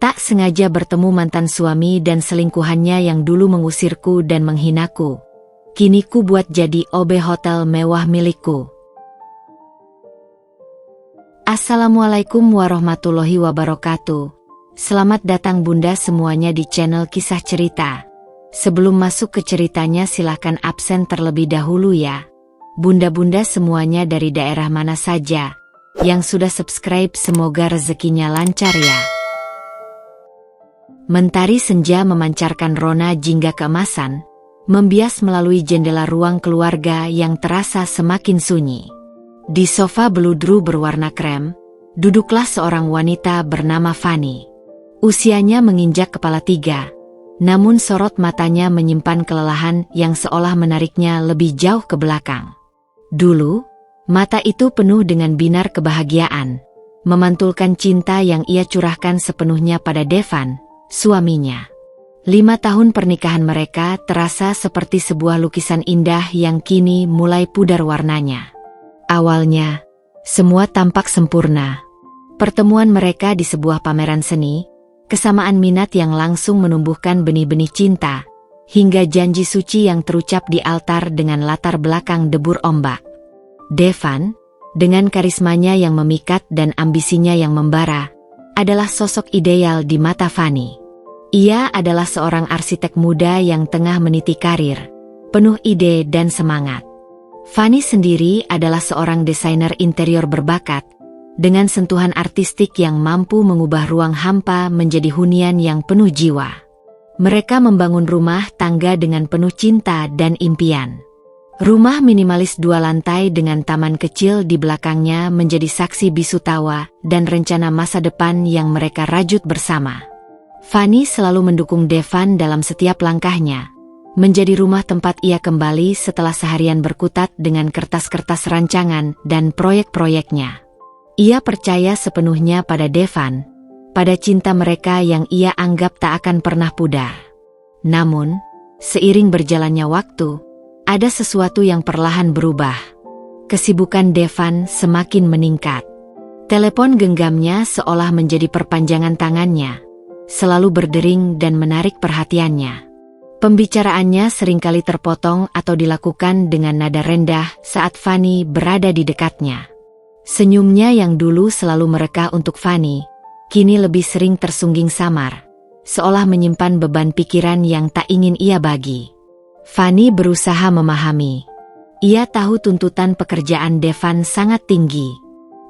Tak sengaja bertemu mantan suami dan selingkuhannya yang dulu mengusirku dan menghinaku. Kini ku buat jadi OB hotel mewah milikku. Assalamualaikum warahmatullahi wabarakatuh. Selamat datang bunda semuanya di channel Kisah Cerita. Sebelum masuk ke ceritanya silahkan absen terlebih dahulu ya. Bunda-bunda semuanya dari daerah mana saja yang sudah subscribe semoga rezekinya lancar ya. Mentari senja memancarkan rona jingga keemasan, membias melalui jendela ruang keluarga yang terasa semakin sunyi. Di sofa beludru berwarna krem, duduklah seorang wanita bernama Fanny. Usianya menginjak kepala 3, namun sorot matanya menyimpan kelelahan yang seolah menariknya lebih jauh ke belakang. Dulu, mata itu penuh dengan binar kebahagiaan, memantulkan cinta yang ia curahkan sepenuhnya pada Devan, suaminya. 5 tahun pernikahan mereka terasa seperti sebuah lukisan indah yang kini mulai pudar warnanya. Awalnya, semua tampak sempurna. Pertemuan mereka di sebuah pameran seni, kesamaan minat yang langsung menumbuhkan benih-benih cinta, hingga janji suci yang terucap di altar dengan latar belakang debur ombak. Devan, dengan karismanya yang memikat dan ambisinya yang membara, adalah sosok ideal di mata Fanny. Ia adalah seorang arsitek muda yang tengah meniti karir, penuh ide dan semangat. Fanny sendiri adalah seorang desainer interior berbakat, dengan sentuhan artistik yang mampu mengubah ruang hampa menjadi hunian yang penuh jiwa. Mereka membangun rumah tangga dengan penuh cinta dan impian. Rumah minimalis 2 lantai dengan taman kecil di belakangnya menjadi saksi bisu tawa dan rencana masa depan yang mereka rajut bersama. Fanny selalu mendukung Devan dalam setiap langkahnya, menjadi rumah tempat ia kembali setelah seharian berkutat dengan kertas-kertas rancangan dan proyek-proyeknya. Ia percaya sepenuhnya pada Devan, pada cinta mereka yang ia anggap tak akan pernah pudar. Namun, seiring berjalannya waktu, ada sesuatu yang perlahan berubah. Kesibukan Devan semakin meningkat. Telepon genggamnya seolah menjadi perpanjangan tangannya, selalu berdering dan menarik perhatiannya. Pembicaraannya seringkali terpotong atau dilakukan dengan nada rendah saat Fanny berada di dekatnya. Senyumnya yang dulu selalu mereka untuk Fanny, kini lebih sering tersungging samar, seolah menyimpan beban pikiran yang tak ingin ia bagi. Fanny berusaha memahami. Ia tahu tuntutan pekerjaan Devan sangat tinggi.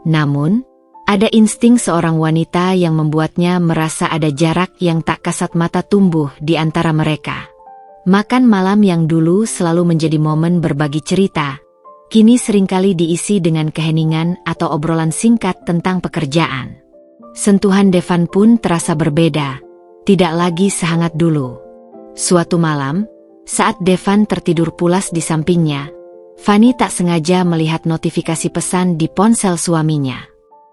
Namun, ada insting seorang wanita yang membuatnya merasa ada jarak yang tak kasat mata tumbuh di antara mereka. Makan malam yang dulu selalu menjadi momen berbagi cerita, kini seringkali diisi dengan keheningan atau obrolan singkat tentang pekerjaan. Sentuhan Devan pun terasa berbeda, tidak lagi sehangat dulu. Suatu malam, saat Devan tertidur pulas di sampingnya, Fanny tak sengaja melihat notifikasi pesan di ponsel suaminya.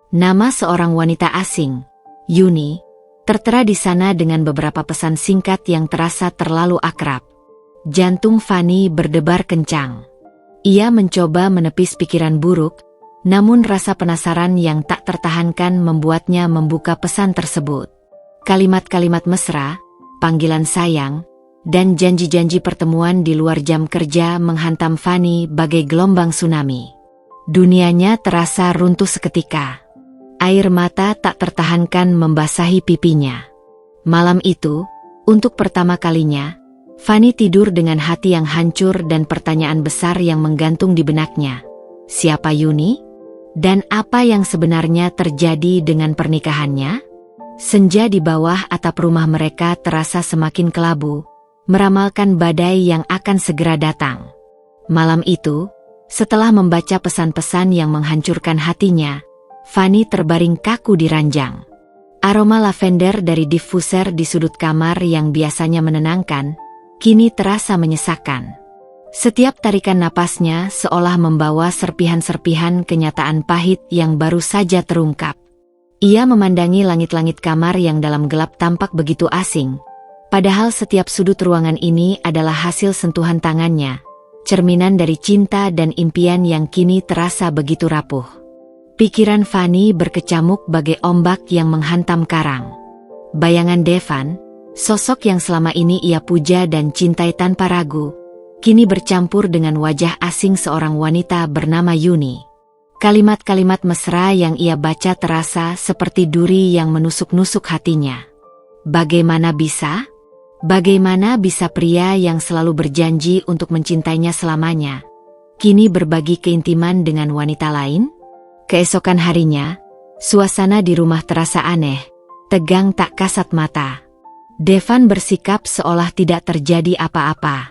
Nama seorang wanita asing, Yuni, tertera di sana dengan beberapa pesan singkat yang terasa terlalu akrab. Jantung Fanny berdebar kencang. Ia mencoba menepis pikiran buruk, namun rasa penasaran yang tak tertahankan membuatnya membuka pesan tersebut. Kalimat-kalimat mesra, panggilan sayang, dan janji-janji pertemuan di luar jam kerja menghantam Fanny bagai gelombang tsunami. Dunianya terasa runtuh seketika. Air mata tak tertahankan membasahi pipinya. Malam itu, untuk pertama kalinya, Fanny tidur dengan hati yang hancur dan pertanyaan besar yang menggantung di benaknya. Siapa Yuni? Dan apa yang sebenarnya terjadi dengan pernikahannya? Senja di bawah atap rumah mereka terasa semakin kelabu, meramalkan badai yang akan segera datang. Malam itu, setelah membaca pesan-pesan yang menghancurkan hatinya, Fanny terbaring kaku di ranjang. Aroma lavender dari diffuser di sudut kamar yang biasanya menenangkan, kini terasa menyesakkan. Setiap tarikan napasnya seolah membawa serpihan-serpihan kenyataan pahit yang baru saja terungkap. Ia memandangi langit-langit kamar yang dalam gelap tampak begitu asing, padahal setiap sudut ruangan ini adalah hasil sentuhan tangannya, cerminan dari cinta dan impian yang kini terasa begitu rapuh. Pikiran Fanny berkecamuk bagai ombak yang menghantam karang. Bayangan Devan, sosok yang selama ini ia puja dan cintai tanpa ragu, kini bercampur dengan wajah asing seorang wanita bernama Yuni. Kalimat-kalimat mesra yang ia baca terasa seperti duri yang menusuk-nusuk hatinya. Bagaimana bisa? Bagaimana bisa pria yang selalu berjanji untuk mencintainya selamanya, kini berbagi keintiman dengan wanita lain? Keesokan harinya, suasana di rumah terasa aneh, tegang tak kasat mata. Devan bersikap seolah tidak terjadi apa-apa.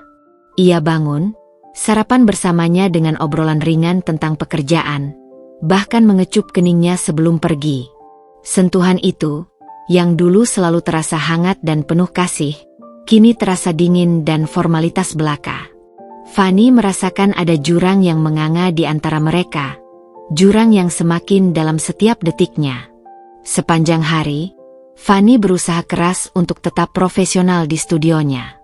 Ia bangun, sarapan bersamanya dengan obrolan ringan tentang pekerjaan, bahkan mengecup keningnya sebelum pergi. Sentuhan itu, yang dulu selalu terasa hangat dan penuh kasih, kini terasa dingin dan formalitas belaka. Fanny merasakan ada jurang yang menganga di antara mereka, jurang yang semakin dalam setiap detiknya. Sepanjang hari, Fanny berusaha keras untuk tetap profesional di studionya.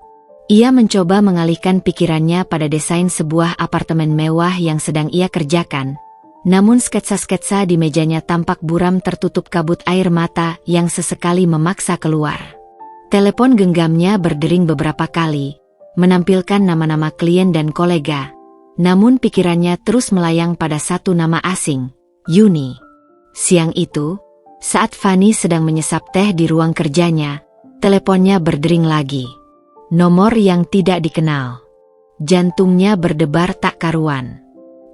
Ia mencoba mengalihkan pikirannya pada desain sebuah apartemen mewah yang sedang ia kerjakan, namun sketsa-sketsa di mejanya tampak buram tertutup kabut air mata yang sesekali memaksa keluar. Telepon genggamnya berdering beberapa kali, menampilkan nama-nama klien dan kolega, namun pikirannya terus melayang pada satu nama asing, Yuni. Siang itu, saat Fanny sedang menyesap teh di ruang kerjanya, teleponnya berdering lagi. Nomor yang tidak dikenal. Jantungnya berdebar tak karuan.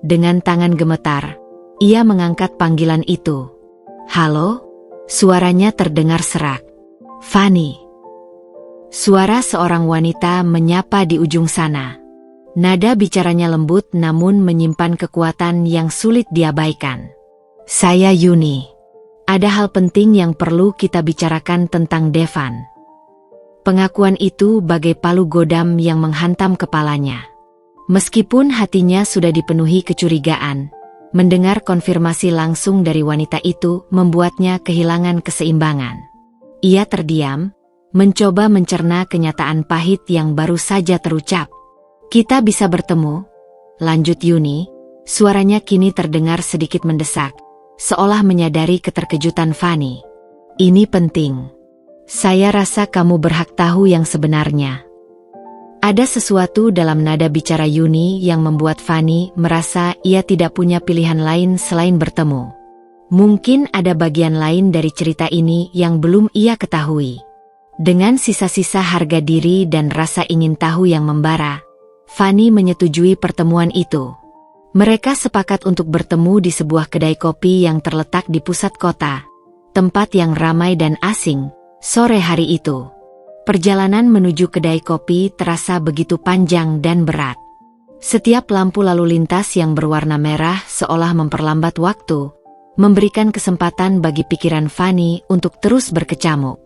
Dengan tangan gemetar, ia mengangkat panggilan itu. "Halo?" Suaranya terdengar serak. "Fanny." Suara seorang wanita menyapa di ujung sana. Nada bicaranya lembut namun menyimpan kekuatan yang sulit diabaikan. "Saya Yuni. Ada hal penting yang perlu kita bicarakan tentang Devan." Pengakuan itu bagai palu godam yang menghantam kepalanya. Meskipun hatinya sudah dipenuhi kecurigaan, mendengar konfirmasi langsung dari wanita itu membuatnya kehilangan keseimbangan. Ia terdiam, mencoba mencerna kenyataan pahit yang baru saja terucap. "Kita bisa bertemu?" lanjut Yuni, suaranya kini terdengar sedikit mendesak, seolah menyadari keterkejutan Fanny. "Ini penting. Saya rasa kamu berhak tahu yang sebenarnya." Ada sesuatu dalam nada bicara Yuni yang membuat Fanny merasa ia tidak punya pilihan lain selain bertemu. Mungkin ada bagian lain dari cerita ini yang belum ia ketahui. Dengan sisa-sisa harga diri dan rasa ingin tahu yang membara, Fanny menyetujui pertemuan itu. Mereka sepakat untuk bertemu di sebuah kedai kopi yang terletak di pusat kota, tempat yang ramai dan asing. Sore hari itu, perjalanan menuju kedai kopi terasa begitu panjang dan berat. Setiap lampu lalu lintas yang berwarna merah seolah memperlambat waktu, memberikan kesempatan bagi pikiran Fanny untuk terus berkecamuk.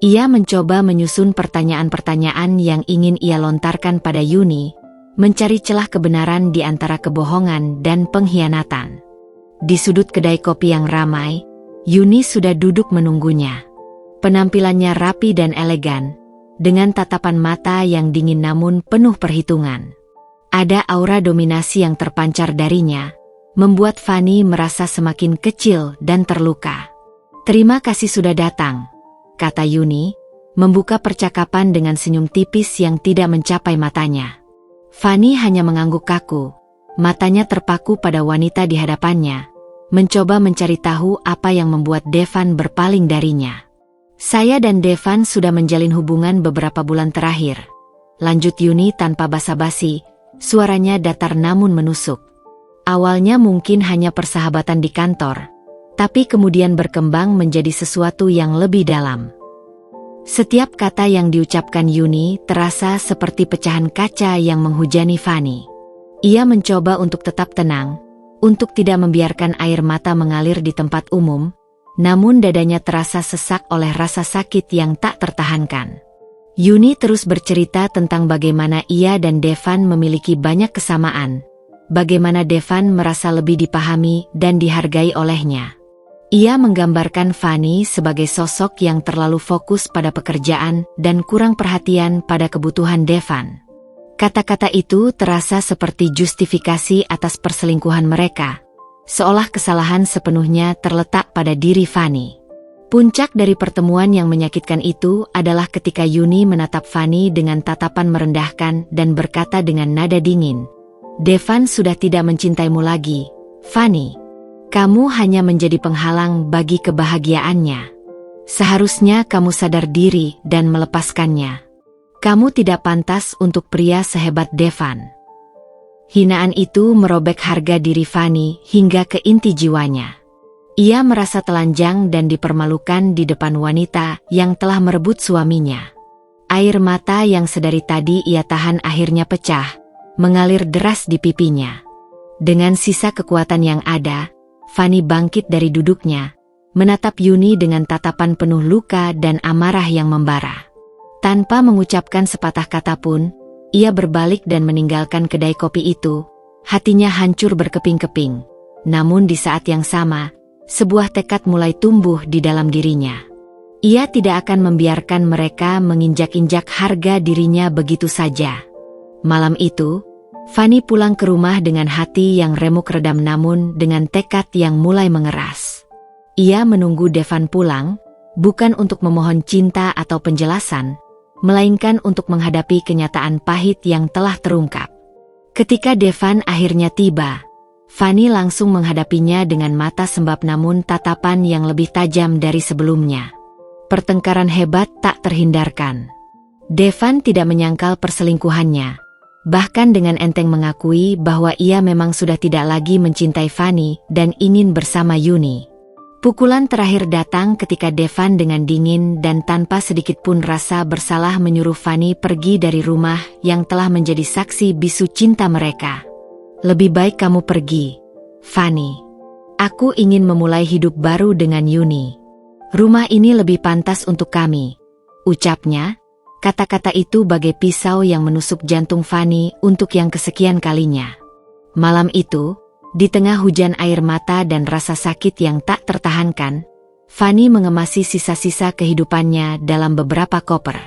Ia mencoba menyusun pertanyaan-pertanyaan yang ingin ia lontarkan pada Yuni, mencari celah kebenaran di antara kebohongan dan pengkhianatan. Di sudut kedai kopi yang ramai, Yuni sudah duduk menunggunya. Penampilannya rapi dan elegan, dengan tatapan mata yang dingin namun penuh perhitungan. Ada aura dominasi yang terpancar darinya, membuat Fanny merasa semakin kecil dan terluka. "Terima kasih sudah datang," kata Yuni, membuka percakapan dengan senyum tipis yang tidak mencapai matanya. Fanny hanya mengangguk kaku, matanya terpaku pada wanita di hadapannya, mencoba mencari tahu apa yang membuat Devan berpaling darinya. "Saya dan Devan sudah menjalin hubungan beberapa bulan terakhir," lanjut Yuni tanpa basa-basi, suaranya datar namun menusuk. "Awalnya mungkin hanya persahabatan di kantor, tapi kemudian berkembang menjadi sesuatu yang lebih dalam." Setiap kata yang diucapkan Yuni terasa seperti pecahan kaca yang menghujani Fanny. Ia mencoba untuk tetap tenang, untuk tidak membiarkan air mata mengalir di tempat umum, namun dadanya terasa sesak oleh rasa sakit yang tak tertahankan. Yuni terus bercerita tentang bagaimana ia dan Devan memiliki banyak kesamaan, bagaimana Devan merasa lebih dipahami dan dihargai olehnya. Ia menggambarkan Fanny sebagai sosok yang terlalu fokus pada pekerjaan dan kurang perhatian pada kebutuhan Devan. Kata-kata itu terasa seperti justifikasi atas perselingkuhan mereka, seolah kesalahan sepenuhnya terletak pada diri Fanny. Puncak dari pertemuan yang menyakitkan itu adalah ketika Yuni menatap Fanny dengan tatapan merendahkan dan berkata dengan nada dingin, "Devan sudah tidak mencintaimu lagi, Fanny. Kamu hanya menjadi penghalang bagi kebahagiaannya. Seharusnya kamu sadar diri dan melepaskannya. Kamu tidak pantas untuk pria sehebat Devan." Hinaan itu merobek harga diri Fanny hingga ke inti jiwanya. Ia merasa telanjang dan dipermalukan di depan wanita yang telah merebut suaminya. Air mata yang sedari tadi ia tahan akhirnya pecah, mengalir deras di pipinya. Dengan sisa kekuatan yang ada, Fanny bangkit dari duduknya, menatap Yuni dengan tatapan penuh luka dan amarah yang membara. Tanpa mengucapkan sepatah kata pun, ia berbalik dan meninggalkan kedai kopi itu. Hatinya hancur berkeping-keping. Namun di saat yang sama, sebuah tekad mulai tumbuh di dalam dirinya. Ia tidak akan membiarkan mereka menginjak-injak harga dirinya begitu saja. Malam itu, Fanny pulang ke rumah dengan hati yang remuk redam namun dengan tekad yang mulai mengeras. Ia menunggu Devan pulang, bukan untuk memohon cinta atau penjelasan, melainkan untuk menghadapi kenyataan pahit yang telah terungkap. Ketika Devan akhirnya tiba, Fanny langsung menghadapinya dengan mata sembab namun tatapan yang lebih tajam dari sebelumnya. Pertengkaran hebat tak terhindarkan. Devan tidak menyangkal perselingkuhannya, bahkan dengan enteng mengakui bahwa ia memang sudah tidak lagi mencintai Fanny dan ingin bersama Yuni. Pukulan terakhir datang ketika Devan dengan dingin dan tanpa sedikit pun rasa bersalah menyuruh Fanny pergi dari rumah yang telah menjadi saksi bisu cinta mereka. "Lebih baik kamu pergi, Fanny. Aku ingin memulai hidup baru dengan Yuni. Rumah ini lebih pantas untuk kami," ucapnya. Kata-kata itu bagai pisau yang menusuk jantung Fanny untuk yang kesekian kalinya. Malam itu, di tengah hujan air mata dan rasa sakit yang tak tertahankan, Fanny mengemasi sisa-sisa kehidupannya dalam beberapa koper.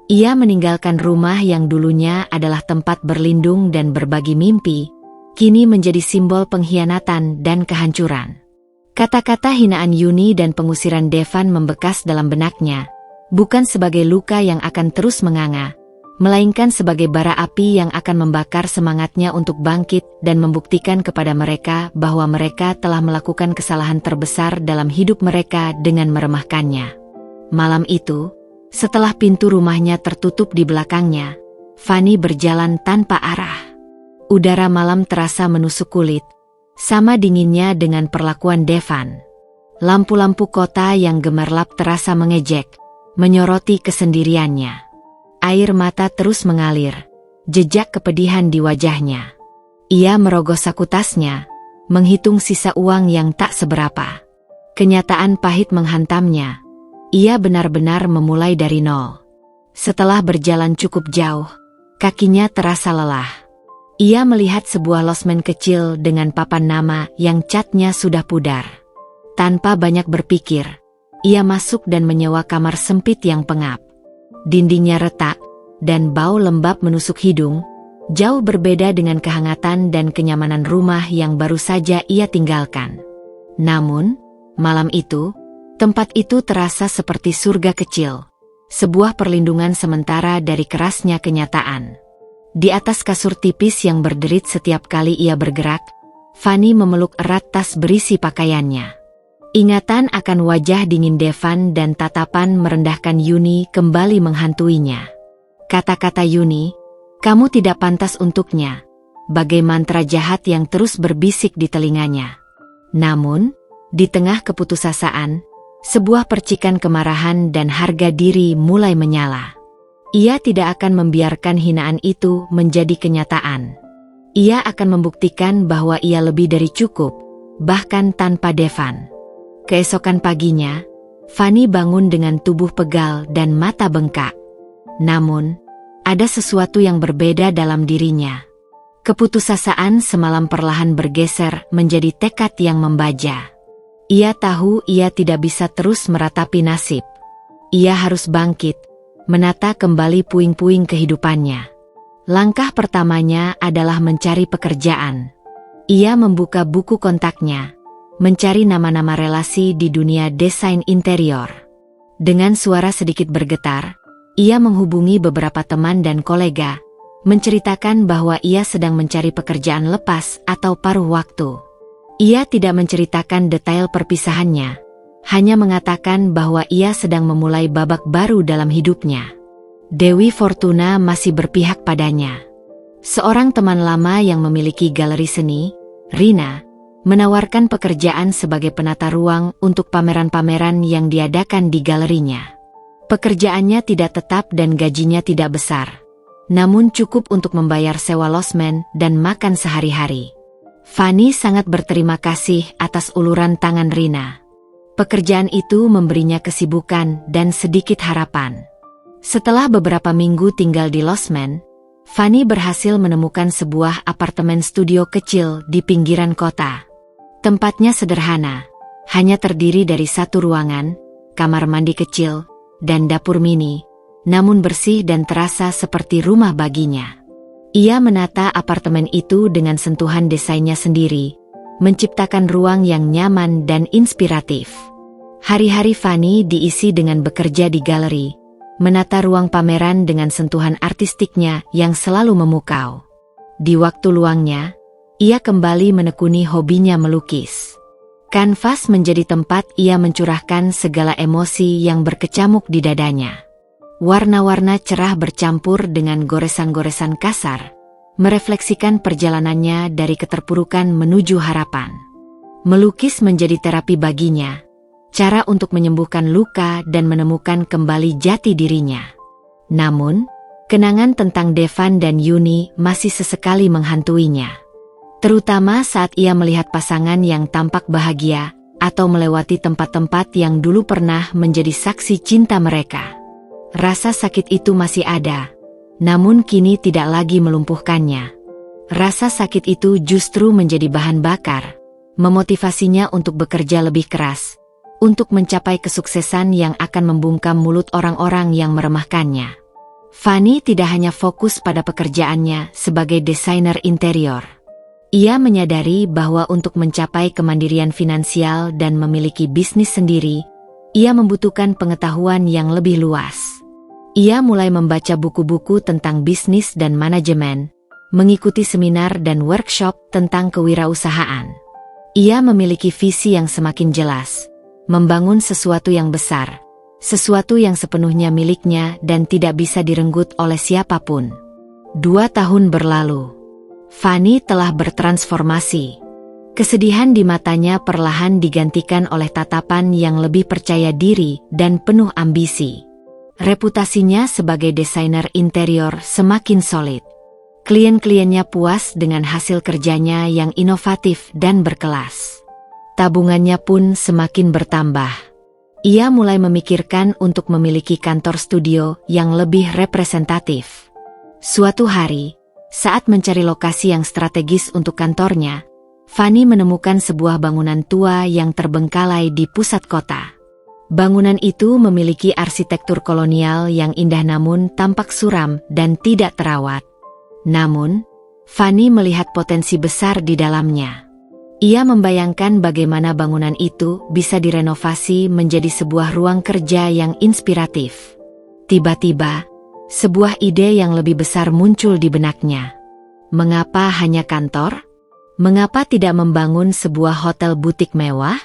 Ia meninggalkan rumah yang dulunya adalah tempat berlindung dan berbagi mimpi, kini menjadi simbol pengkhianatan dan kehancuran. Kata-kata hinaan Yuni dan pengusiran Devan membekas dalam benaknya, bukan sebagai luka yang akan terus menganga, melainkan sebagai bara api yang akan membakar semangatnya untuk bangkit dan membuktikan kepada mereka bahwa mereka telah melakukan kesalahan terbesar dalam hidup mereka dengan meremehkannya. Malam itu, setelah pintu rumahnya tertutup di belakangnya, Fanny berjalan tanpa arah. Udara malam terasa menusuk kulit, sama dinginnya dengan perlakuan Devan. Lampu-lampu kota yang gemerlap terasa mengejek, menyoroti kesendiriannya. Air mata terus mengalir, jejak kepedihan di wajahnya. Ia merogoh saku tasnya, menghitung sisa uang yang tak seberapa. Kenyataan pahit menghantamnya. Ia benar-benar memulai dari nol. Setelah berjalan cukup jauh, kakinya terasa lelah. Ia melihat sebuah losmen kecil dengan papan nama yang catnya sudah pudar. Tanpa banyak berpikir, ia masuk dan menyewa kamar sempit yang pengap. Dindingnya retak, dan bau lembab menusuk hidung, jauh berbeda dengan kehangatan dan kenyamanan rumah yang baru saja ia tinggalkan. Namun, malam itu, tempat itu terasa seperti surga kecil, sebuah perlindungan sementara dari kerasnya kenyataan. Di atas kasur tipis yang berderit setiap kali ia bergerak, Fanny memeluk erat tas berisi pakaiannya. Ingatan akan wajah dingin Devan dan tatapan merendahkan Yuni kembali menghantuinya. Kata-kata Yuni, "Kamu tidak pantas untuknya," bagai mantra jahat yang terus berbisik di telinganya. Namun, di tengah keputusasaan, sebuah percikan kemarahan dan harga diri mulai menyala. Ia tidak akan membiarkan hinaan itu menjadi kenyataan. Ia akan membuktikan bahwa ia lebih dari cukup, bahkan tanpa Devan. Keesokan paginya, Fanny bangun dengan tubuh pegal dan mata bengkak. Namun, ada sesuatu yang berbeda dalam dirinya. Keputusasaan semalam perlahan bergeser menjadi tekad yang membaja. Ia tahu ia tidak bisa terus meratapi nasib. Ia harus bangkit, menata kembali puing-puing kehidupannya. Langkah pertamanya adalah mencari pekerjaan. Ia membuka buku kontaknya, mencari nama-nama relasi di dunia desain interior. Dengan suara sedikit bergetar, ia menghubungi beberapa teman dan kolega, menceritakan bahwa ia sedang mencari pekerjaan lepas atau paruh waktu. Ia tidak menceritakan detail perpisahannya, hanya mengatakan bahwa ia sedang memulai babak baru dalam hidupnya. Dewi Fortuna masih berpihak padanya. Seorang teman lama yang memiliki galeri seni, Rina, menawarkan pekerjaan sebagai penata ruang untuk pameran-pameran yang diadakan di galerinya. Pekerjaannya tidak tetap dan gajinya tidak besar, namun cukup untuk membayar sewa losmen dan makan sehari-hari. Fanny sangat berterima kasih atas uluran tangan Rina. Pekerjaan itu memberinya kesibukan dan sedikit harapan. Setelah beberapa minggu tinggal di losmen, Fanny berhasil menemukan sebuah apartemen studio kecil di pinggiran kota. Tempatnya sederhana, hanya terdiri dari satu ruangan, kamar mandi kecil, dan dapur mini, namun bersih dan terasa seperti rumah baginya. Ia menata apartemen itu dengan sentuhan desainnya sendiri, menciptakan ruang yang nyaman dan inspiratif. Hari-hari Fanny diisi dengan bekerja di galeri, menata ruang pameran dengan sentuhan artistiknya yang selalu memukau. Di waktu luangnya, ia kembali menekuni hobinya melukis. Kanvas menjadi tempat ia mencurahkan segala emosi yang berkecamuk di dadanya. Warna-warna cerah bercampur dengan goresan-goresan kasar, merefleksikan perjalanannya dari keterpurukan menuju harapan. Melukis menjadi terapi baginya, cara untuk menyembuhkan luka dan menemukan kembali jati dirinya. Namun, kenangan tentang Devan dan Yuni masih sesekali menghantuinya. Terutama saat ia melihat pasangan yang tampak bahagia, atau melewati tempat-tempat yang dulu pernah menjadi saksi cinta mereka. Rasa sakit itu masih ada, namun kini tidak lagi melumpuhkannya. Rasa sakit itu justru menjadi bahan bakar, memotivasinya untuk bekerja lebih keras, untuk mencapai kesuksesan yang akan membungkam mulut orang-orang yang meremehkannya. Fanny tidak hanya fokus pada pekerjaannya sebagai desainer interior. Ia menyadari bahwa untuk mencapai kemandirian finansial dan memiliki bisnis sendiri, ia membutuhkan pengetahuan yang lebih luas. Ia mulai membaca buku-buku tentang bisnis dan manajemen, mengikuti seminar dan workshop tentang kewirausahaan. Ia memiliki visi yang semakin jelas, membangun sesuatu yang besar, sesuatu yang sepenuhnya miliknya dan tidak bisa direnggut oleh siapapun. 2 tahun berlalu. Fanny telah bertransformasi. Kesedihan di matanya perlahan digantikan oleh tatapan yang lebih percaya diri dan penuh ambisi. Reputasinya sebagai desainer interior semakin solid. Klien-kliennya puas dengan hasil kerjanya yang inovatif dan berkelas. Tabungannya pun semakin bertambah. Ia mulai memikirkan untuk memiliki kantor studio yang lebih representatif. Suatu hari, saat mencari lokasi yang strategis untuk kantornya, Fanny menemukan sebuah bangunan tua yang terbengkalai di pusat kota. Bangunan itu memiliki arsitektur kolonial yang indah namun tampak suram dan tidak terawat. Namun, Fanny melihat potensi besar di dalamnya. Ia membayangkan bagaimana bangunan itu bisa direnovasi menjadi sebuah ruang kerja yang inspiratif. Tiba-tiba, sebuah ide yang lebih besar muncul di benaknya. Mengapa hanya kantor? Mengapa tidak membangun sebuah hotel butik mewah?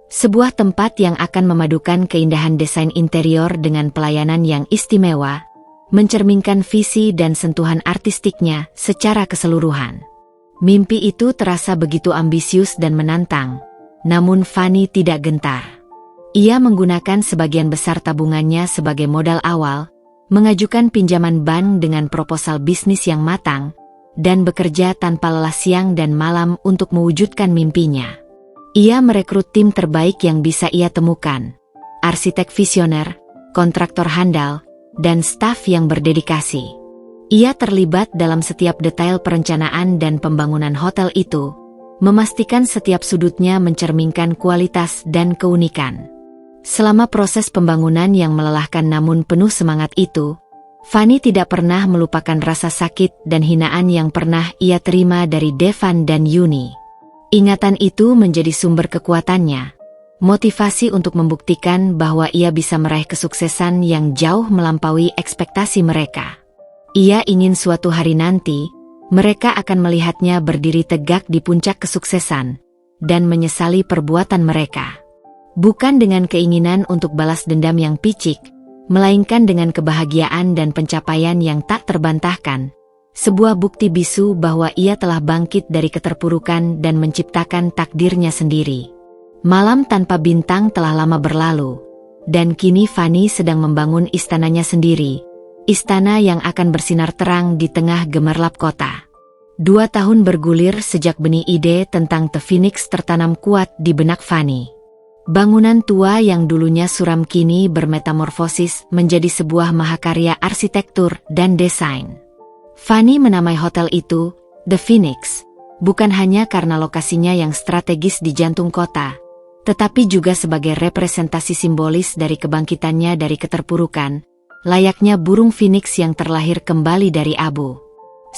Sebuah tempat yang akan memadukan keindahan desain interior dengan pelayanan yang istimewa, mencerminkan visi dan sentuhan artistiknya secara keseluruhan. Mimpi itu terasa begitu ambisius dan menantang, namun Fanny tidak gentar. Ia menggunakan sebagian besar tabungannya sebagai modal awal, mengajukan pinjaman bank dengan proposal bisnis yang matang, dan bekerja tanpa lelah siang dan malam untuk mewujudkan mimpinya. Ia merekrut tim terbaik yang bisa ia temukan, arsitek visioner, kontraktor handal, dan staf yang berdedikasi. Ia terlibat dalam setiap detail perencanaan dan pembangunan hotel itu, memastikan setiap sudutnya mencerminkan kualitas dan keunikan. Selama proses pembangunan yang melelahkan namun penuh semangat itu, Fanny tidak pernah melupakan rasa sakit dan hinaan yang pernah ia terima dari Devan dan Yuni. Ingatan itu menjadi sumber kekuatannya, motivasi untuk membuktikan bahwa ia bisa meraih kesuksesan yang jauh melampaui ekspektasi mereka. Ia ingin suatu hari nanti, mereka akan melihatnya berdiri tegak di puncak kesuksesan, dan menyesali perbuatan mereka. Bukan dengan keinginan untuk balas dendam yang picik, melainkan dengan kebahagiaan dan pencapaian yang tak terbantahkan. Sebuah bukti bisu bahwa ia telah bangkit dari keterpurukan dan menciptakan takdirnya sendiri. Malam tanpa bintang telah lama berlalu, dan kini Fanny sedang membangun istananya sendiri. Istana yang akan bersinar terang di tengah gemerlap kota. 2 tahun bergulir sejak benih ide tentang The Phoenix tertanam kuat di benak Fanny. Bangunan tua yang dulunya suram kini bermetamorfosis menjadi sebuah mahakarya arsitektur dan desain. Fanny menamai hotel itu The Phoenix, bukan hanya karena lokasinya yang strategis di jantung kota, tetapi juga sebagai representasi simbolis dari kebangkitannya dari keterpurukan, layaknya burung phoenix yang terlahir kembali dari abu.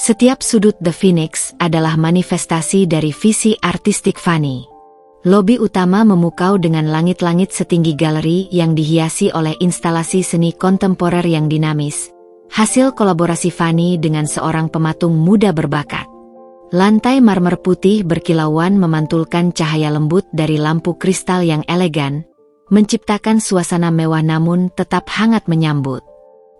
Setiap sudut The Phoenix adalah manifestasi dari visi artistik Fanny. Lobi utama memukau dengan langit-langit setinggi galeri yang dihiasi oleh instalasi seni kontemporer yang dinamis, hasil kolaborasi Fanny dengan seorang pematung muda berbakat. Lantai marmer putih berkilauan memantulkan cahaya lembut dari lampu kristal yang elegan, menciptakan suasana mewah namun tetap hangat menyambut.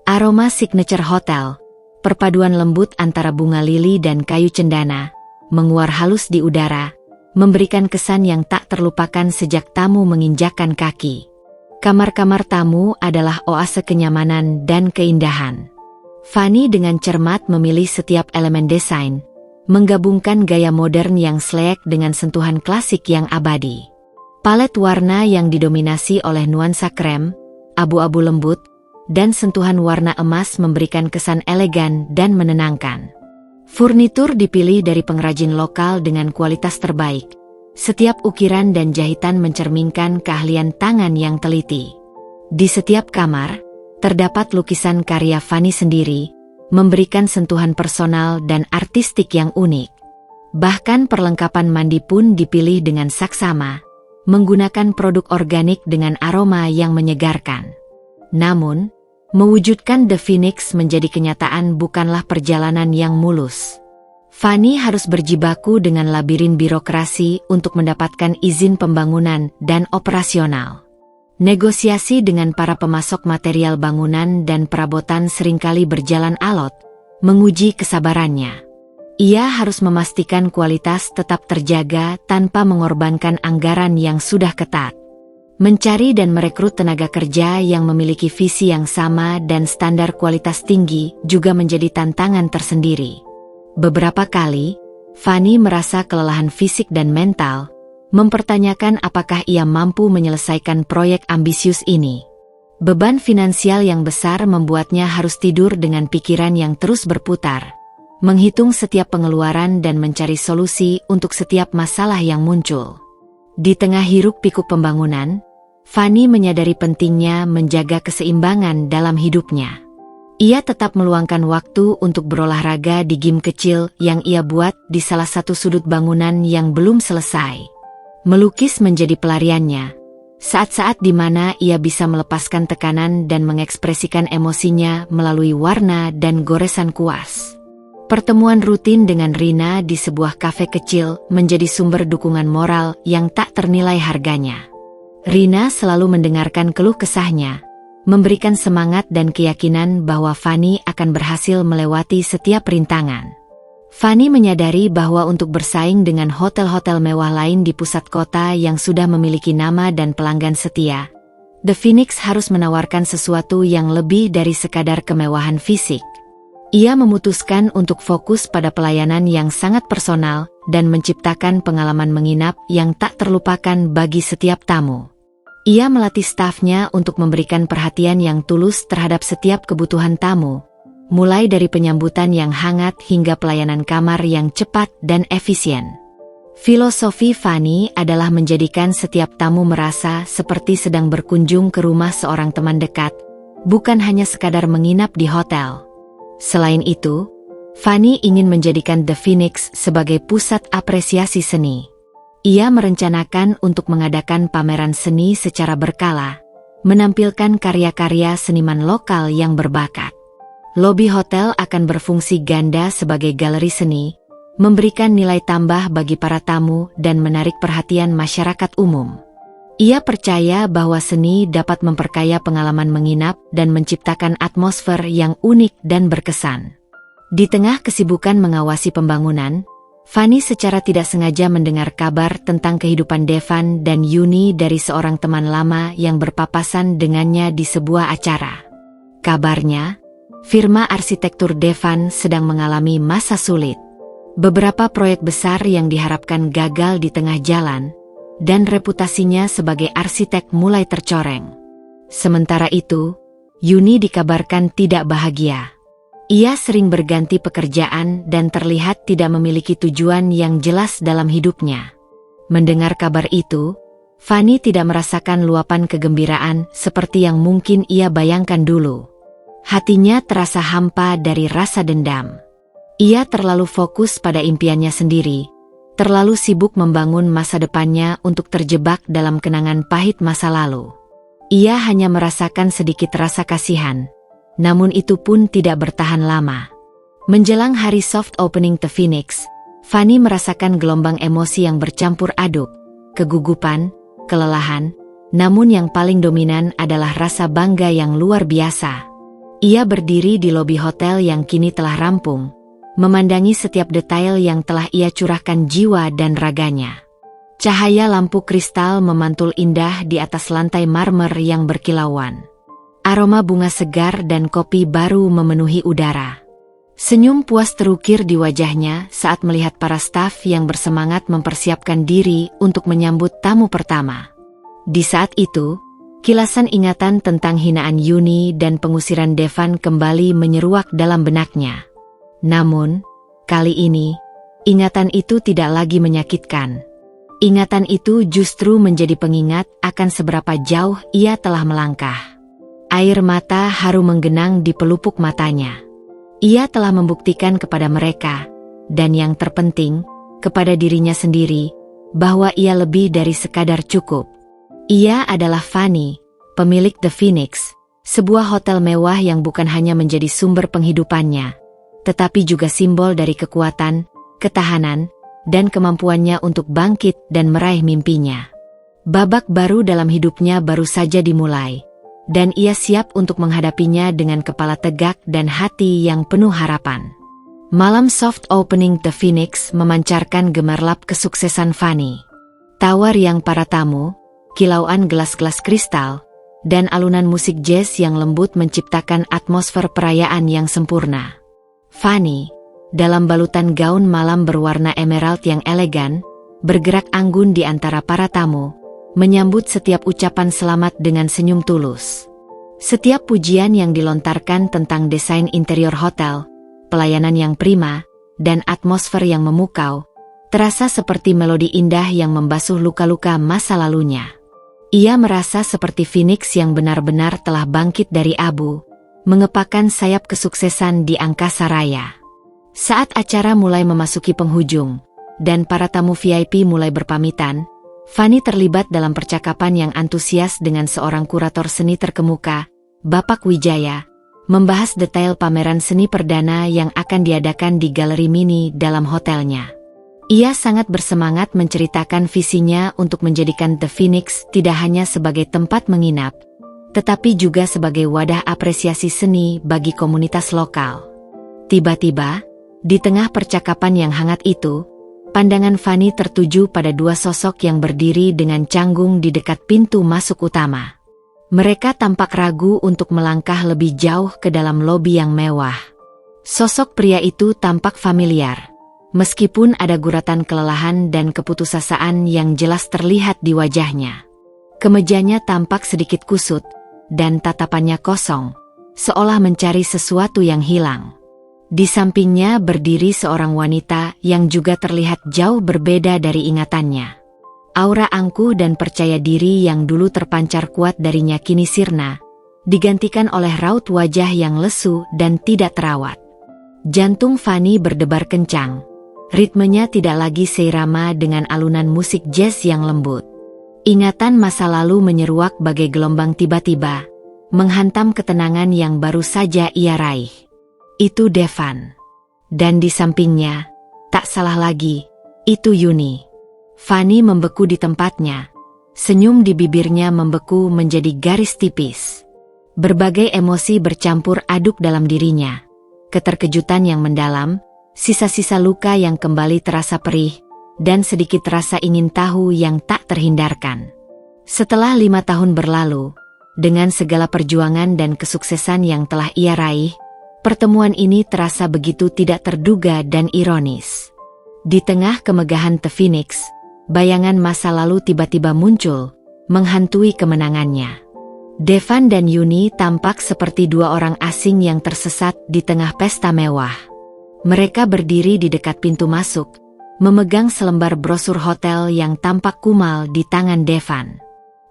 Aroma signature hotel, perpaduan lembut antara bunga lili dan kayu cendana, menguar halus di udara, memberikan kesan yang tak terlupakan sejak tamu menginjakkan kaki. Kamar-kamar tamu adalah oase kenyamanan dan keindahan. Fanny dengan cermat memilih setiap elemen desain, menggabungkan gaya modern yang sleek dengan sentuhan klasik yang abadi. Palet warna yang didominasi oleh nuansa krem, abu-abu lembut, dan sentuhan warna emas memberikan kesan elegan dan menenangkan. Furnitur dipilih dari pengrajin lokal dengan kualitas terbaik. Setiap ukiran dan jahitan mencerminkan keahlian tangan yang teliti. Di setiap kamar, terdapat lukisan karya Fanny sendiri, memberikan sentuhan personal dan artistik yang unik. Bahkan perlengkapan mandi pun dipilih dengan saksama, menggunakan produk organik dengan aroma yang menyegarkan. Namun, mewujudkan The Phoenix menjadi kenyataan bukanlah perjalanan yang mulus. Fanny harus berjibaku dengan labirin birokrasi untuk mendapatkan izin pembangunan dan operasional. Negosiasi dengan para pemasok material bangunan dan perabotan seringkali berjalan alot, menguji kesabarannya. Ia harus memastikan kualitas tetap terjaga tanpa mengorbankan anggaran yang sudah ketat. Mencari dan merekrut tenaga kerja yang memiliki visi yang sama dan standar kualitas tinggi juga menjadi tantangan tersendiri. Beberapa kali, Fanny merasa kelelahan fisik dan mental, mempertanyakan apakah ia mampu menyelesaikan proyek ambisius ini. Beban finansial yang besar membuatnya harus tidur dengan pikiran yang terus berputar, menghitung setiap pengeluaran dan mencari solusi untuk setiap masalah yang muncul. Di tengah hiruk-pikuk pembangunan, Fanny menyadari pentingnya menjaga keseimbangan dalam hidupnya. Ia tetap meluangkan waktu untuk berolahraga di gym kecil yang ia buat di salah satu sudut bangunan yang belum selesai. Melukis menjadi pelariannya, saat-saat di mana ia bisa melepaskan tekanan dan mengekspresikan emosinya melalui warna dan goresan kuas. Pertemuan rutin dengan Rina di sebuah kafe kecil menjadi sumber dukungan moral yang tak ternilai harganya. Rina selalu mendengarkan keluh kesahnya, memberikan semangat dan keyakinan bahwa Fanny akan berhasil melewati setiap rintangan. Fanny menyadari bahwa untuk bersaing dengan hotel-hotel mewah lain di pusat kota yang sudah memiliki nama dan pelanggan setia, The Phoenix harus menawarkan sesuatu yang lebih dari sekadar kemewahan fisik. Ia memutuskan untuk fokus pada pelayanan yang sangat personal dan menciptakan pengalaman menginap yang tak terlupakan bagi setiap tamu. Ia melatih stafnya untuk memberikan perhatian yang tulus terhadap setiap kebutuhan tamu, mulai dari penyambutan yang hangat hingga pelayanan kamar yang cepat dan efisien. Filosofi Fanny adalah menjadikan setiap tamu merasa seperti sedang berkunjung ke rumah seorang teman dekat, bukan hanya sekadar menginap di hotel. Selain itu, Fanny ingin menjadikan The Phoenix sebagai pusat apresiasi seni. Ia merencanakan untuk mengadakan pameran seni secara berkala, menampilkan karya-karya seniman lokal yang berbakat. Lobi hotel akan berfungsi ganda sebagai galeri seni, memberikan nilai tambah bagi para tamu dan menarik perhatian masyarakat umum. Ia percaya bahwa seni dapat memperkaya pengalaman menginap dan menciptakan atmosfer yang unik dan berkesan. Di tengah kesibukan mengawasi pembangunan, Fanny secara tidak sengaja mendengar kabar tentang kehidupan Devan dan Yuni dari seorang teman lama yang berpapasan dengannya di sebuah acara. Kabarnya, firma arsitektur Devan sedang mengalami masa sulit. Beberapa proyek besar yang diharapkan gagal di tengah jalan, dan reputasinya sebagai arsitek mulai tercoreng. Sementara itu, Yuni dikabarkan tidak bahagia. Ia sering berganti pekerjaan dan terlihat tidak memiliki tujuan yang jelas dalam hidupnya. Mendengar kabar itu, Fanny tidak merasakan luapan kegembiraan seperti yang mungkin ia bayangkan dulu. Hatinya terasa hampa dari rasa dendam. Ia terlalu fokus pada impiannya sendiri, terlalu sibuk membangun masa depannya untuk terjebak dalam kenangan pahit masa lalu. Ia hanya merasakan sedikit rasa kasihan. Namun itu pun tidak bertahan lama. Menjelang hari soft opening The Phoenix, Fanny merasakan gelombang emosi yang bercampur aduk, kegugupan, kelelahan, namun yang paling dominan adalah rasa bangga yang luar biasa. Ia berdiri di lobi hotel yang kini telah rampung, memandangi setiap detail yang telah ia curahkan jiwa dan raganya. Cahaya lampu kristal memantul indah di atas lantai marmer yang berkilauan. Aroma bunga segar dan kopi baru memenuhi udara. Senyum puas terukir di wajahnya saat melihat para staf yang bersemangat mempersiapkan diri untuk menyambut tamu pertama. Di saat itu, kilasan ingatan tentang hinaan Yuni dan pengusiran Devan kembali menyeruak dalam benaknya. Namun, kali ini, ingatan itu tidak lagi menyakitkan. Ingatan itu justru menjadi pengingat akan seberapa jauh ia telah melangkah. Air mata haru menggenang di pelupuk matanya. Ia telah membuktikan kepada mereka, dan yang terpenting, kepada dirinya sendiri, bahwa ia lebih dari sekadar cukup. Ia adalah Fanny, pemilik The Phoenix, sebuah hotel mewah yang bukan hanya menjadi sumber penghidupannya, tetapi juga simbol dari kekuatan, ketahanan, dan kemampuannya untuk bangkit dan meraih mimpinya. Babak baru dalam hidupnya baru saja dimulai, dan ia siap untuk menghadapinya dengan kepala tegak dan hati yang penuh harapan. Malam soft opening The Phoenix memancarkan gemerlap kesuksesan Fanny. Tawa riang para tamu, kilauan gelas-gelas kristal, dan alunan musik jazz yang lembut menciptakan atmosfer perayaan yang sempurna. Fanny, dalam balutan gaun malam berwarna emerald yang elegan, bergerak anggun di antara para tamu, menyambut setiap ucapan selamat dengan senyum tulus. Setiap pujian yang dilontarkan tentang desain interior hotel, pelayanan yang prima, dan atmosfer yang memukau, terasa seperti melodi indah yang membasuh luka-luka masa lalunya. Ia merasa seperti Phoenix yang benar-benar telah bangkit dari abu, mengepakkan sayap kesuksesan di angkasa raya. Saat acara mulai memasuki penghujung, dan para tamu VIP mulai berpamitan, Fanny terlibat dalam percakapan yang antusias dengan seorang kurator seni terkemuka, Bapak Wijaya, membahas detail pameran seni perdana yang akan diadakan di galeri mini dalam hotelnya. Ia sangat bersemangat menceritakan visinya untuk menjadikan The Phoenix tidak hanya sebagai tempat menginap, tetapi juga sebagai wadah apresiasi seni bagi komunitas lokal. Tiba-tiba, di tengah percakapan yang hangat itu, pandangan Fanny tertuju pada dua sosok yang berdiri dengan canggung di dekat pintu masuk utama. Mereka tampak ragu untuk melangkah lebih jauh ke dalam lobi yang mewah. Sosok pria itu tampak familiar, meskipun ada guratan kelelahan dan keputusasaan yang jelas terlihat di wajahnya. Kemejanya tampak sedikit kusut, dan tatapannya kosong, seolah mencari sesuatu yang hilang. Di sampingnya berdiri seorang wanita yang juga terlihat jauh berbeda dari ingatannya. Aura angkuh dan percaya diri yang dulu terpancar kuat darinya kini sirna, digantikan oleh raut wajah yang lesu dan tidak terawat. Jantung Fanny berdebar kencang. Ritmenya tidak lagi seirama dengan alunan musik jazz yang lembut. Ingatan masa lalu menyeruak bagai gelombang tiba-tiba, menghantam ketenangan yang baru saja ia raih. Itu Devan. Dan di sampingnya, tak salah lagi, itu Yuni. Fanny membeku di tempatnya. Senyum di bibirnya membeku menjadi garis tipis. Berbagai emosi bercampur aduk dalam dirinya. Keterkejutan yang mendalam, sisa-sisa luka yang kembali terasa perih, dan sedikit rasa ingin tahu yang tak terhindarkan. Setelah 5 tahun berlalu, dengan segala perjuangan dan kesuksesan yang telah ia raih, pertemuan ini terasa begitu tidak terduga dan ironis. Di tengah kemegahan The Phoenix, bayangan masa lalu tiba-tiba muncul, menghantui kemenangannya. Devan dan Yuni tampak seperti dua orang asing yang tersesat di tengah pesta mewah. Mereka berdiri di dekat pintu masuk, memegang selembar brosur hotel yang tampak kumal di tangan Devan.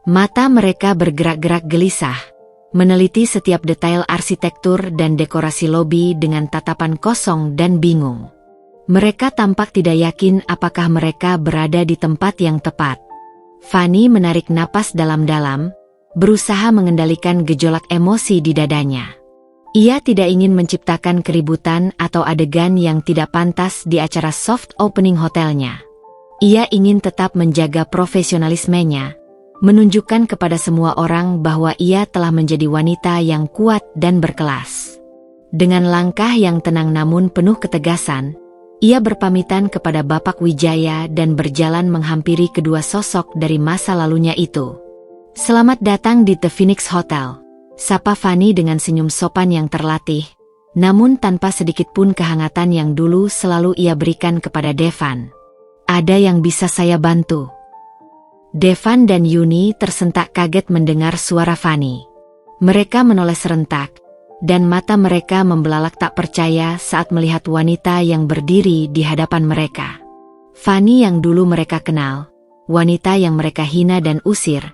Mata mereka bergerak-gerak gelisah, meneliti setiap detail arsitektur dan dekorasi lobi dengan tatapan kosong dan bingung. Mereka tampak tidak yakin apakah mereka berada di tempat yang tepat. Fanny menarik napas dalam-dalam, berusaha mengendalikan gejolak emosi di dadanya. Ia tidak ingin menciptakan keributan atau adegan yang tidak pantas di acara soft opening hotelnya. Ia ingin tetap menjaga profesionalismenya, menunjukkan kepada semua orang bahwa ia telah menjadi wanita yang kuat dan berkelas. Dengan langkah yang tenang namun penuh ketegasan, ia berpamitan kepada Bapak Wijaya dan berjalan menghampiri kedua sosok dari masa lalunya itu. "Selamat datang di The Phoenix Hotel," sapa Fanny dengan senyum sopan yang terlatih, namun tanpa sedikit pun kehangatan yang dulu selalu ia berikan kepada Devan. "Ada yang bisa saya bantu?" Devan dan Yuni tersentak kaget mendengar suara Fanny. Mereka menoleh serentak, dan mata mereka membelalak tak percaya saat melihat wanita yang berdiri di hadapan mereka. Fanny yang dulu mereka kenal, wanita yang mereka hina dan usir,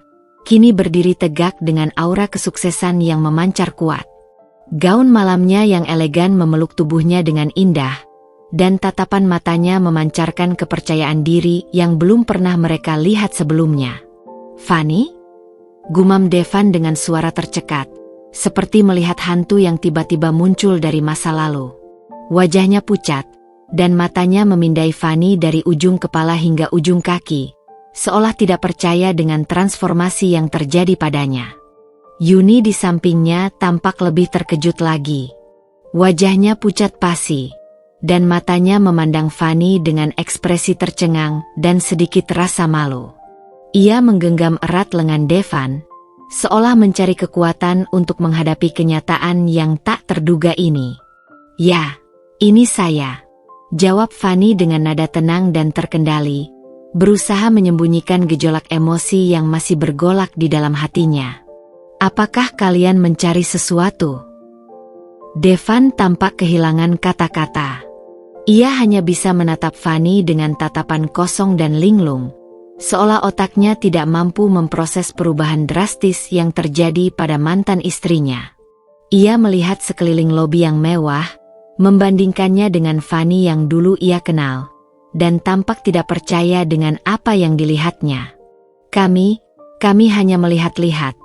kini berdiri tegak dengan aura kesuksesan yang memancar kuat. Gaun malamnya yang elegan memeluk tubuhnya dengan indah, dan tatapan matanya memancarkan kepercayaan diri yang belum pernah mereka lihat sebelumnya. "Fanny?" gumam Devan dengan suara tercekat, seperti melihat hantu yang tiba-tiba muncul dari masa lalu. Wajahnya pucat, dan matanya memindai Fanny dari ujung kepala hingga ujung kaki, seolah tidak percaya dengan transformasi yang terjadi padanya. Yuni di sampingnya tampak lebih terkejut lagi. Wajahnya pucat pasi, dan matanya memandang Fanny dengan ekspresi tercengang dan sedikit rasa malu. Ia menggenggam erat lengan Devan, seolah mencari kekuatan untuk menghadapi kenyataan yang tak terduga ini. "Ya, ini saya," jawab Fanny dengan nada tenang dan terkendali, berusaha menyembunyikan gejolak emosi yang masih bergolak di dalam hatinya. "Apakah kalian mencari sesuatu?" Devan tampak kehilangan kata-kata. Ia hanya bisa menatap Fanny dengan tatapan kosong dan linglung, seolah otaknya tidak mampu memproses perubahan drastis yang terjadi pada mantan istrinya. Ia melihat sekeliling lobi yang mewah, membandingkannya dengan Fanny yang dulu ia kenal, dan tampak tidak percaya dengan apa yang dilihatnya. Kami hanya melihat-lihat."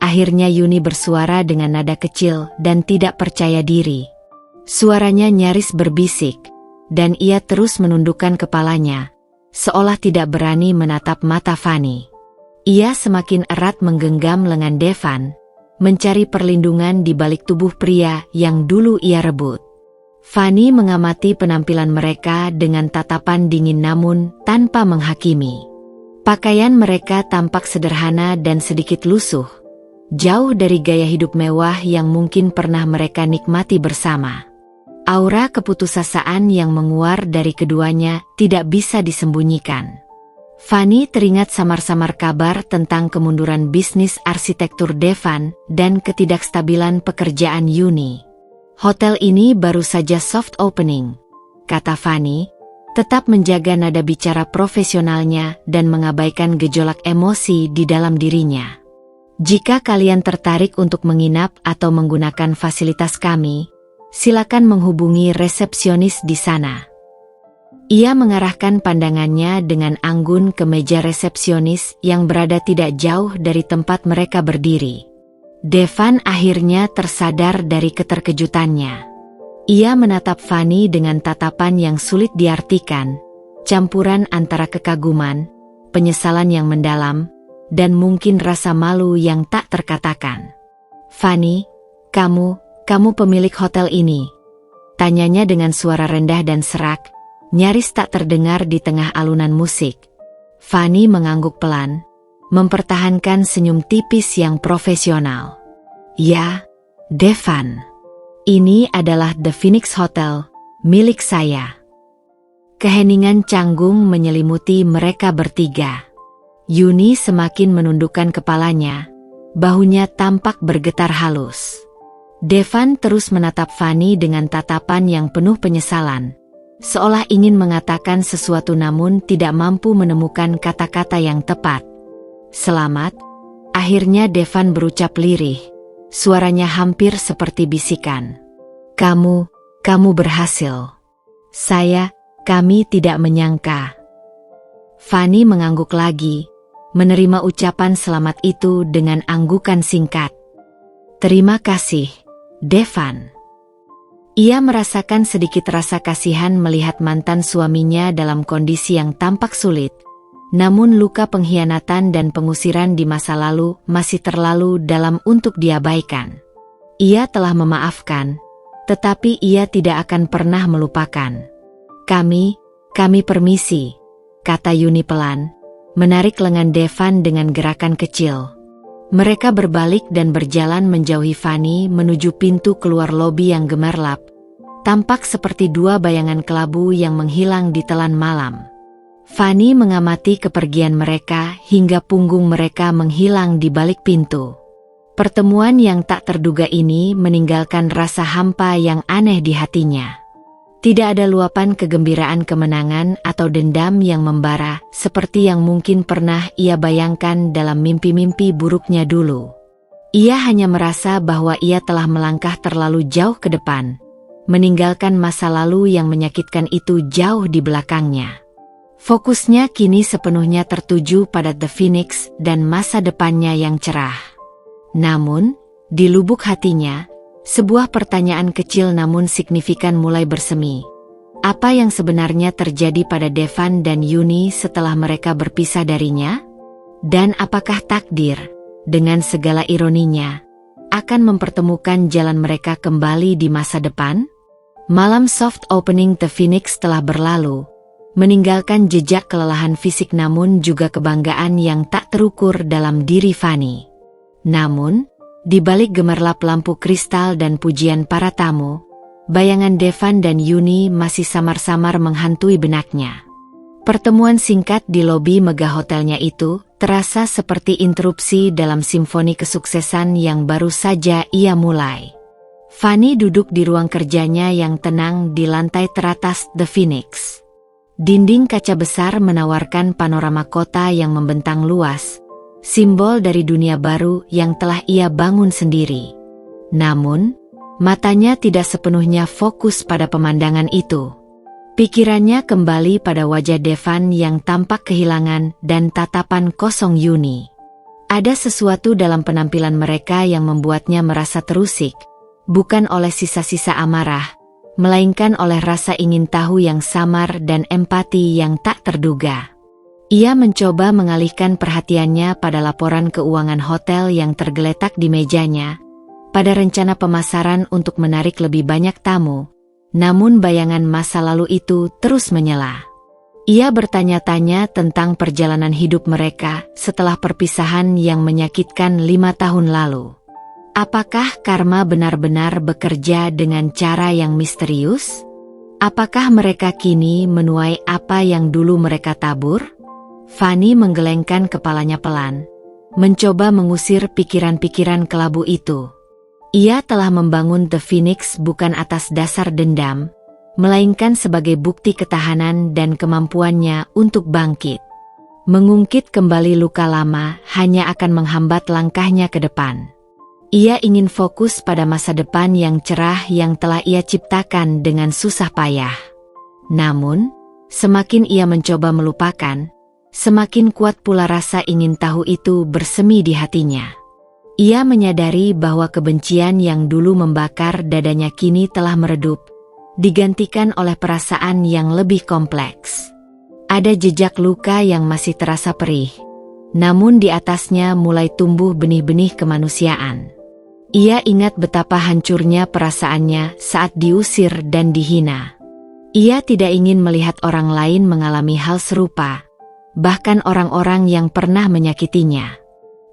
Akhirnya Yuni bersuara dengan nada kecil dan tidak percaya diri. Suaranya nyaris berbisik, dan ia terus menundukkan kepalanya, seolah tidak berani menatap mata Fanny. Ia semakin erat menggenggam lengan Devan, mencari perlindungan di balik tubuh pria yang dulu ia rebut. Fanny mengamati penampilan mereka dengan tatapan dingin namun tanpa menghakimi. Pakaian mereka tampak sederhana dan sedikit lusuh, jauh dari gaya hidup mewah yang mungkin pernah mereka nikmati bersama. Aura keputusasaan yang menguar dari keduanya tidak bisa disembunyikan. Fanny teringat samar-samar kabar tentang kemunduran bisnis arsitektur Devan dan ketidakstabilan pekerjaan Yuni. "Hotel ini baru saja soft opening," kata Fanny, tetap menjaga nada bicara profesionalnya dan mengabaikan gejolak emosi di dalam dirinya. "Jika kalian tertarik untuk menginap atau menggunakan fasilitas kami, silakan menghubungi resepsionis di sana." Ia mengarahkan pandangannya dengan anggun ke meja resepsionis yang berada tidak jauh dari tempat mereka berdiri. Devan akhirnya tersadar dari keterkejutannya. Ia menatap Fanny dengan tatapan yang sulit diartikan, campuran antara kekaguman, penyesalan yang mendalam, dan mungkin rasa malu yang tak terkatakan. "Fanny, kamu pemilik hotel ini?" tanyanya dengan suara rendah dan serak, nyaris tak terdengar di tengah alunan musik. Fanny mengangguk pelan, mempertahankan senyum tipis yang profesional. "Ya, Devan. Ini adalah The Phoenix Hotel, milik saya." Keheningan canggung menyelimuti mereka bertiga. Yuni semakin menundukkan kepalanya, bahunya tampak bergetar halus. Devan terus menatap Fanny dengan tatapan yang penuh penyesalan, seolah ingin mengatakan sesuatu namun tidak mampu menemukan kata-kata yang tepat. "Selamat," akhirnya Devan berucap lirih, suaranya hampir seperti bisikan. Kamu berhasil. Kami tidak menyangka." Fanny mengangguk lagi, menerima ucapan selamat itu dengan anggukan singkat. "Terima kasih, Devan." Ia merasakan sedikit rasa kasihan melihat mantan suaminya dalam kondisi yang tampak sulit, namun luka pengkhianatan dan pengusiran di masa lalu masih terlalu dalam untuk diabaikan. Ia telah memaafkan, tetapi ia tidak akan pernah melupakan. Kami permisi," kata Yuni pelan, menarik lengan Devan dengan gerakan kecil. Mereka berbalik dan berjalan menjauhi Fanny menuju pintu keluar lobi yang gemerlap, tampak seperti dua bayangan kelabu yang menghilang di telan malam. Fanny mengamati kepergian mereka hingga punggung mereka menghilang di balik pintu. Pertemuan yang tak terduga ini meninggalkan rasa hampa yang aneh di hatinya. Tidak ada luapan kegembiraan kemenangan atau dendam yang membara seperti yang mungkin pernah ia bayangkan dalam mimpi-mimpi buruknya dulu. Ia hanya merasa bahwa ia telah melangkah terlalu jauh ke depan, meninggalkan masa lalu yang menyakitkan itu jauh di belakangnya. Fokusnya kini sepenuhnya tertuju pada The Phoenix dan masa depannya yang cerah. Namun, di lubuk hatinya, sebuah pertanyaan kecil namun signifikan mulai bersemi. Apa yang sebenarnya terjadi pada Devan dan Yuni setelah mereka berpisah darinya? Dan apakah takdir, dengan segala ironinya, akan mempertemukan jalan mereka kembali di masa depan? Malam soft opening The Phoenix telah berlalu, meninggalkan jejak kelelahan fisik namun juga kebanggaan yang tak terukur dalam diri Fanny. Namun, di balik gemerlap lampu kristal dan pujian para tamu, bayangan Devan dan Yuni masih samar-samar menghantui benaknya. Pertemuan singkat di lobi megah hotelnya itu terasa seperti interupsi dalam simfoni kesuksesan yang baru saja ia mulai. Fanny duduk di ruang kerjanya yang tenang di lantai teratas The Phoenix. Dinding kaca besar menawarkan panorama kota yang membentang luas, simbol dari dunia baru yang telah ia bangun sendiri. Namun, matanya tidak sepenuhnya fokus pada pemandangan itu. Pikirannya kembali pada wajah Devan yang tampak kehilangan dan tatapan kosong Yuni. Ada sesuatu dalam penampilan mereka yang membuatnya merasa terusik, bukan oleh sisa-sisa amarah, melainkan oleh rasa ingin tahu yang samar dan empati yang tak terduga. Ia mencoba mengalihkan perhatiannya pada laporan keuangan hotel yang tergeletak di mejanya, pada rencana pemasaran untuk menarik lebih banyak tamu, namun bayangan masa lalu itu terus menyela. Ia bertanya-tanya tentang perjalanan hidup mereka setelah perpisahan yang menyakitkan 5 tahun lalu. Apakah karma benar-benar bekerja dengan cara yang misterius? Apakah mereka kini menuai apa yang dulu mereka tabur? Fanny menggelengkan kepalanya pelan, mencoba mengusir pikiran-pikiran kelabu itu. Ia telah membangun The Phoenix bukan atas dasar dendam, melainkan sebagai bukti ketahanan dan kemampuannya untuk bangkit. Mengungkit kembali luka lama hanya akan menghambat langkahnya ke depan. Ia ingin fokus pada masa depan yang cerah yang telah ia ciptakan dengan susah payah. Namun, Semakin ia mencoba melupakan, semakin kuat pula rasa ingin tahu itu bersemi di hatinya. Ia menyadari bahwa kebencian yang dulu membakar dadanya kini telah meredup, digantikan oleh perasaan yang lebih kompleks. Ada jejak luka yang masih terasa perih, namun di atasnya mulai tumbuh benih-benih kemanusiaan. Ia ingat betapa hancurnya perasaannya saat diusir dan dihina. Ia tidak ingin melihat orang lain mengalami hal serupa, bahkan orang-orang yang pernah menyakitinya.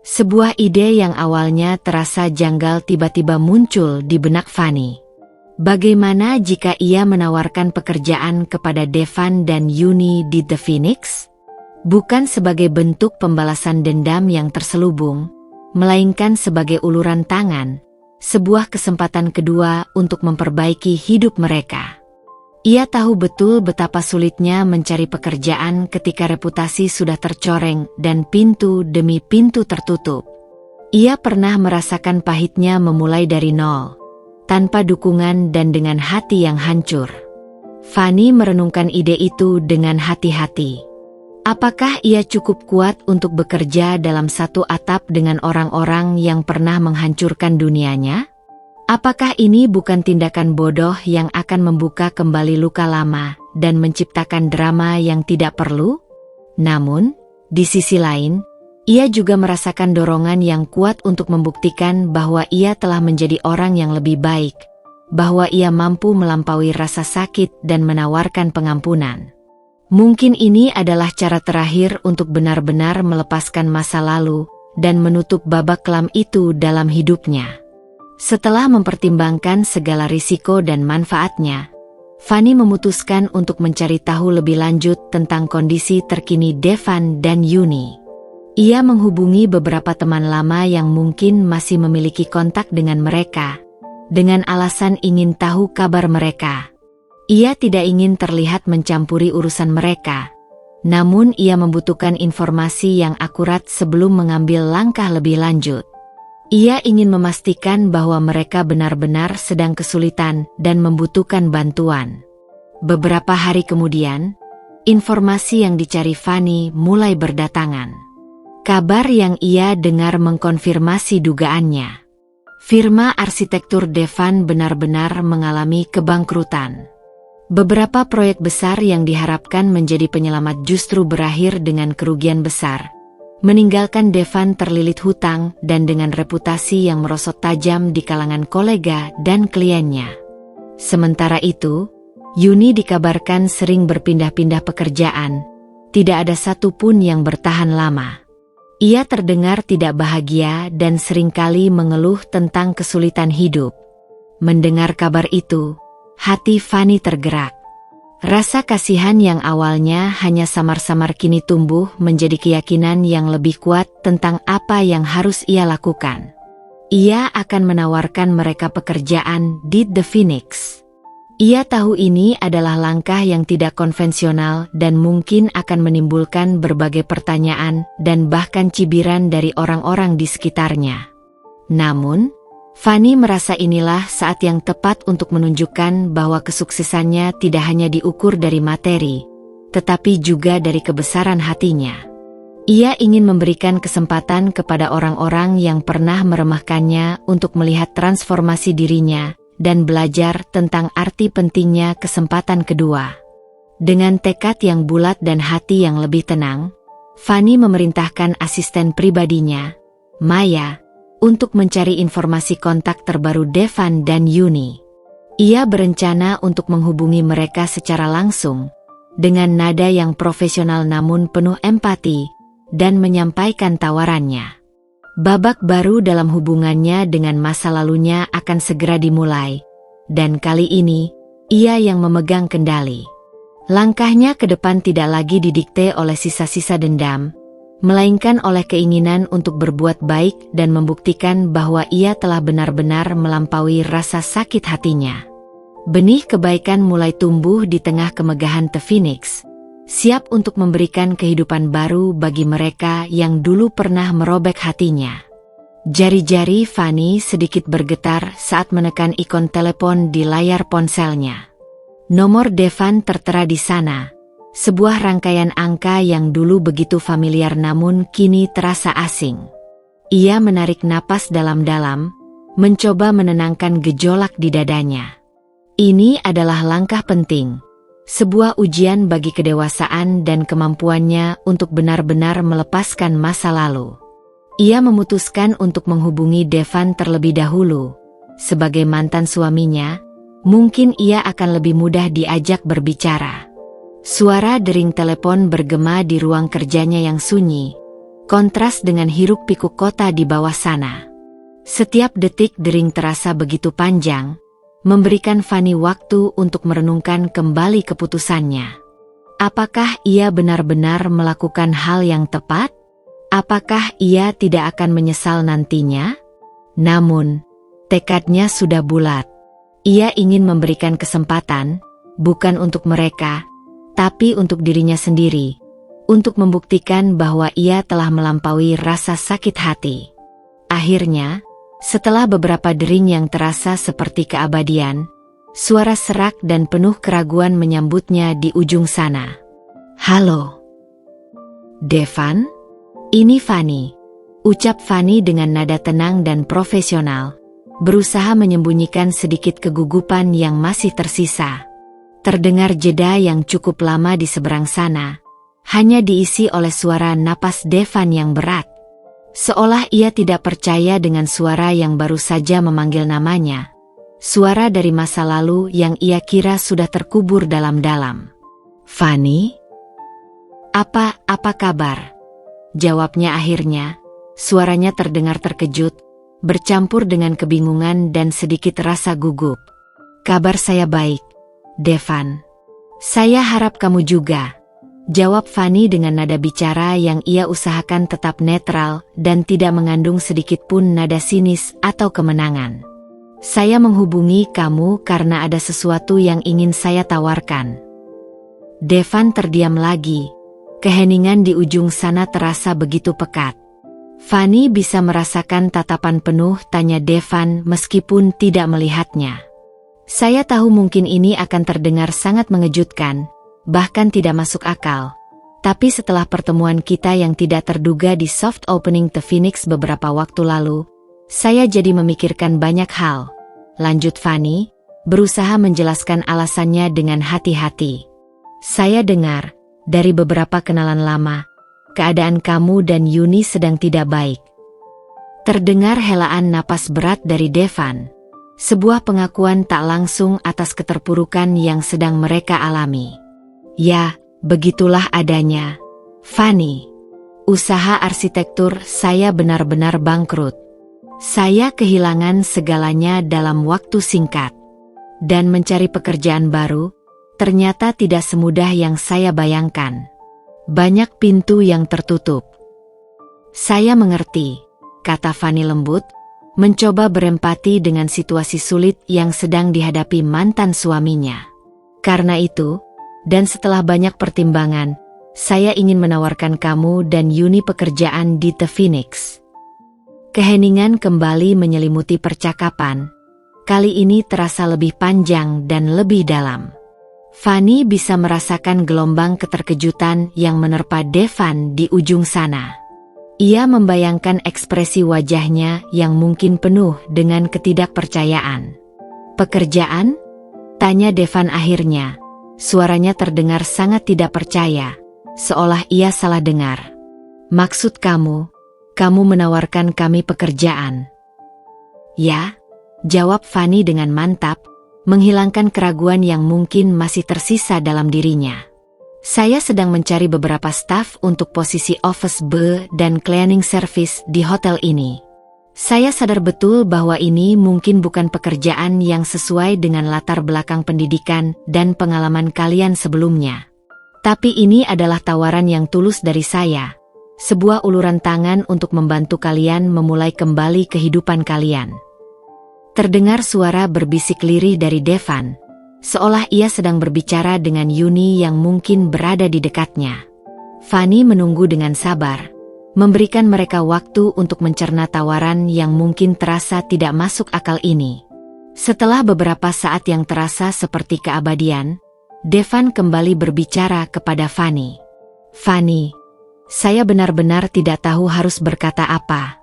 Sebuah ide yang awalnya terasa janggal tiba-tiba muncul di benak Fanny. Bagaimana jika ia menawarkan pekerjaan kepada Devan dan Yuni di The Phoenix? Bukan sebagai bentuk pembalasan dendam yang terselubung, melainkan sebagai uluran tangan, sebuah kesempatan kedua untuk memperbaiki hidup mereka. Ia tahu betul betapa sulitnya mencari pekerjaan ketika reputasi sudah tercoreng dan pintu demi pintu tertutup. Ia pernah merasakan pahitnya memulai dari nol, tanpa dukungan dan dengan hati yang hancur. Fanny merenungkan ide itu dengan hati-hati. Apakah ia cukup kuat untuk bekerja dalam satu atap dengan orang-orang yang pernah menghancurkan dunianya? Apakah ini bukan tindakan bodoh yang akan membuka kembali luka lama dan menciptakan drama yang tidak perlu? Namun, di sisi lain, ia juga merasakan dorongan yang kuat untuk membuktikan bahwa ia telah menjadi orang yang lebih baik, bahwa ia mampu melampaui rasa sakit dan menawarkan pengampunan. Mungkin ini adalah cara terakhir untuk benar-benar melepaskan masa lalu dan menutup babak kelam itu dalam hidupnya. Setelah mempertimbangkan segala risiko dan manfaatnya, Fanny memutuskan untuk mencari tahu lebih lanjut tentang kondisi terkini Devan dan Yuni. Ia menghubungi beberapa teman lama yang mungkin masih memiliki kontak dengan mereka, dengan alasan ingin tahu kabar mereka. Ia tidak ingin terlihat mencampuri urusan mereka, namun ia membutuhkan informasi yang akurat sebelum mengambil langkah lebih lanjut. Ia ingin memastikan bahwa mereka benar-benar sedang kesulitan dan membutuhkan bantuan. Beberapa hari kemudian, informasi yang dicari Fanny mulai berdatangan. Kabar yang ia dengar mengkonfirmasi dugaannya. Firma arsitektur Devan benar-benar mengalami kebangkrutan. Beberapa proyek besar yang diharapkan menjadi penyelamat justru berakhir dengan kerugian besar, meninggalkan Devan terlilit hutang dan dengan reputasi yang merosot tajam di kalangan kolega dan kliennya. Sementara itu, Yuni dikabarkan sering berpindah-pindah pekerjaan, tidak ada satupun yang bertahan lama. Ia terdengar tidak bahagia dan seringkali mengeluh tentang kesulitan hidup. Mendengar kabar itu, hati Fanny tergerak. Rasa kasihan yang awalnya hanya samar-samar kini tumbuh menjadi keyakinan yang lebih kuat tentang apa yang harus ia lakukan. Ia akan menawarkan mereka pekerjaan di The Phoenix. Ia tahu ini adalah langkah yang tidak konvensional dan mungkin akan menimbulkan berbagai pertanyaan dan bahkan cibiran dari orang-orang di sekitarnya. Namun, Fanny merasa inilah saat yang tepat untuk menunjukkan bahwa kesuksesannya tidak hanya diukur dari materi, tetapi juga dari kebesaran hatinya. Ia ingin memberikan kesempatan kepada orang-orang yang pernah meremehkannya untuk melihat transformasi dirinya dan belajar tentang arti pentingnya kesempatan kedua. Dengan tekad yang bulat dan hati yang lebih tenang, Fanny memerintahkan asisten pribadinya, Maya, untuk mencari informasi kontak terbaru Devan dan Yuni. Ia berencana untuk menghubungi mereka secara langsung, dengan nada yang profesional namun penuh empati, dan menyampaikan tawarannya. Babak baru dalam hubungannya dengan masa lalunya akan segera dimulai, dan kali ini, ia yang memegang kendali. Langkahnya ke depan tidak lagi didikte oleh sisa-sisa dendam, melainkan oleh keinginan untuk berbuat baik dan membuktikan bahwa ia telah benar-benar melampaui rasa sakit hatinya. Benih kebaikan mulai tumbuh di tengah kemegahan The Phoenix, siap untuk memberikan kehidupan baru bagi mereka yang dulu pernah merobek hatinya. Jari-jari Fanny sedikit bergetar saat menekan ikon telepon di layar ponselnya. Nomor Devan tertera di sana, Sebuah rangkaian angka yang dulu begitu familiar namun kini terasa asing. Ia menarik napas dalam-dalam, mencoba menenangkan gejolak di dadanya. Ini adalah langkah penting. Sebuah ujian bagi kedewasaan dan kemampuannya untuk benar-benar melepaskan masa lalu. Ia memutuskan untuk menghubungi Devan terlebih dahulu. Sebagai mantan suaminya, mungkin ia akan lebih mudah diajak berbicara. Suara dering telepon bergema di ruang kerjanya yang sunyi, kontras dengan hiruk-pikuk kota di bawah sana. Setiap detik dering terasa begitu panjang, memberikan Fanny waktu untuk merenungkan kembali keputusannya. Apakah ia benar-benar melakukan hal yang tepat? Apakah ia tidak akan menyesal nantinya? Namun, tekadnya sudah bulat. Ia ingin memberikan kesempatan, bukan untuk mereka, tapi untuk dirinya sendiri, untuk membuktikan bahwa ia telah melampaui rasa sakit hati. Akhirnya, setelah beberapa dering yang terasa seperti keabadian, suara serak dan penuh keraguan menyambutnya di ujung sana. "Halo, Devan? Ini Fanny," ucap Fanny dengan nada tenang dan profesional, berusaha menyembunyikan sedikit kegugupan yang masih tersisa. Terdengar jeda yang cukup lama di seberang sana, hanya diisi oleh suara napas Devan yang berat. Seolah ia tidak percaya dengan suara yang baru saja memanggil namanya. Suara dari masa lalu yang ia kira sudah terkubur dalam-dalam. "Fanny? Apa kabar?" Jawabnya akhirnya. Suaranya terdengar terkejut, bercampur dengan kebingungan dan sedikit rasa gugup. "Kabar saya baik, Devan. Saya harap kamu juga," jawab Fanny dengan nada bicara yang ia usahakan tetap netral dan tidak mengandung sedikit pun nada sinis atau kemenangan. "Saya menghubungi kamu karena ada sesuatu yang ingin saya tawarkan." Devan terdiam lagi. Keheningan di ujung sana terasa begitu pekat. Fanny bisa merasakan tatapan penuh tanya Devan meskipun tidak melihatnya. "Saya tahu mungkin ini akan terdengar sangat mengejutkan, bahkan tidak masuk akal. Tapi setelah pertemuan kita yang tidak terduga di soft opening The Phoenix beberapa waktu lalu, saya jadi memikirkan banyak hal," lanjut Fanny, berusaha menjelaskan alasannya dengan hati-hati. "Saya dengar, dari beberapa kenalan lama, keadaan kamu dan Yuni sedang tidak baik." Terdengar helaan napas berat dari Devan. Sebuah pengakuan tak langsung atas keterpurukan yang sedang mereka alami. "Ya, begitulah adanya, Fanny. Usaha arsitektur saya benar-benar bangkrut. Saya kehilangan segalanya dalam waktu singkat. Dan mencari pekerjaan baru, ternyata tidak semudah yang saya bayangkan. Banyak pintu yang tertutup." "Saya mengerti," kata Fanny lembut, mencoba berempati dengan situasi sulit yang sedang dihadapi mantan suaminya. "Karena itu, dan setelah banyak pertimbangan, saya ingin menawarkan kamu dan Yuni pekerjaan di The Phoenix." Keheningan kembali menyelimuti percakapan. Kali ini terasa lebih panjang dan lebih dalam. Fanny bisa merasakan gelombang keterkejutan yang menerpa Devan di ujung sana. Ia membayangkan ekspresi wajahnya yang mungkin penuh dengan ketidakpercayaan. "Pekerjaan?" tanya Devan akhirnya. Suaranya terdengar sangat tidak percaya, seolah ia salah dengar. "Maksud kamu menawarkan kami pekerjaan?" "Ya," jawab Fanny dengan mantap, menghilangkan keraguan yang mungkin masih tersisa dalam dirinya. "Saya sedang mencari beberapa staf untuk posisi office boy dan cleaning service di hotel ini. Saya sadar betul bahwa ini mungkin bukan pekerjaan yang sesuai dengan latar belakang pendidikan dan pengalaman kalian sebelumnya. Tapi ini adalah tawaran yang tulus dari saya, sebuah uluran tangan untuk membantu kalian memulai kembali kehidupan kalian." Terdengar suara berbisik lirih dari Devan, seolah ia sedang berbicara dengan Yuni yang mungkin berada di dekatnya. Fanny menunggu dengan sabar, memberikan mereka waktu untuk mencerna tawaran yang mungkin terasa tidak masuk akal ini. Setelah beberapa saat yang terasa seperti keabadian, Devan kembali berbicara kepada Fanny. "Fanny, saya benar-benar tidak tahu harus berkata apa.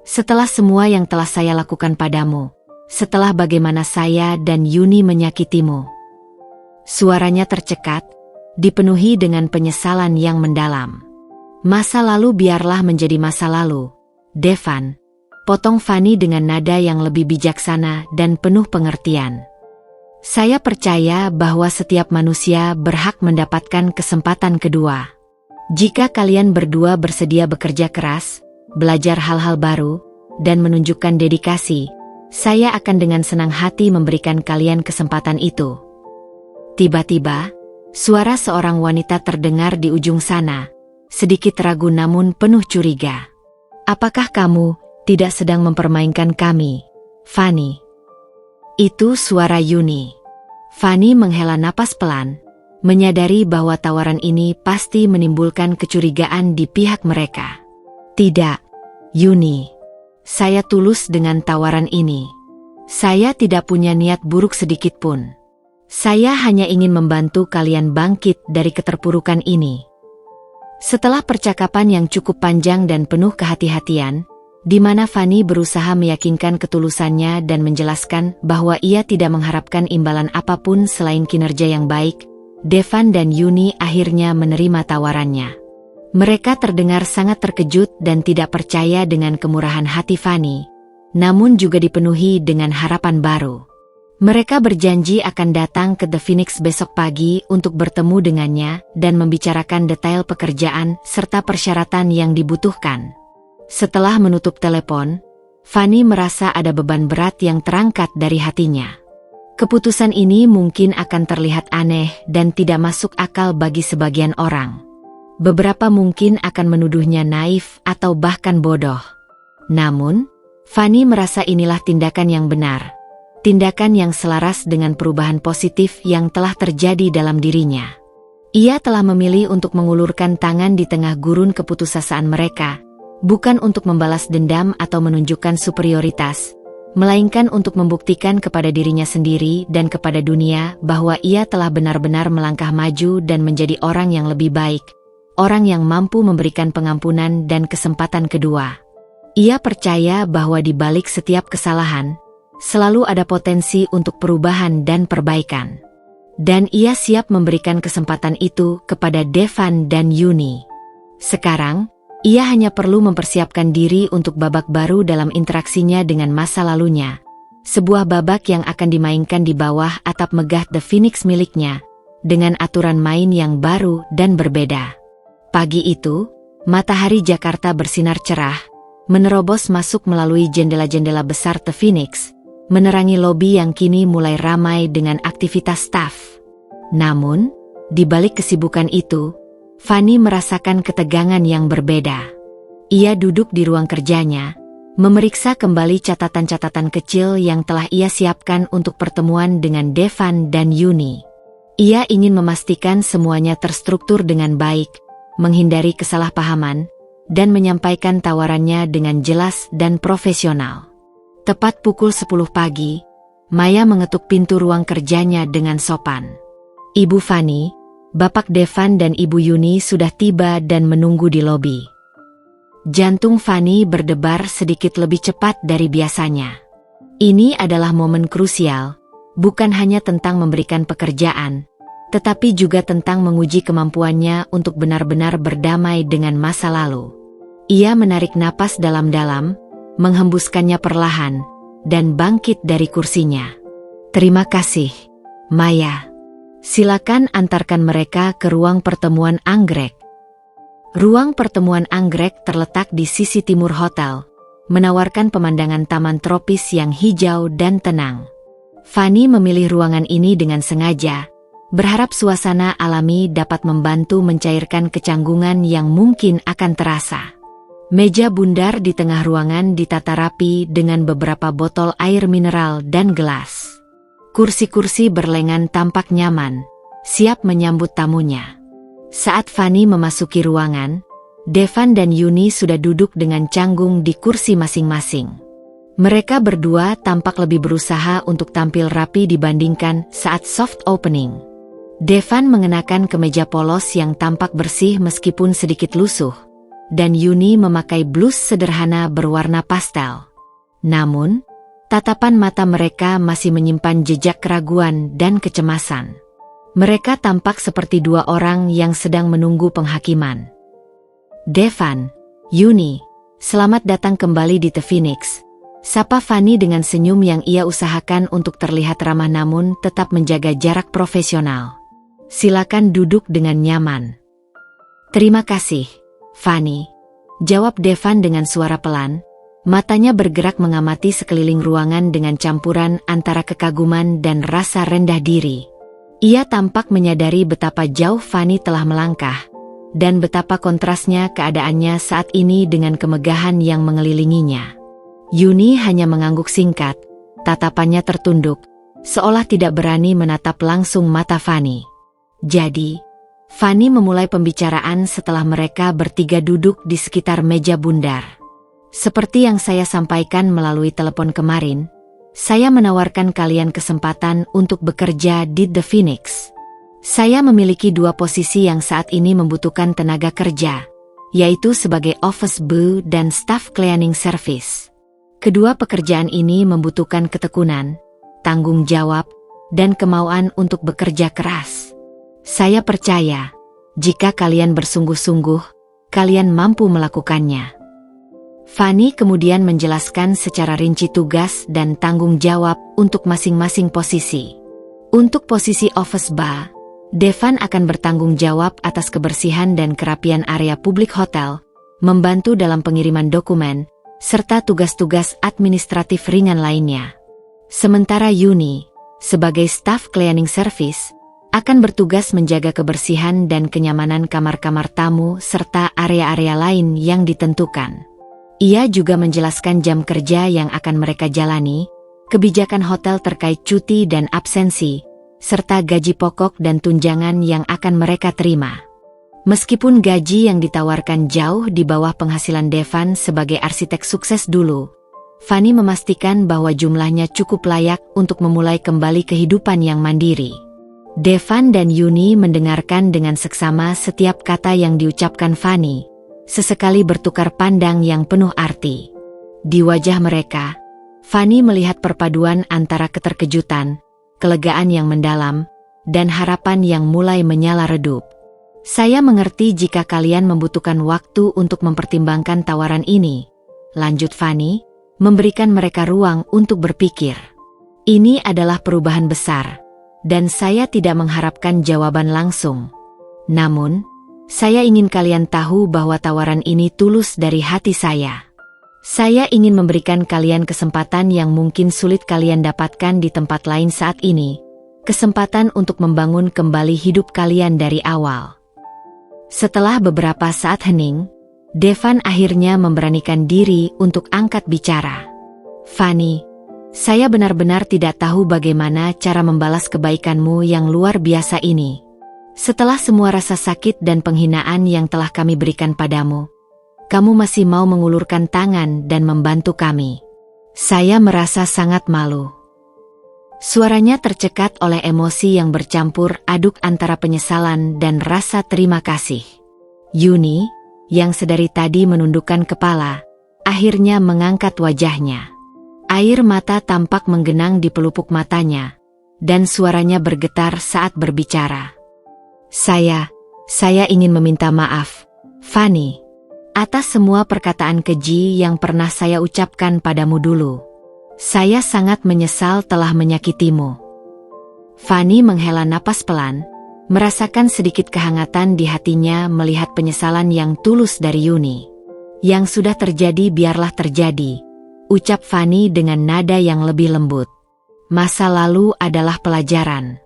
Setelah semua yang telah saya lakukan padamu, setelah bagaimana saya dan Yuni menyakitimu." Suaranya tercekat, dipenuhi dengan penyesalan yang mendalam. "Masa lalu biarlah menjadi masa lalu, Devan," potong Fanny dengan nada yang lebih bijaksana dan penuh pengertian. "Saya percaya bahwa setiap manusia berhak mendapatkan kesempatan kedua. Jika kalian berdua bersedia bekerja keras, belajar hal-hal baru, dan menunjukkan dedikasi, saya akan dengan senang hati memberikan kalian kesempatan itu." Tiba-tiba, suara seorang wanita terdengar di ujung sana, sedikit ragu namun penuh curiga. "Apakah kamu tidak sedang mempermainkan kami, Fanny?" Itu suara Yuni. Fanny menghela napas pelan, menyadari bahwa tawaran ini pasti menimbulkan kecurigaan di pihak mereka. "Tidak, Yuni. Saya tulus dengan tawaran ini. Saya tidak punya niat buruk sedikit pun. Saya hanya ingin membantu kalian bangkit dari keterpurukan ini." Setelah percakapan yang cukup panjang dan penuh kehati-hatian, di mana Fanny berusaha meyakinkan ketulusannya dan menjelaskan bahwa ia tidak mengharapkan imbalan apapun selain kinerja yang baik, Devan dan Yuni akhirnya menerima tawarannya. Mereka terdengar sangat terkejut dan tidak percaya dengan kemurahan hati Fanny, namun juga dipenuhi dengan harapan baru. Mereka berjanji akan datang ke The Phoenix besok pagi untuk bertemu dengannya dan membicarakan detail pekerjaan serta persyaratan yang dibutuhkan. Setelah menutup telepon, Fanny merasa ada beban berat yang terangkat dari hatinya. Keputusan ini mungkin akan terlihat aneh dan tidak masuk akal bagi sebagian orang. Beberapa mungkin akan menuduhnya naif atau bahkan bodoh. Namun, Fanny merasa inilah tindakan yang benar. Tindakan yang selaras dengan perubahan positif yang telah terjadi dalam dirinya. Ia telah memilih untuk mengulurkan tangan di tengah gurun keputusasaan mereka, bukan untuk membalas dendam atau menunjukkan superioritas, melainkan untuk membuktikan kepada dirinya sendiri dan kepada dunia bahwa ia telah benar-benar melangkah maju dan menjadi orang yang lebih baik, orang yang mampu memberikan pengampunan dan kesempatan kedua. Ia percaya bahwa di balik setiap kesalahan, selalu ada potensi untuk perubahan dan perbaikan. Dan ia siap memberikan kesempatan itu kepada Devan dan Yuni. Sekarang, ia hanya perlu mempersiapkan diri untuk babak baru dalam interaksinya dengan masa lalunya. Sebuah babak yang akan dimainkan di bawah atap megah The Phoenix miliknya, dengan aturan main yang baru dan berbeda. Pagi itu, matahari Jakarta bersinar cerah, menerobos masuk melalui jendela-jendela besar The Phoenix, menerangi lobi yang kini mulai ramai dengan aktivitas staf. Namun, di balik kesibukan itu, Fanny merasakan ketegangan yang berbeda. Ia duduk di ruang kerjanya, memeriksa kembali catatan-catatan kecil yang telah ia siapkan untuk pertemuan dengan Devan dan Yuni. Ia ingin memastikan semuanya terstruktur dengan baik, menghindari kesalahpahaman, dan menyampaikan tawarannya dengan jelas dan profesional. Tepat pukul 10 pagi, Maya mengetuk pintu ruang kerjanya dengan sopan. "Ibu Fanny, Bapak Devan dan Ibu Yuni sudah tiba dan menunggu di lobi." Jantung Fanny berdebar sedikit lebih cepat dari biasanya. Ini adalah momen krusial, bukan hanya tentang memberikan pekerjaan, tetapi juga tentang menguji kemampuannya untuk benar-benar berdamai dengan masa lalu. Ia menarik napas dalam-dalam, menghembuskannya perlahan, dan bangkit dari kursinya. "Terima kasih, Maya. Silakan antarkan mereka ke ruang pertemuan anggrek." Ruang pertemuan anggrek terletak di sisi timur hotel, menawarkan pemandangan taman tropis yang hijau dan tenang. Fanny memilih ruangan ini dengan sengaja, berharap suasana alami dapat membantu mencairkan kecanggungan yang mungkin akan terasa. Meja bundar di tengah ruangan ditata rapi dengan beberapa botol air mineral dan gelas. Kursi-kursi berlengan tampak nyaman, siap menyambut tamunya. Saat Fanny memasuki ruangan, Devan dan Yuni sudah duduk dengan canggung di kursi masing-masing. Mereka berdua tampak lebih berusaha untuk tampil rapi dibandingkan saat soft opening. Devan mengenakan kemeja polos yang tampak bersih meskipun sedikit lusuh, dan Yuni memakai blus sederhana berwarna pastel. Namun, tatapan mata mereka masih menyimpan jejak keraguan dan kecemasan. Mereka tampak seperti dua orang yang sedang menunggu penghakiman. "Devan, Yuni, selamat datang kembali di The Phoenix," sapa Fanny dengan senyum yang ia usahakan untuk terlihat ramah namun tetap menjaga jarak profesional. "Silakan duduk dengan nyaman." "Terima kasih, Fanny," jawab Devan dengan suara pelan. Matanya bergerak mengamati sekeliling ruangan dengan campuran antara kekaguman dan rasa rendah diri. Ia tampak menyadari betapa jauh Fanny telah melangkah, dan betapa kontrasnya keadaannya saat ini dengan kemegahan yang mengelilinginya. Yuni hanya mengangguk singkat, tatapannya tertunduk, seolah tidak berani menatap langsung mata Fanny. Jadi, Fanny memulai pembicaraan setelah mereka bertiga duduk di sekitar meja bundar. "Seperti yang saya sampaikan melalui telepon kemarin, saya menawarkan kalian kesempatan untuk bekerja di The Phoenix. Saya memiliki dua posisi yang saat ini membutuhkan tenaga kerja, yaitu sebagai office boy dan staff cleaning service. Kedua pekerjaan ini membutuhkan ketekunan, tanggung jawab, dan kemauan untuk bekerja keras. Saya percaya, jika kalian bersungguh-sungguh, kalian mampu melakukannya." Fanny kemudian menjelaskan secara rinci tugas dan tanggung jawab untuk masing-masing posisi. Untuk posisi office boy, Devan akan bertanggung jawab atas kebersihan dan kerapian area publik hotel, membantu dalam pengiriman dokumen, serta tugas-tugas administratif ringan lainnya. Sementara Yuni, sebagai staff cleaning service, akan bertugas menjaga kebersihan dan kenyamanan kamar-kamar tamu serta area-area lain yang ditentukan. Ia juga menjelaskan jam kerja yang akan mereka jalani, kebijakan hotel terkait cuti dan absensi, serta gaji pokok dan tunjangan yang akan mereka terima. Meskipun gaji yang ditawarkan jauh di bawah penghasilan Devan sebagai arsitek sukses dulu, Fanny memastikan bahwa jumlahnya cukup layak untuk memulai kembali kehidupan yang mandiri. Devan dan Yuni mendengarkan dengan seksama setiap kata yang diucapkan Fanny, sesekali bertukar pandang yang penuh arti. Di wajah mereka, Fanny melihat perpaduan antara keterkejutan, kelegaan yang mendalam, dan harapan yang mulai menyala redup. "Saya mengerti jika kalian membutuhkan waktu untuk mempertimbangkan tawaran ini," lanjut Fanny, memberikan mereka ruang untuk berpikir. "Ini adalah perubahan besar, dan saya tidak mengharapkan jawaban langsung. Namun, saya ingin kalian tahu bahwa tawaran ini tulus dari hati saya. Saya ingin memberikan kalian kesempatan yang mungkin sulit kalian dapatkan di tempat lain saat ini, kesempatan untuk membangun kembali hidup kalian dari awal." Setelah beberapa saat hening, Devan akhirnya memberanikan diri untuk angkat bicara. "Fanny, saya benar-benar tidak tahu bagaimana cara membalas kebaikanmu yang luar biasa ini. Setelah semua rasa sakit dan penghinaan yang telah kami berikan padamu, kamu masih mau mengulurkan tangan dan membantu kami. Saya merasa sangat malu." Suaranya tercekat oleh emosi yang bercampur aduk antara penyesalan dan rasa terima kasih. Yuni, yang sedari tadi menundukkan kepala, akhirnya mengangkat wajahnya. Air mata tampak menggenang di pelupuk matanya, dan suaranya bergetar saat berbicara. Saya ingin meminta maaf, Fanny, atas semua perkataan keji yang pernah saya ucapkan padamu dulu. Saya sangat menyesal telah menyakitimu." Fanny menghela napas pelan, merasakan sedikit kehangatan di hatinya melihat penyesalan yang tulus dari Yuni. "Yang sudah terjadi biarlah terjadi," ucap Fanny dengan nada yang lebih lembut. "Masa lalu adalah pelajaran.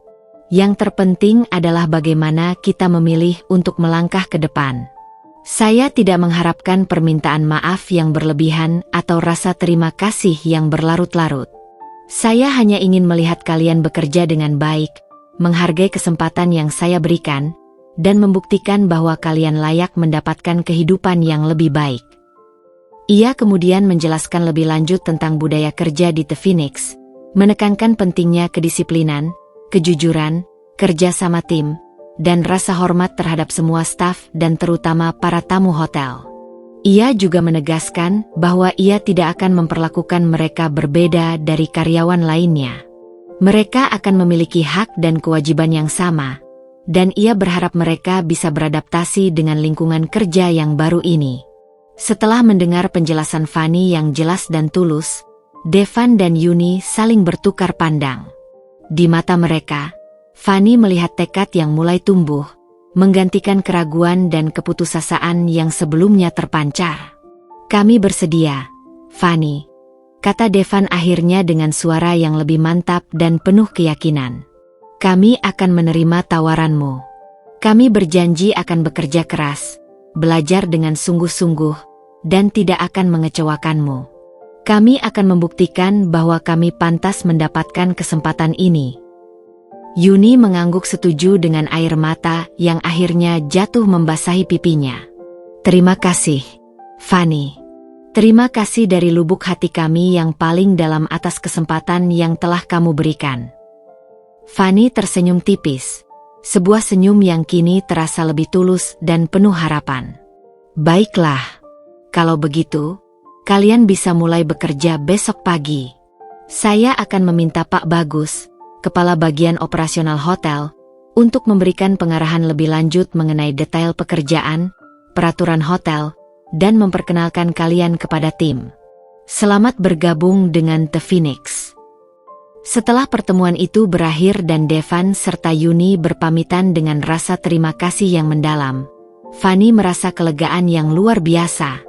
Yang terpenting adalah bagaimana kita memilih untuk melangkah ke depan. Saya tidak mengharapkan permintaan maaf yang berlebihan atau rasa terima kasih yang berlarut-larut. Saya hanya ingin melihat kalian bekerja dengan baik, menghargai kesempatan yang saya berikan, dan membuktikan bahwa kalian layak mendapatkan kehidupan yang lebih baik." Ia kemudian menjelaskan lebih lanjut tentang budaya kerja di The Phoenix, menekankan pentingnya kedisiplinan, kejujuran, kerja sama tim, dan rasa hormat terhadap semua staf dan terutama para tamu hotel. Ia juga menegaskan bahwa ia tidak akan memperlakukan mereka berbeda dari karyawan lainnya. Mereka akan memiliki hak dan kewajiban yang sama, dan ia berharap mereka bisa beradaptasi dengan lingkungan kerja yang baru ini. Setelah mendengar penjelasan Fanny yang jelas dan tulus, Devan dan Yuni saling bertukar pandang. Di mata mereka, Fanny melihat tekad yang mulai tumbuh, menggantikan keraguan dan keputusasaan yang sebelumnya terpancar. "Kami bersedia, Fanny," kata Devan akhirnya dengan suara yang lebih mantap dan penuh keyakinan. "Kami akan menerima tawaranmu. Kami berjanji akan bekerja keras, belajar dengan sungguh-sungguh, dan tidak akan mengecewakanmu. Kami akan membuktikan bahwa kami pantas mendapatkan kesempatan ini." Yuni mengangguk setuju dengan air mata yang akhirnya jatuh membasahi pipinya. "Terima kasih, Fanny. Terima kasih dari lubuk hati kami yang paling dalam atas kesempatan yang telah kamu berikan." Fanny tersenyum tipis, sebuah senyum yang kini terasa lebih tulus dan penuh harapan. "Baiklah, kalau begitu, kalian bisa mulai bekerja besok pagi. Saya akan meminta Pak Bagus, Kepala Bagian Operasional Hotel, untuk memberikan pengarahan lebih lanjut mengenai detail pekerjaan, peraturan hotel, dan memperkenalkan kalian kepada tim. Selamat bergabung dengan The Phoenix." Setelah pertemuan itu berakhir dan Devan serta Yuni berpamitan dengan rasa terima kasih yang mendalam, Fanny merasa kelegaan yang luar biasa.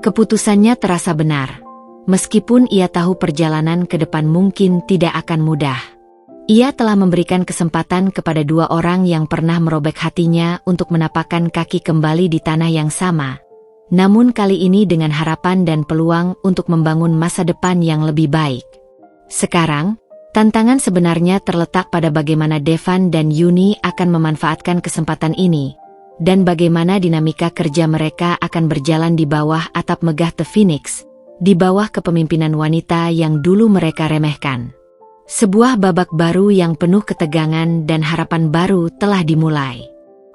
Keputusannya terasa benar, meskipun ia tahu perjalanan ke depan mungkin tidak akan mudah. Ia telah memberikan kesempatan kepada dua orang yang pernah merobek hatinya untuk menapakkan kaki kembali di tanah yang sama. Namun kali ini dengan harapan dan peluang untuk membangun masa depan yang lebih baik. Sekarang, tantangan sebenarnya terletak pada bagaimana Devan dan Yuni akan memanfaatkan kesempatan ini, dan bagaimana dinamika kerja mereka akan berjalan di bawah atap megah The Phoenix, di bawah kepemimpinan wanita yang dulu mereka remehkan. Sebuah babak baru yang penuh ketegangan dan harapan baru telah dimulai.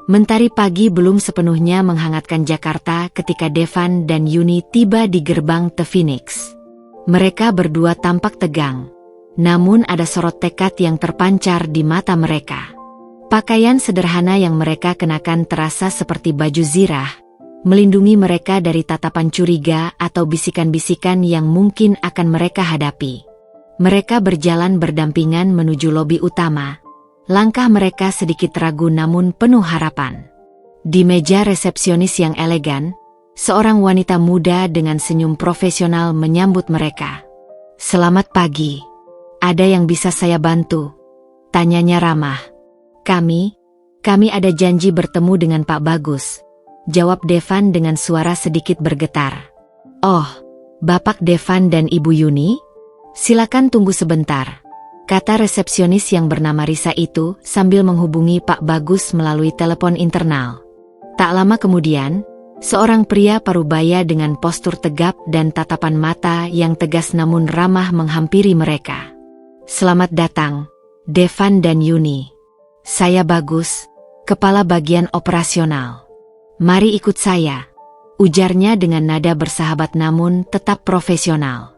Mentari pagi belum sepenuhnya menghangatkan Jakarta ketika Devan dan Yuni tiba di gerbang The Phoenix. Mereka berdua tampak tegang, namun ada sorot tekad yang terpancar di mata mereka. Pakaian sederhana yang mereka kenakan terasa seperti baju zirah, melindungi mereka dari tatapan curiga atau bisikan-bisikan yang mungkin akan mereka hadapi. Mereka berjalan berdampingan menuju lobi utama. Langkah mereka sedikit ragu namun penuh harapan. Di meja resepsionis yang elegan, seorang wanita muda dengan senyum profesional menyambut mereka. "Selamat pagi. Ada yang bisa saya bantu?" tanyanya ramah. Kami ada janji bertemu dengan Pak Bagus," jawab Devan dengan suara sedikit bergetar. "Oh, Bapak Devan dan Ibu Yuni? Silakan tunggu sebentar," kata resepsionis yang bernama Risa itu sambil menghubungi Pak Bagus melalui telepon internal. Tak lama kemudian, seorang pria parubaya dengan postur tegap dan tatapan mata yang tegas namun ramah menghampiri mereka. "Selamat datang, Devan dan Yuni. Saya Bagus, Kepala Bagian Operasional. Mari ikut saya," ujarnya dengan nada bersahabat namun tetap profesional.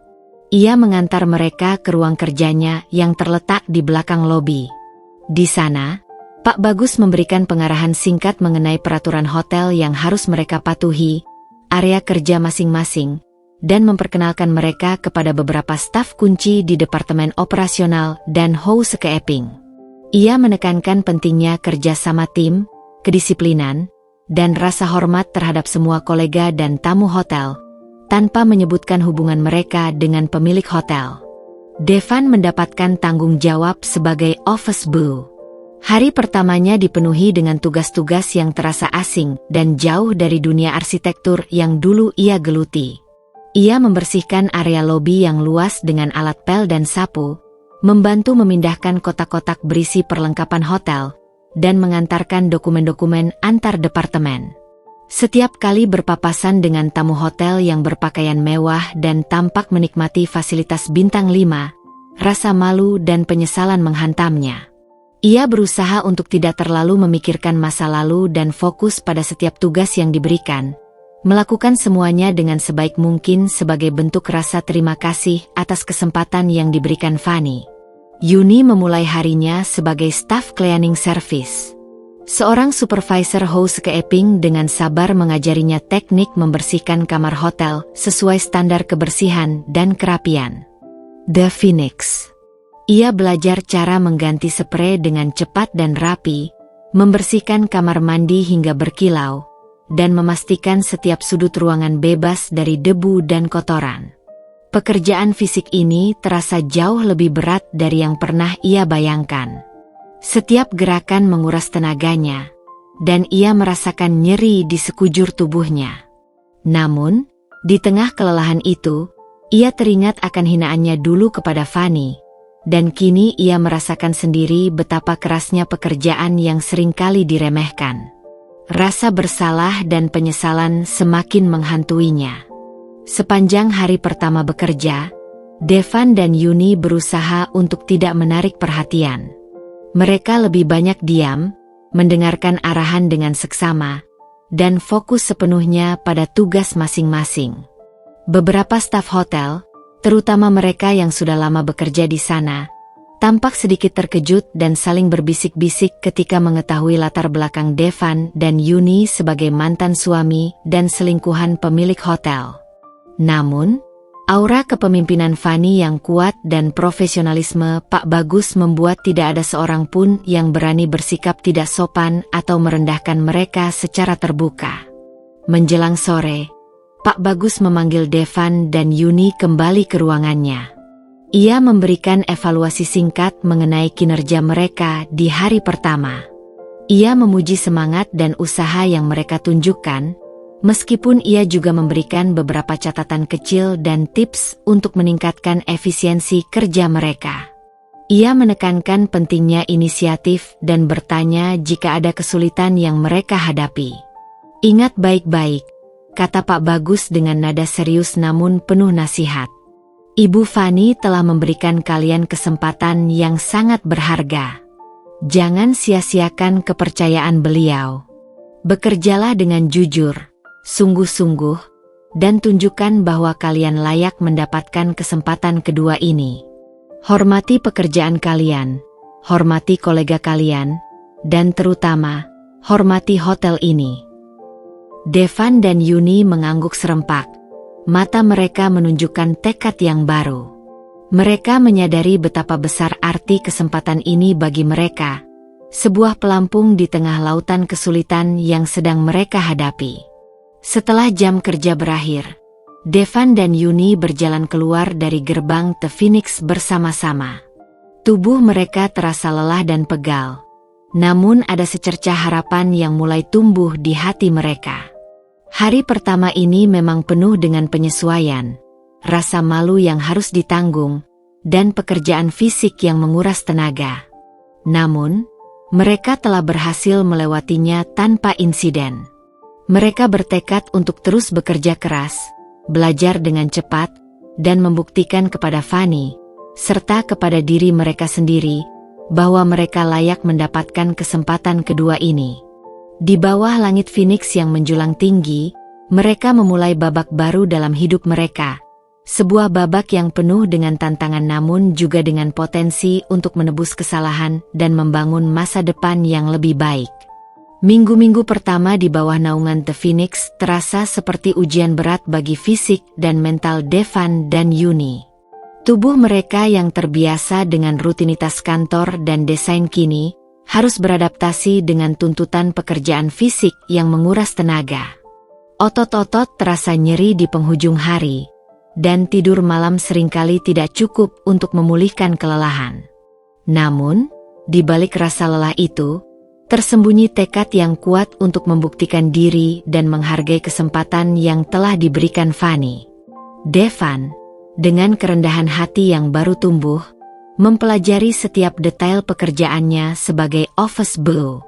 Ia mengantar mereka ke ruang kerjanya yang terletak di belakang lobi. Di sana, Pak Bagus memberikan pengarahan singkat mengenai peraturan hotel yang harus mereka patuhi, area kerja masing-masing, dan memperkenalkan mereka kepada beberapa staf kunci di Departemen Operasional dan Housekeeping. Ia menekankan pentingnya kerja sama tim, kedisiplinan, dan rasa hormat terhadap semua kolega dan tamu hotel, tanpa menyebutkan hubungan mereka dengan pemilik hotel. Devan mendapatkan tanggung jawab sebagai office boy. Hari pertamanya dipenuhi dengan tugas-tugas yang terasa asing dan jauh dari dunia arsitektur yang dulu ia geluti. Ia membersihkan area lobi yang luas dengan alat pel dan sapu, membantu memindahkan kotak-kotak berisi perlengkapan hotel, dan mengantarkan dokumen-dokumen antar departemen. Setiap kali berpapasan dengan tamu hotel yang berpakaian mewah dan tampak menikmati fasilitas bintang 5, rasa malu dan penyesalan menghantamnya. Ia berusaha untuk tidak terlalu memikirkan masa lalu dan fokus pada setiap tugas yang diberikan, melakukan semuanya dengan sebaik mungkin sebagai bentuk rasa terima kasih atas kesempatan yang diberikan Fanny. Yuni memulai harinya sebagai staf cleaning service. Seorang supervisor housekeeping dengan sabar mengajarinya teknik membersihkan kamar hotel sesuai standar kebersihan dan kerapian. The Phoenix. Ia belajar cara mengganti sprei dengan cepat dan rapi, membersihkan kamar mandi hingga berkilau, dan memastikan setiap sudut ruangan bebas dari debu dan kotoran. Pekerjaan fisik ini terasa jauh lebih berat dari yang pernah ia bayangkan. Setiap gerakan menguras tenaganya, dan ia merasakan nyeri di sekujur tubuhnya. Namun, di tengah kelelahan itu, ia teringat akan hinaannya dulu kepada Fanny, dan kini ia merasakan sendiri betapa kerasnya pekerjaan yang seringkali diremehkan. Rasa bersalah dan penyesalan semakin menghantuinya. Sepanjang hari pertama bekerja, Devan dan Yuni berusaha untuk tidak menarik perhatian. Mereka lebih banyak diam, mendengarkan arahan dengan seksama, dan fokus sepenuhnya pada tugas masing-masing. Beberapa staf hotel, terutama mereka yang sudah lama bekerja di sana, tampak sedikit terkejut dan saling berbisik-bisik ketika mengetahui latar belakang Devan dan Yuni sebagai mantan suami dan selingkuhan pemilik hotel. Namun, aura kepemimpinan Fanny yang kuat dan profesionalisme Pak Bagus membuat tidak ada seorang pun yang berani bersikap tidak sopan atau merendahkan mereka secara terbuka. Menjelang sore, Pak Bagus memanggil Devan dan Yuni kembali ke ruangannya. Ia memberikan evaluasi singkat mengenai kinerja mereka di hari pertama. Ia memuji semangat dan usaha yang mereka tunjukkan, meskipun ia juga memberikan beberapa catatan kecil dan tips untuk meningkatkan efisiensi kerja mereka. Ia menekankan pentingnya inisiatif dan bertanya jika ada kesulitan yang mereka hadapi. "Ingat baik-baik," kata Pak Bagus dengan nada serius namun penuh nasihat. "Ibu Fanny telah memberikan kalian kesempatan yang sangat berharga. Jangan sia-siakan kepercayaan beliau. Bekerjalah dengan jujur, sungguh-sungguh, dan tunjukkan bahwa kalian layak mendapatkan kesempatan kedua ini. Hormati pekerjaan kalian, hormati kolega kalian, dan terutama, hormati hotel ini." Devan dan Yuni mengangguk serempak. Mata mereka menunjukkan tekad yang baru. Mereka menyadari betapa besar arti kesempatan ini bagi mereka, sebuah pelampung di tengah lautan kesulitan yang sedang mereka hadapi. Setelah jam kerja berakhir, Devan dan Yuni berjalan keluar dari gerbang The Phoenix bersama-sama. Tubuh mereka terasa lelah dan pegal, namun ada secercah harapan yang mulai tumbuh di hati mereka. Hari pertama ini memang penuh dengan penyesuaian, rasa malu yang harus ditanggung, dan pekerjaan fisik yang menguras tenaga. Namun, mereka telah berhasil melewatinya tanpa insiden. Mereka bertekad untuk terus bekerja keras, belajar dengan cepat, dan membuktikan kepada Fanny, serta kepada diri mereka sendiri, bahwa mereka layak mendapatkan kesempatan kedua ini. Di bawah langit Phoenix yang menjulang tinggi, mereka memulai babak baru dalam hidup mereka. Sebuah babak yang penuh dengan tantangan namun juga dengan potensi untuk menebus kesalahan dan membangun masa depan yang lebih baik. Minggu-minggu pertama di bawah naungan The Phoenix terasa seperti ujian berat bagi fisik dan mental Devan dan Yuni. Tubuh mereka yang terbiasa dengan rutinitas kantor dan desain kini harus beradaptasi dengan tuntutan pekerjaan fisik yang menguras tenaga. Otot-otot terasa nyeri di penghujung hari, dan tidur malam seringkali tidak cukup untuk memulihkan kelelahan. Namun, di balik rasa lelah itu, tersembunyi tekad yang kuat untuk membuktikan diri dan menghargai kesempatan yang telah diberikan Fanny. Devan, dengan kerendahan hati yang baru tumbuh, mempelajari setiap detail pekerjaannya sebagai office boy.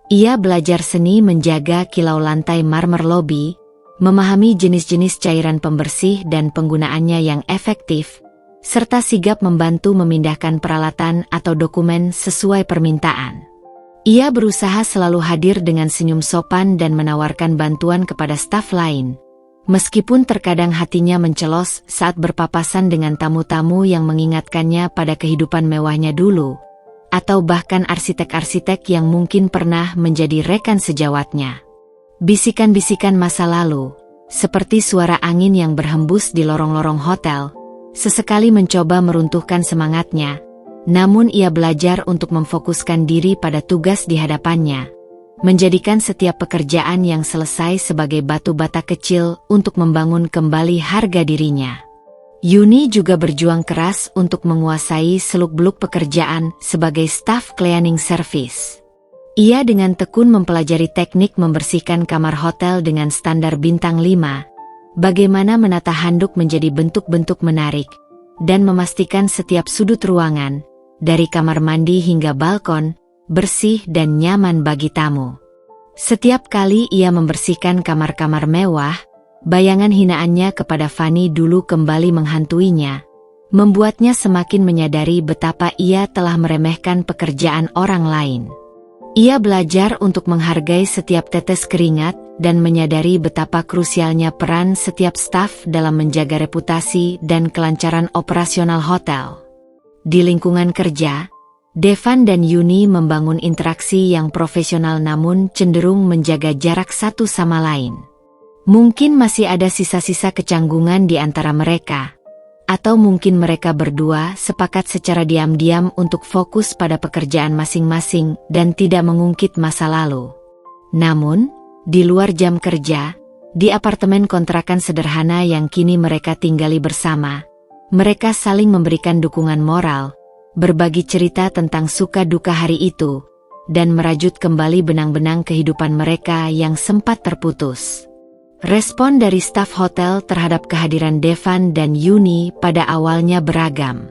Ia belajar seni menjaga kilau lantai marmer lobi, memahami jenis-jenis cairan pembersih dan penggunaannya yang efektif, serta sigap membantu memindahkan peralatan atau dokumen sesuai permintaan. Ia berusaha selalu hadir dengan senyum sopan dan menawarkan bantuan kepada staf lain, meskipun terkadang hatinya mencelos saat berpapasan dengan tamu-tamu yang mengingatkannya pada kehidupan mewahnya dulu, atau bahkan arsitek-arsitek yang mungkin pernah menjadi rekan sejawatnya. Bisikan-bisikan masa lalu, seperti suara angin yang berhembus di lorong-lorong hotel, sesekali mencoba meruntuhkan semangatnya. Namun ia belajar untuk memfokuskan diri pada tugas di hadapannya, menjadikan setiap pekerjaan yang selesai sebagai batu bata kecil untuk membangun kembali harga dirinya. Yuni juga berjuang keras untuk menguasai seluk-beluk pekerjaan sebagai staf cleaning service. Ia dengan tekun mempelajari teknik membersihkan kamar hotel dengan standar bintang 5, bagaimana menata handuk menjadi bentuk-bentuk menarik, dan memastikan setiap sudut ruangan, dari kamar mandi hingga balkon, bersih dan nyaman bagi tamu. Setiap kali ia membersihkan kamar-kamar mewah, bayangan hinaannya kepada Fanny dulu kembali menghantuinya, membuatnya semakin menyadari betapa ia telah meremehkan pekerjaan orang lain. Ia belajar untuk menghargai setiap tetes keringat dan menyadari betapa krusialnya peran setiap staf dalam menjaga reputasi dan kelancaran operasional hotel. Di lingkungan kerja, Devan dan Yuni membangun interaksi yang profesional namun cenderung menjaga jarak satu sama lain. Mungkin masih ada sisa-sisa kecanggungan di antara mereka, atau mungkin mereka berdua sepakat secara diam-diam untuk fokus pada pekerjaan masing-masing dan tidak mengungkit masa lalu. Namun, di luar jam kerja, di apartemen kontrakan sederhana yang kini mereka tinggali bersama, mereka saling memberikan dukungan moral, berbagi cerita tentang suka duka hari itu, dan merajut kembali benang-benang kehidupan mereka yang sempat terputus. Respon dari staf hotel terhadap kehadiran Devan dan Yuni pada awalnya beragam.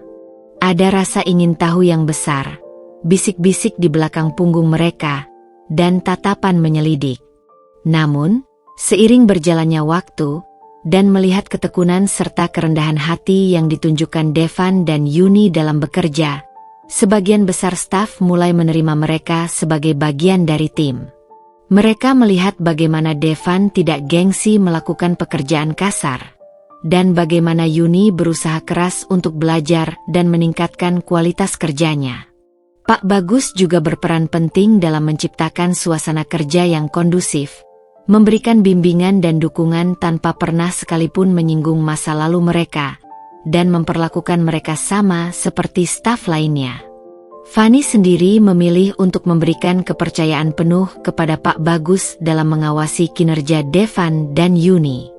Ada rasa ingin tahu yang besar, bisik-bisik di belakang punggung mereka, dan tatapan menyelidik. Namun, seiring berjalannya waktu, dan melihat ketekunan serta kerendahan hati yang ditunjukkan Devan dan Yuni dalam bekerja, sebagian besar staf mulai menerima mereka sebagai bagian dari tim. Mereka melihat bagaimana Devan tidak gengsi melakukan pekerjaan kasar, dan bagaimana Yuni berusaha keras untuk belajar dan meningkatkan kualitas kerjanya. Pak Bagus juga berperan penting dalam menciptakan suasana kerja yang kondusif, memberikan bimbingan dan dukungan tanpa pernah sekalipun menyinggung masa lalu mereka, dan memperlakukan mereka sama seperti staf lainnya. Fanny sendiri memilih untuk memberikan kepercayaan penuh kepada Pak Bagus dalam mengawasi kinerja Devan dan Yuni.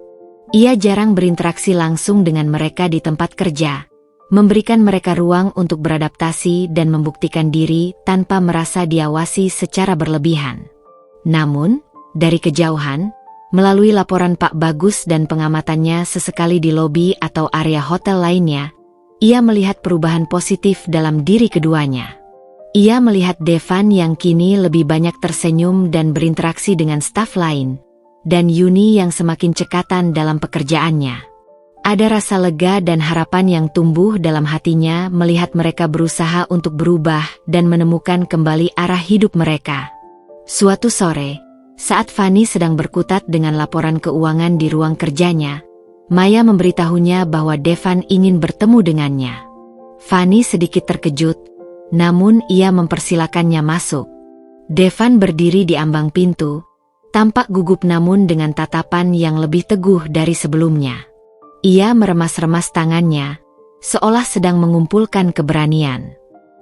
Ia jarang berinteraksi langsung dengan mereka di tempat kerja, memberikan mereka ruang untuk beradaptasi dan membuktikan diri tanpa merasa diawasi secara berlebihan. Namun, dari kejauhan, melalui laporan Pak Bagus dan pengamatannya sesekali di lobi atau area hotel lainnya, ia melihat perubahan positif dalam diri keduanya. Ia melihat Devan yang kini lebih banyak tersenyum dan berinteraksi dengan staf lain, dan Yuni yang semakin cekatan dalam pekerjaannya. Ada rasa lega dan harapan yang tumbuh dalam hatinya melihat mereka berusaha untuk berubah dan menemukan kembali arah hidup mereka. Suatu sore, saat Fanny sedang berkutat dengan laporan keuangan di ruang kerjanya, Maya memberitahunya bahwa Devan ingin bertemu dengannya. Fanny sedikit terkejut, namun ia mempersilakannya masuk. Devan berdiri di ambang pintu, tampak gugup namun dengan tatapan yang lebih teguh dari sebelumnya. Ia meremas-remas tangannya, seolah sedang mengumpulkan keberanian.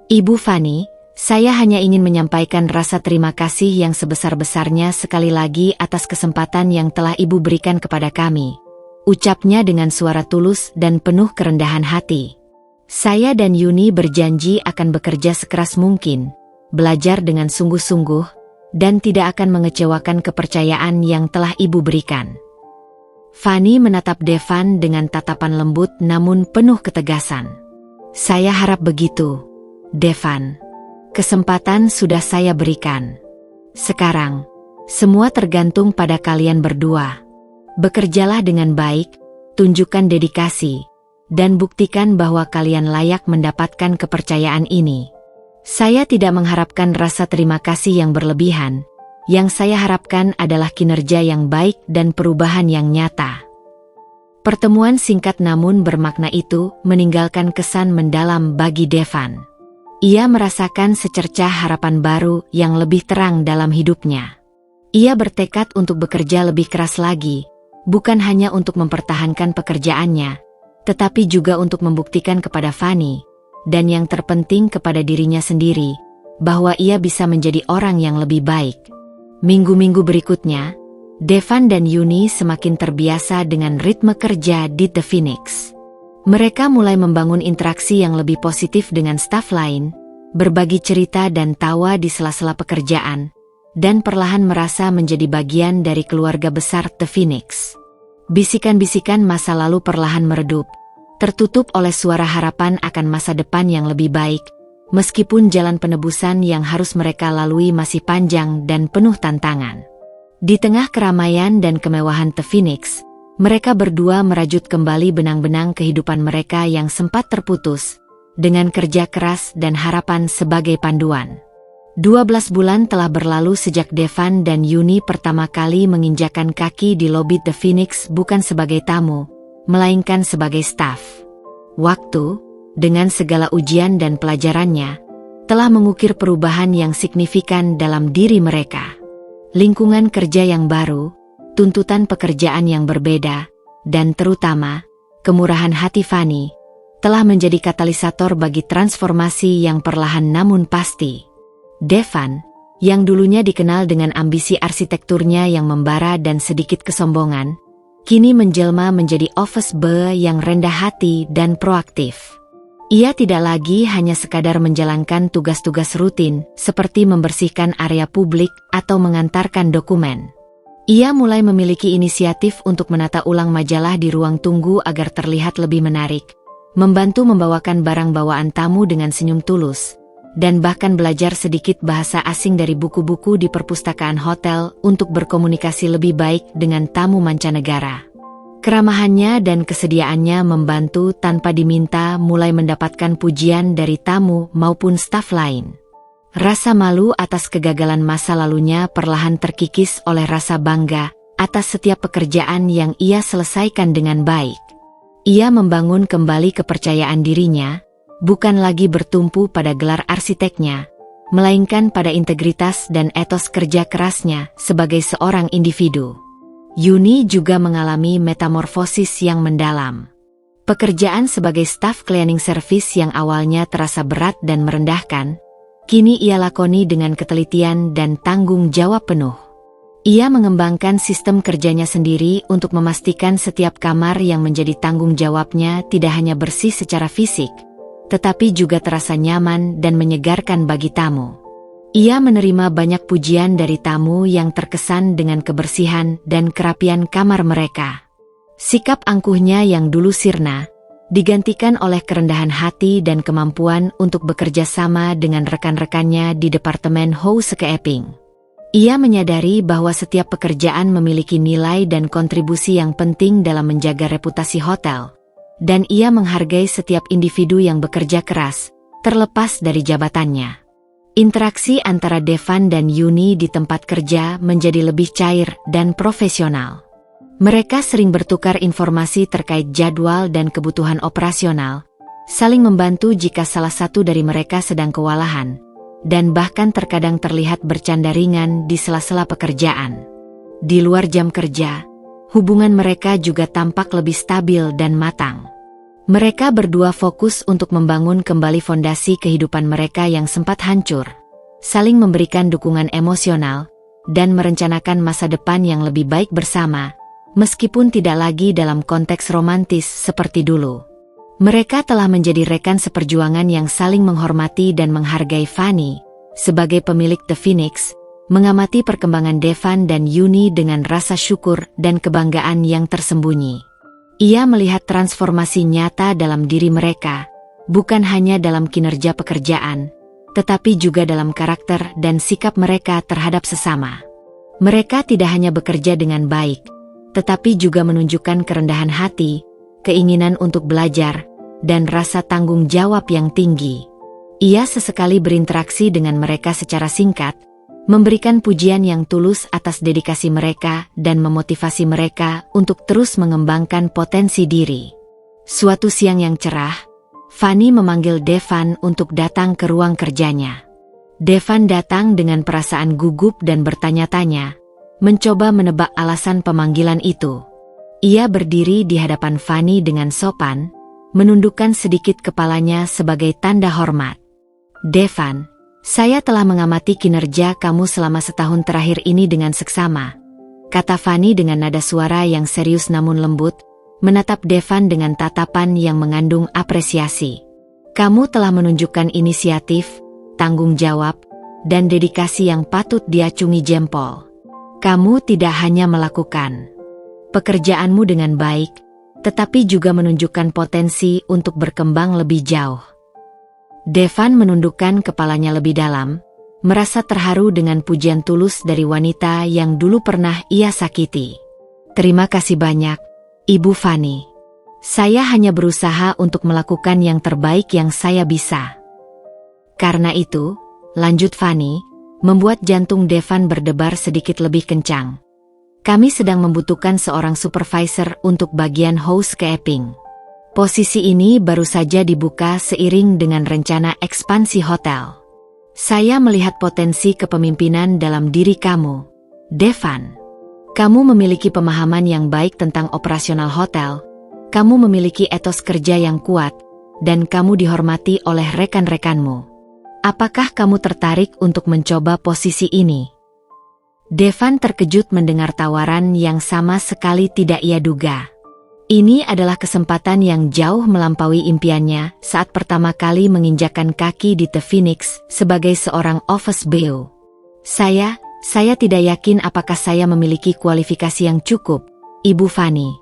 "Ibu Fanny, saya hanya ingin menyampaikan rasa terima kasih yang sebesar-besarnya sekali lagi atas kesempatan yang telah Ibu berikan kepada kami," ucapnya dengan suara tulus dan penuh kerendahan hati. "Saya dan Yuni berjanji akan bekerja sekeras mungkin, belajar dengan sungguh-sungguh, dan tidak akan mengecewakan kepercayaan yang telah Ibu berikan." Fanny menatap Devan dengan tatapan lembut namun penuh ketegasan. "Saya harap begitu, Devan. Kesempatan sudah saya berikan. Sekarang, semua tergantung pada kalian berdua. Bekerjalah dengan baik, tunjukkan dedikasi, dan buktikan bahwa kalian layak mendapatkan kepercayaan ini. Saya tidak mengharapkan rasa terima kasih yang berlebihan. Yang saya harapkan adalah kinerja yang baik dan perubahan yang nyata." Pertemuan singkat namun bermakna itu meninggalkan kesan mendalam bagi Devan. Ia merasakan secercah harapan baru yang lebih terang dalam hidupnya. Ia bertekad untuk bekerja lebih keras lagi, bukan hanya untuk mempertahankan pekerjaannya, tetapi juga untuk membuktikan kepada Fanny, dan yang terpenting kepada dirinya sendiri, bahwa ia bisa menjadi orang yang lebih baik. Minggu-minggu berikutnya, Devan dan Yuni semakin terbiasa dengan ritme kerja di The Phoenix. Mereka mulai membangun interaksi yang lebih positif dengan staf lain, berbagi cerita dan tawa di sela-sela pekerjaan, dan perlahan merasa menjadi bagian dari keluarga besar The Phoenix. Bisikan-bisikan masa lalu perlahan meredup, tertutup oleh suara harapan akan masa depan yang lebih baik, meskipun jalan penebusan yang harus mereka lalui masih panjang dan penuh tantangan. Di tengah keramaian dan kemewahan The Phoenix, mereka berdua merajut kembali benang-benang kehidupan mereka yang sempat terputus, dengan kerja keras dan harapan sebagai panduan. 12 bulan telah berlalu sejak Devan dan Yuni pertama kali menginjakan kaki di lobi The Phoenix bukan sebagai tamu, melainkan sebagai staf. Waktu, dengan segala ujian dan pelajarannya, telah mengukir perubahan yang signifikan dalam diri mereka. Lingkungan kerja yang baru, tuntutan pekerjaan yang berbeda, dan terutama, kemurahan hati Fanny, telah menjadi katalisator bagi transformasi yang perlahan namun pasti. Devan, yang dulunya dikenal dengan ambisi arsitekturnya yang membara dan sedikit kesombongan, kini menjelma menjadi office boy yang rendah hati dan proaktif. Ia tidak lagi hanya sekadar menjalankan tugas-tugas rutin seperti membersihkan area publik atau mengantarkan dokumen. Ia mulai memiliki inisiatif untuk menata ulang majalah di ruang tunggu agar terlihat lebih menarik, membantu membawakan barang bawaan tamu dengan senyum tulus, dan bahkan belajar sedikit bahasa asing dari buku-buku di perpustakaan hotel untuk berkomunikasi lebih baik dengan tamu mancanegara. Keramahannya dan kesediaannya membantu tanpa diminta mulai mendapatkan pujian dari tamu maupun staf lain. Rasa malu atas kegagalan masa lalunya perlahan terkikis oleh rasa bangga atas setiap pekerjaan yang ia selesaikan dengan baik. Ia membangun kembali kepercayaan dirinya, bukan lagi bertumpu pada gelar arsiteknya, melainkan pada integritas dan etos kerja kerasnya sebagai seorang individu. Yuni juga mengalami metamorfosis yang mendalam. Pekerjaan sebagai staf cleaning service yang awalnya terasa berat dan merendahkan, kini ia lakoni dengan ketelitian dan tanggung jawab penuh. Ia mengembangkan sistem kerjanya sendiri untuk memastikan setiap kamar yang menjadi tanggung jawabnya tidak hanya bersih secara fisik, tetapi juga terasa nyaman dan menyegarkan bagi tamu. Ia menerima banyak pujian dari tamu yang terkesan dengan kebersihan dan kerapian kamar mereka. Sikap angkuhnya yang dulu sirna, digantikan oleh kerendahan hati dan kemampuan untuk bekerja sama dengan rekan-rekannya di Departemen Housekeeping. Ia menyadari bahwa setiap pekerjaan memiliki nilai dan kontribusi yang penting dalam menjaga reputasi hotel, dan ia menghargai setiap individu yang bekerja keras, terlepas dari jabatannya. Interaksi antara Devan dan Yuni di tempat kerja menjadi lebih cair dan profesional. Mereka sering bertukar informasi terkait jadwal dan kebutuhan operasional, saling membantu jika salah satu dari mereka sedang kewalahan, dan bahkan terkadang terlihat bercanda ringan di sela-sela pekerjaan. Di luar jam kerja, hubungan mereka juga tampak lebih stabil dan matang. Mereka berdua fokus untuk membangun kembali fondasi kehidupan mereka yang sempat hancur, saling memberikan dukungan emosional, dan merencanakan masa depan yang lebih baik bersama, meskipun tidak lagi dalam konteks romantis seperti dulu. Mereka telah menjadi rekan seperjuangan yang saling menghormati dan menghargai. Fanny, sebagai pemilik The Phoenix, mengamati perkembangan Devan dan Yuni dengan rasa syukur dan kebanggaan yang tersembunyi. Ia melihat transformasi nyata dalam diri mereka, bukan hanya dalam kinerja pekerjaan, tetapi juga dalam karakter dan sikap mereka terhadap sesama. Mereka tidak hanya bekerja dengan baik, tetapi juga menunjukkan kerendahan hati, keinginan untuk belajar, dan rasa tanggung jawab yang tinggi. Ia sesekali berinteraksi dengan mereka secara singkat, memberikan pujian yang tulus atas dedikasi mereka dan memotivasi mereka untuk terus mengembangkan potensi diri. Suatu siang yang cerah, Fanny memanggil Devan untuk datang ke ruang kerjanya. Devan datang dengan perasaan gugup dan bertanya-tanya, mencoba menebak alasan pemanggilan itu. Ia berdiri di hadapan Fanny dengan sopan, menundukkan sedikit kepalanya sebagai tanda hormat. Devan, saya telah mengamati kinerja kamu selama setahun terakhir ini dengan seksama, kata Fanny dengan nada suara yang serius namun lembut, menatap Devan dengan tatapan yang mengandung apresiasi. Kamu telah menunjukkan inisiatif, tanggung jawab, dan dedikasi yang patut diacungi jempol. Kamu tidak hanya melakukan pekerjaanmu dengan baik, tetapi juga menunjukkan potensi untuk berkembang lebih jauh. Devan menundukkan kepalanya lebih dalam, merasa terharu dengan pujian tulus dari wanita yang dulu pernah ia sakiti. Terima kasih banyak, Ibu Fanny. Saya hanya berusaha untuk melakukan yang terbaik yang saya bisa. Karena itu, lanjut Fanny, membuat jantung Devan berdebar sedikit lebih kencang. Kami sedang membutuhkan seorang supervisor untuk bagian housekeeping. Posisi ini baru saja dibuka seiring dengan rencana ekspansi hotel. Saya melihat potensi kepemimpinan dalam diri kamu, Devan. Kamu memiliki pemahaman yang baik tentang operasional hotel, kamu memiliki etos kerja yang kuat, dan kamu dihormati oleh rekan-rekanmu. Apakah kamu tertarik untuk mencoba posisi ini? Devan terkejut mendengar tawaran yang sama sekali tidak ia duga. Ini adalah kesempatan yang jauh melampaui impiannya saat pertama kali menginjakkan kaki di The Phoenix sebagai seorang office boy. Saya tidak yakin apakah saya memiliki kualifikasi yang cukup, Ibu Fanny.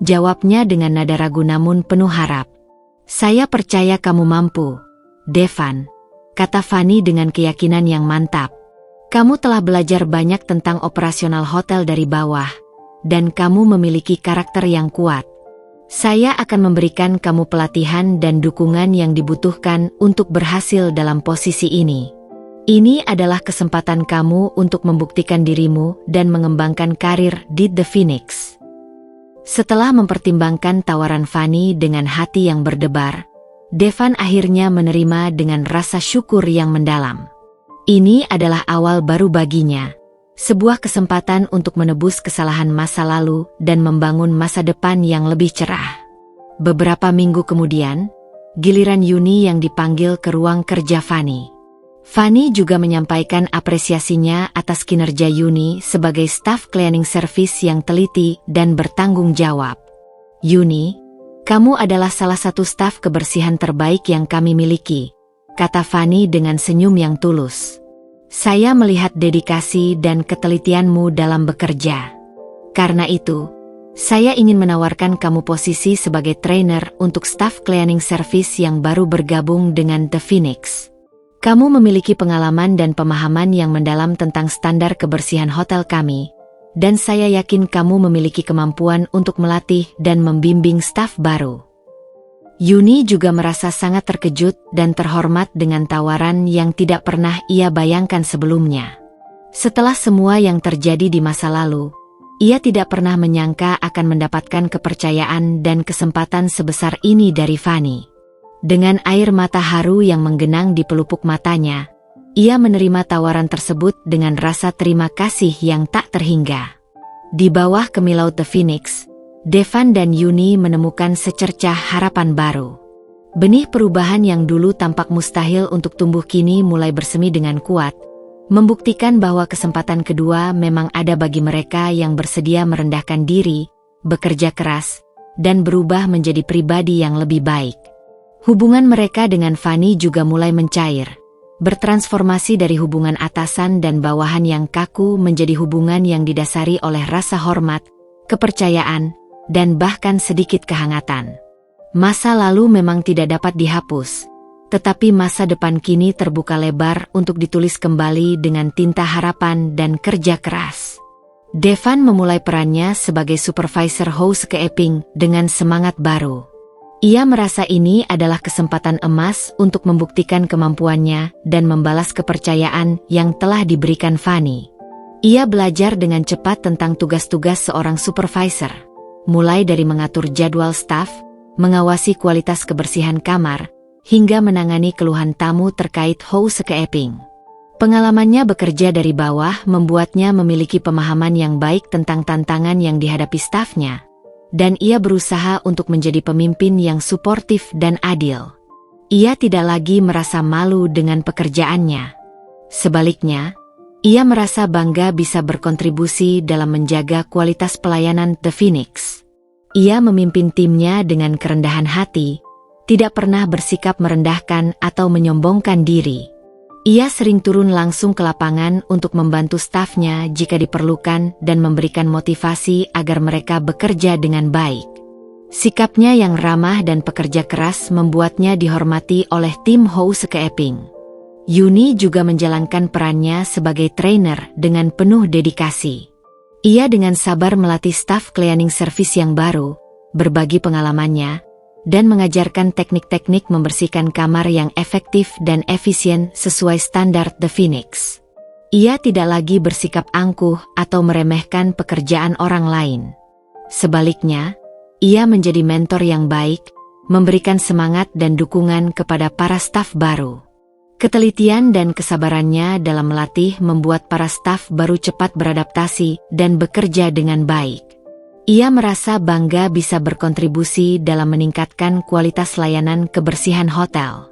Jawabnya dengan nada ragu namun penuh harap. Saya percaya kamu mampu, Devan, kata Fanny dengan keyakinan yang mantap. Kamu telah belajar banyak tentang operasional hotel dari bawah, dan kamu memiliki karakter yang kuat. Saya akan memberikan kamu pelatihan dan dukungan yang dibutuhkan untuk berhasil dalam posisi ini. Ini adalah kesempatan kamu untuk membuktikan dirimu dan mengembangkan karir di The Phoenix. Setelah mempertimbangkan tawaran Fanny dengan hati yang berdebar, Devan akhirnya menerima dengan rasa syukur yang mendalam. Ini adalah awal baru baginya. Sebuah kesempatan untuk menebus kesalahan masa lalu dan membangun masa depan yang lebih cerah. Beberapa minggu kemudian, giliran Yuni yang dipanggil ke ruang kerja Fanny. Fanny juga menyampaikan apresiasinya atas kinerja Yuni sebagai staf cleaning service yang teliti dan bertanggung jawab. Yuni, kamu adalah salah satu staf kebersihan terbaik yang kami miliki, kata Fanny dengan senyum yang tulus. Saya melihat dedikasi dan ketelitianmu dalam bekerja. Karena itu, saya ingin menawarkan kamu posisi sebagai trainer untuk staff cleaning service yang baru bergabung dengan The Phoenix. Kamu memiliki pengalaman dan pemahaman yang mendalam tentang standar kebersihan hotel kami, dan saya yakin kamu memiliki kemampuan untuk melatih dan membimbing staf baru. Yuni juga merasa sangat terkejut dan terhormat dengan tawaran yang tidak pernah ia bayangkan sebelumnya. Setelah semua yang terjadi di masa lalu, ia tidak pernah menyangka akan mendapatkan kepercayaan dan kesempatan sebesar ini dari Fanny. Dengan air mata haru yang menggenang di pelupuk matanya, ia menerima tawaran tersebut dengan rasa terima kasih yang tak terhingga. Di bawah kemilau The Phoenix, Devan dan Yuni menemukan secercah harapan baru. Benih perubahan yang dulu tampak mustahil untuk tumbuh kini mulai bersemi dengan kuat, membuktikan bahwa kesempatan kedua memang ada bagi mereka yang bersedia merendahkan diri, bekerja keras, dan berubah menjadi pribadi yang lebih baik. Hubungan mereka dengan Fanny juga mulai mencair, bertransformasi dari hubungan atasan dan bawahan yang kaku menjadi hubungan yang didasari oleh rasa hormat, kepercayaan, dan bahkan sedikit kehangatan. Masa lalu memang tidak dapat dihapus, tetapi masa depan kini terbuka lebar untuk ditulis kembali dengan tinta harapan dan kerja keras. Devan memulai perannya sebagai supervisor housekeeping dengan semangat baru. Ia merasa ini adalah kesempatan emas untuk membuktikan kemampuannya dan membalas kepercayaan yang telah diberikan Fanny. Ia belajar dengan cepat tentang tugas-tugas seorang supervisor, mulai dari mengatur jadwal staf, mengawasi kualitas kebersihan kamar, hingga menangani keluhan tamu terkait housekeeping. Pengalamannya bekerja dari bawah membuatnya memiliki pemahaman yang baik tentang tantangan yang dihadapi stafnya, dan ia berusaha untuk menjadi pemimpin yang suportif dan adil. Ia tidak lagi merasa malu dengan pekerjaannya. Sebaliknya, ia merasa bangga bisa berkontribusi dalam menjaga kualitas pelayanan The Phoenix. Ia memimpin timnya dengan kerendahan hati, tidak pernah bersikap merendahkan atau menyombongkan diri. Ia sering turun langsung ke lapangan untuk membantu stafnya jika diperlukan dan memberikan motivasi agar mereka bekerja dengan baik. Sikapnya yang ramah dan pekerja keras membuatnya dihormati oleh tim housekeeping. Yuni juga menjalankan perannya sebagai trainer dengan penuh dedikasi. Ia dengan sabar melatih staf cleaning service yang baru, berbagi pengalamannya, dan mengajarkan teknik-teknik membersihkan kamar yang efektif dan efisien sesuai standar The Phoenix. Ia tidak lagi bersikap angkuh atau meremehkan pekerjaan orang lain. Sebaliknya, ia menjadi mentor yang baik, memberikan semangat dan dukungan kepada para staf baru. Ketelitian dan kesabarannya dalam melatih membuat para staf baru cepat beradaptasi dan bekerja dengan baik. Ia merasa bangga bisa berkontribusi dalam meningkatkan kualitas layanan kebersihan hotel.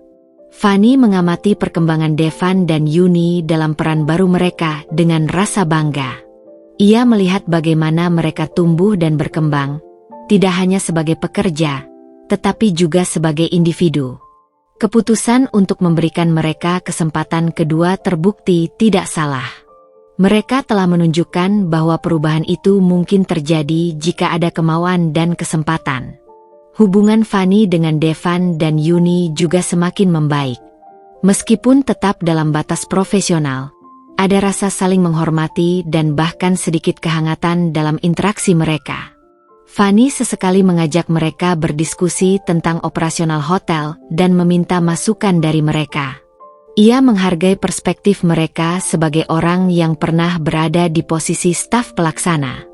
Fanny mengamati perkembangan Devan dan Yuni dalam peran baru mereka dengan rasa bangga. Ia melihat bagaimana mereka tumbuh dan berkembang, tidak hanya sebagai pekerja, tetapi juga sebagai individu. Keputusan untuk memberikan mereka kesempatan kedua terbukti tidak salah. Mereka telah menunjukkan bahwa perubahan itu mungkin terjadi jika ada kemauan dan kesempatan. Hubungan Fanny dengan Devan dan Yuni juga semakin membaik. Meskipun tetap dalam batas profesional, ada rasa saling menghormati dan bahkan sedikit kehangatan dalam interaksi mereka. Fanny sesekali mengajak mereka berdiskusi tentang operasional hotel dan meminta masukan dari mereka. Ia menghargai perspektif mereka sebagai orang yang pernah berada di posisi staf pelaksana.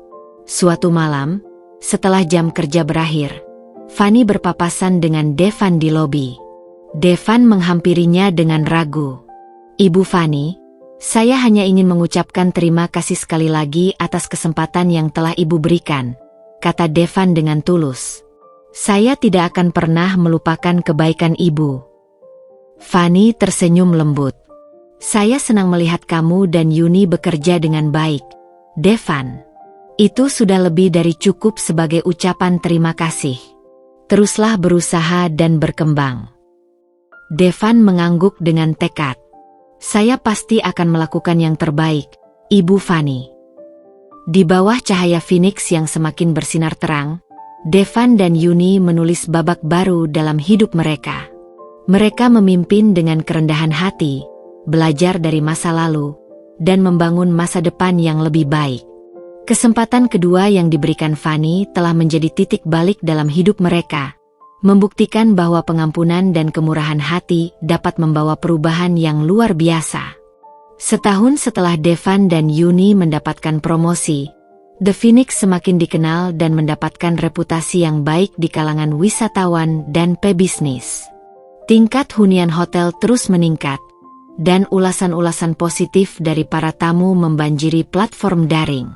Suatu malam, setelah jam kerja berakhir, Fanny berpapasan dengan Devan di lobi. Devan menghampirinya dengan ragu. "Ibu Fanny, saya hanya ingin mengucapkan terima kasih sekali lagi atas kesempatan yang telah Ibu berikan," kata Devan dengan tulus. "Saya tidak akan pernah melupakan kebaikan Ibu." Fanny tersenyum lembut. "Saya senang melihat kamu dan Yuni bekerja dengan baik, Devan. Itu sudah lebih dari cukup sebagai ucapan terima kasih. Teruslah berusaha dan berkembang." Devan mengangguk dengan tekad. "Saya pasti akan melakukan yang terbaik, Ibu Fanny." Di bawah cahaya Phoenix yang semakin bersinar terang, Devan dan Yuni menulis babak baru dalam hidup mereka. Mereka memimpin dengan kerendahan hati, belajar dari masa lalu, dan membangun masa depan yang lebih baik. Kesempatan kedua yang diberikan Fanny telah menjadi titik balik dalam hidup mereka, membuktikan bahwa pengampunan dan kemurahan hati dapat membawa perubahan yang luar biasa. Setahun setelah Devan dan Yuni mendapatkan promosi, The Phoenix semakin dikenal dan mendapatkan reputasi yang baik di kalangan wisatawan dan pebisnis. Tingkat hunian hotel terus meningkat, dan ulasan-ulasan positif dari para tamu membanjiri platform daring.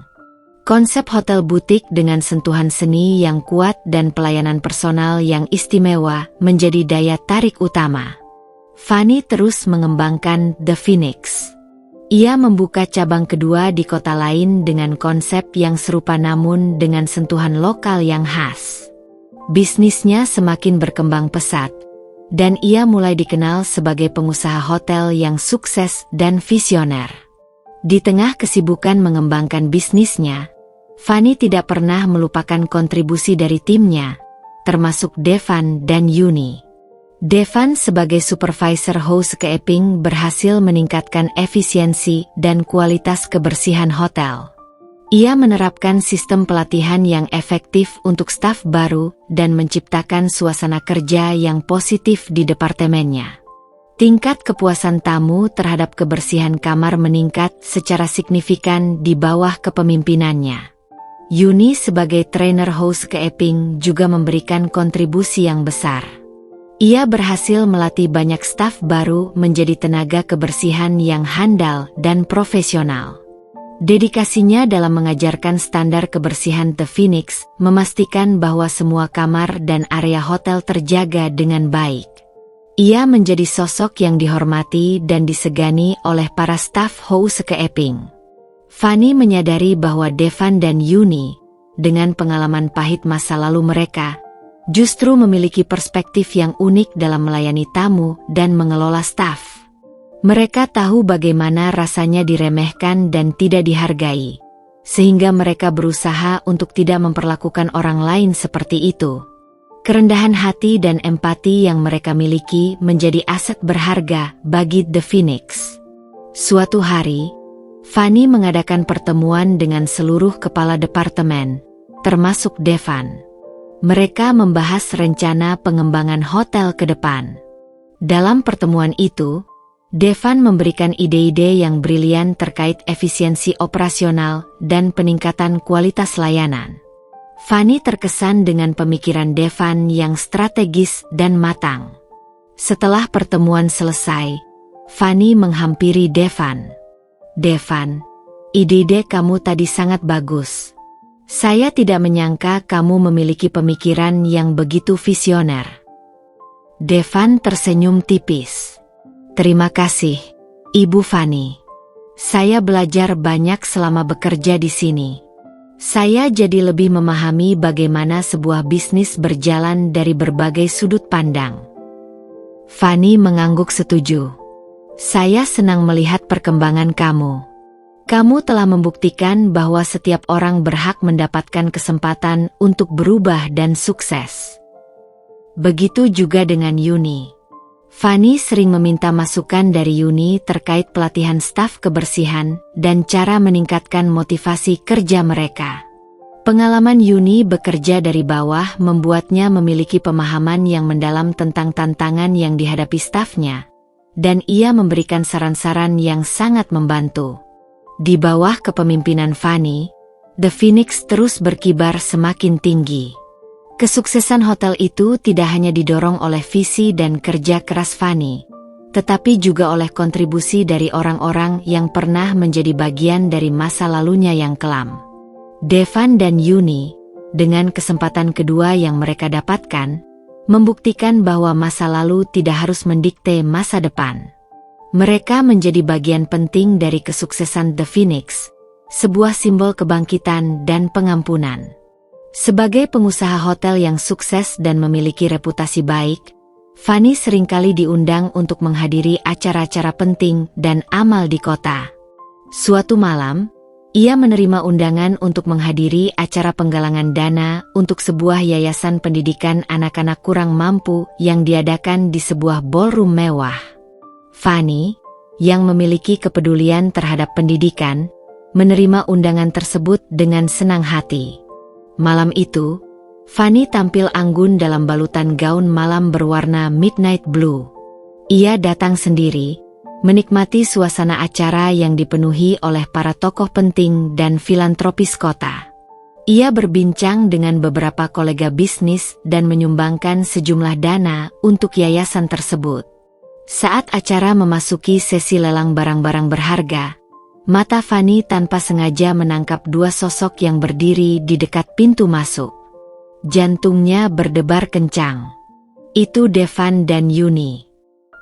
Konsep hotel butik dengan sentuhan seni yang kuat dan pelayanan personal yang istimewa menjadi daya tarik utama. Fanny terus mengembangkan The Phoenix. Ia membuka cabang kedua di kota lain dengan konsep yang serupa namun dengan sentuhan lokal yang khas. Bisnisnya semakin berkembang pesat, dan ia mulai dikenal sebagai pengusaha hotel yang sukses dan visioner. Di tengah kesibukan mengembangkan bisnisnya, Fanny tidak pernah melupakan kontribusi dari timnya, termasuk Devan dan Yuni. Devan sebagai supervisor housekeeping berhasil meningkatkan efisiensi dan kualitas kebersihan hotel. Ia menerapkan sistem pelatihan yang efektif untuk staf baru dan menciptakan suasana kerja yang positif di departemennya. Tingkat kepuasan tamu terhadap kebersihan kamar meningkat secara signifikan di bawah kepemimpinannya. Yuni sebagai trainer house ke Epping juga memberikan kontribusi yang besar. Ia berhasil melatih banyak staf baru menjadi tenaga kebersihan yang handal dan profesional. Dedikasinya dalam mengajarkan standar kebersihan The Phoenix memastikan bahwa semua kamar dan area hotel terjaga dengan baik. Ia menjadi sosok yang dihormati dan disegani oleh para staf house ke Epping. Fanny menyadari bahwa Devan dan Yuni, dengan pengalaman pahit masa lalu mereka, justru memiliki perspektif yang unik dalam melayani tamu dan mengelola staf. Mereka tahu bagaimana rasanya diremehkan dan tidak dihargai, sehingga mereka berusaha untuk tidak memperlakukan orang lain seperti itu. Kerendahan hati dan empati yang mereka miliki menjadi aset berharga bagi The Phoenix. Suatu hari, Fanny mengadakan pertemuan dengan seluruh kepala departemen, termasuk Devan. Mereka membahas rencana pengembangan hotel ke depan. Dalam pertemuan itu, Devan memberikan ide-ide yang brilian terkait efisiensi operasional dan peningkatan kualitas layanan. Fanny terkesan dengan pemikiran Devan yang strategis dan matang. Setelah pertemuan selesai, Fanny menghampiri Devan. "Devan, ide-ide kamu tadi sangat bagus. Saya tidak menyangka kamu memiliki pemikiran yang begitu visioner." Devan tersenyum tipis. "Terima kasih, Ibu Fanny. Saya belajar banyak selama bekerja di sini. Saya jadi lebih memahami bagaimana sebuah bisnis berjalan dari berbagai sudut pandang." Fanny mengangguk setuju. "Saya senang melihat perkembangan kamu. Kamu telah membuktikan bahwa setiap orang berhak mendapatkan kesempatan untuk berubah dan sukses." Begitu juga dengan Yuni. Fanny sering meminta masukan dari Yuni terkait pelatihan staf kebersihan dan cara meningkatkan motivasi kerja mereka. Pengalaman Yuni bekerja dari bawah membuatnya memiliki pemahaman yang mendalam tentang tantangan yang dihadapi stafnya, dan ia memberikan saran-saran yang sangat membantu. Di bawah kepemimpinan Fanny, The Phoenix terus berkibar semakin tinggi. Kesuksesan hotel itu tidak hanya didorong oleh visi dan kerja keras Fanny, tetapi juga oleh kontribusi dari orang-orang yang pernah menjadi bagian dari masa lalunya yang kelam. Devan dan Yuni, dengan kesempatan kedua yang mereka dapatkan, membuktikan bahwa masa lalu tidak harus mendikte masa depan. Mereka menjadi bagian penting dari kesuksesan The Phoenix, sebuah simbol kebangkitan dan pengampunan. Sebagai pengusaha hotel yang sukses dan memiliki reputasi baik, Fanny seringkali diundang untuk menghadiri acara-acara penting dan amal di kota. Suatu malam, ia menerima undangan untuk menghadiri acara penggalangan dana untuk sebuah yayasan pendidikan anak-anak kurang mampu yang diadakan di sebuah ballroom mewah. Fanny, yang memiliki kepedulian terhadap pendidikan, menerima undangan tersebut dengan senang hati. Malam itu, Fanny tampil anggun dalam balutan gaun malam berwarna midnight blue. Ia datang sendiri, menikmati suasana acara yang dipenuhi oleh para tokoh penting dan filantropis kota. Ia berbincang dengan beberapa kolega bisnis dan menyumbangkan sejumlah dana untuk yayasan tersebut. Saat acara memasuki sesi lelang barang-barang berharga, mata Fanny tanpa sengaja menangkap dua sosok yang berdiri di dekat pintu masuk. Jantungnya berdebar kencang. Itu Devan dan Yuni.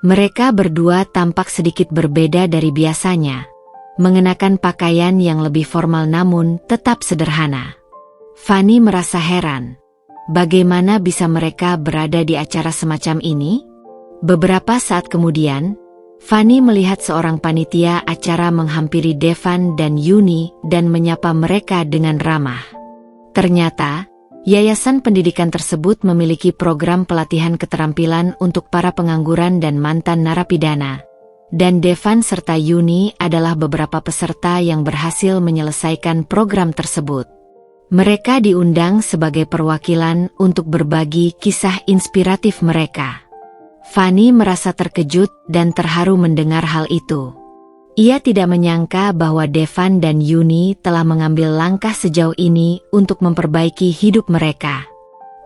Mereka berdua tampak sedikit berbeda dari biasanya, mengenakan pakaian yang lebih formal namun tetap sederhana. Fanny merasa heran, bagaimana bisa mereka berada di acara semacam ini? Beberapa saat kemudian, Fanny melihat seorang panitia acara menghampiri Devan dan Yuni dan menyapa mereka dengan ramah. Ternyata, yayasan pendidikan tersebut memiliki program pelatihan keterampilan untuk para pengangguran dan mantan narapidana, Dan Devan serta Yuni adalah beberapa peserta yang berhasil menyelesaikan program tersebut. Mereka diundang sebagai perwakilan untuk berbagi kisah inspiratif mereka. Fanny merasa terkejut dan terharu mendengar hal itu. Ia tidak menyangka bahwa Devan dan Yuni telah mengambil langkah sejauh ini untuk memperbaiki hidup mereka.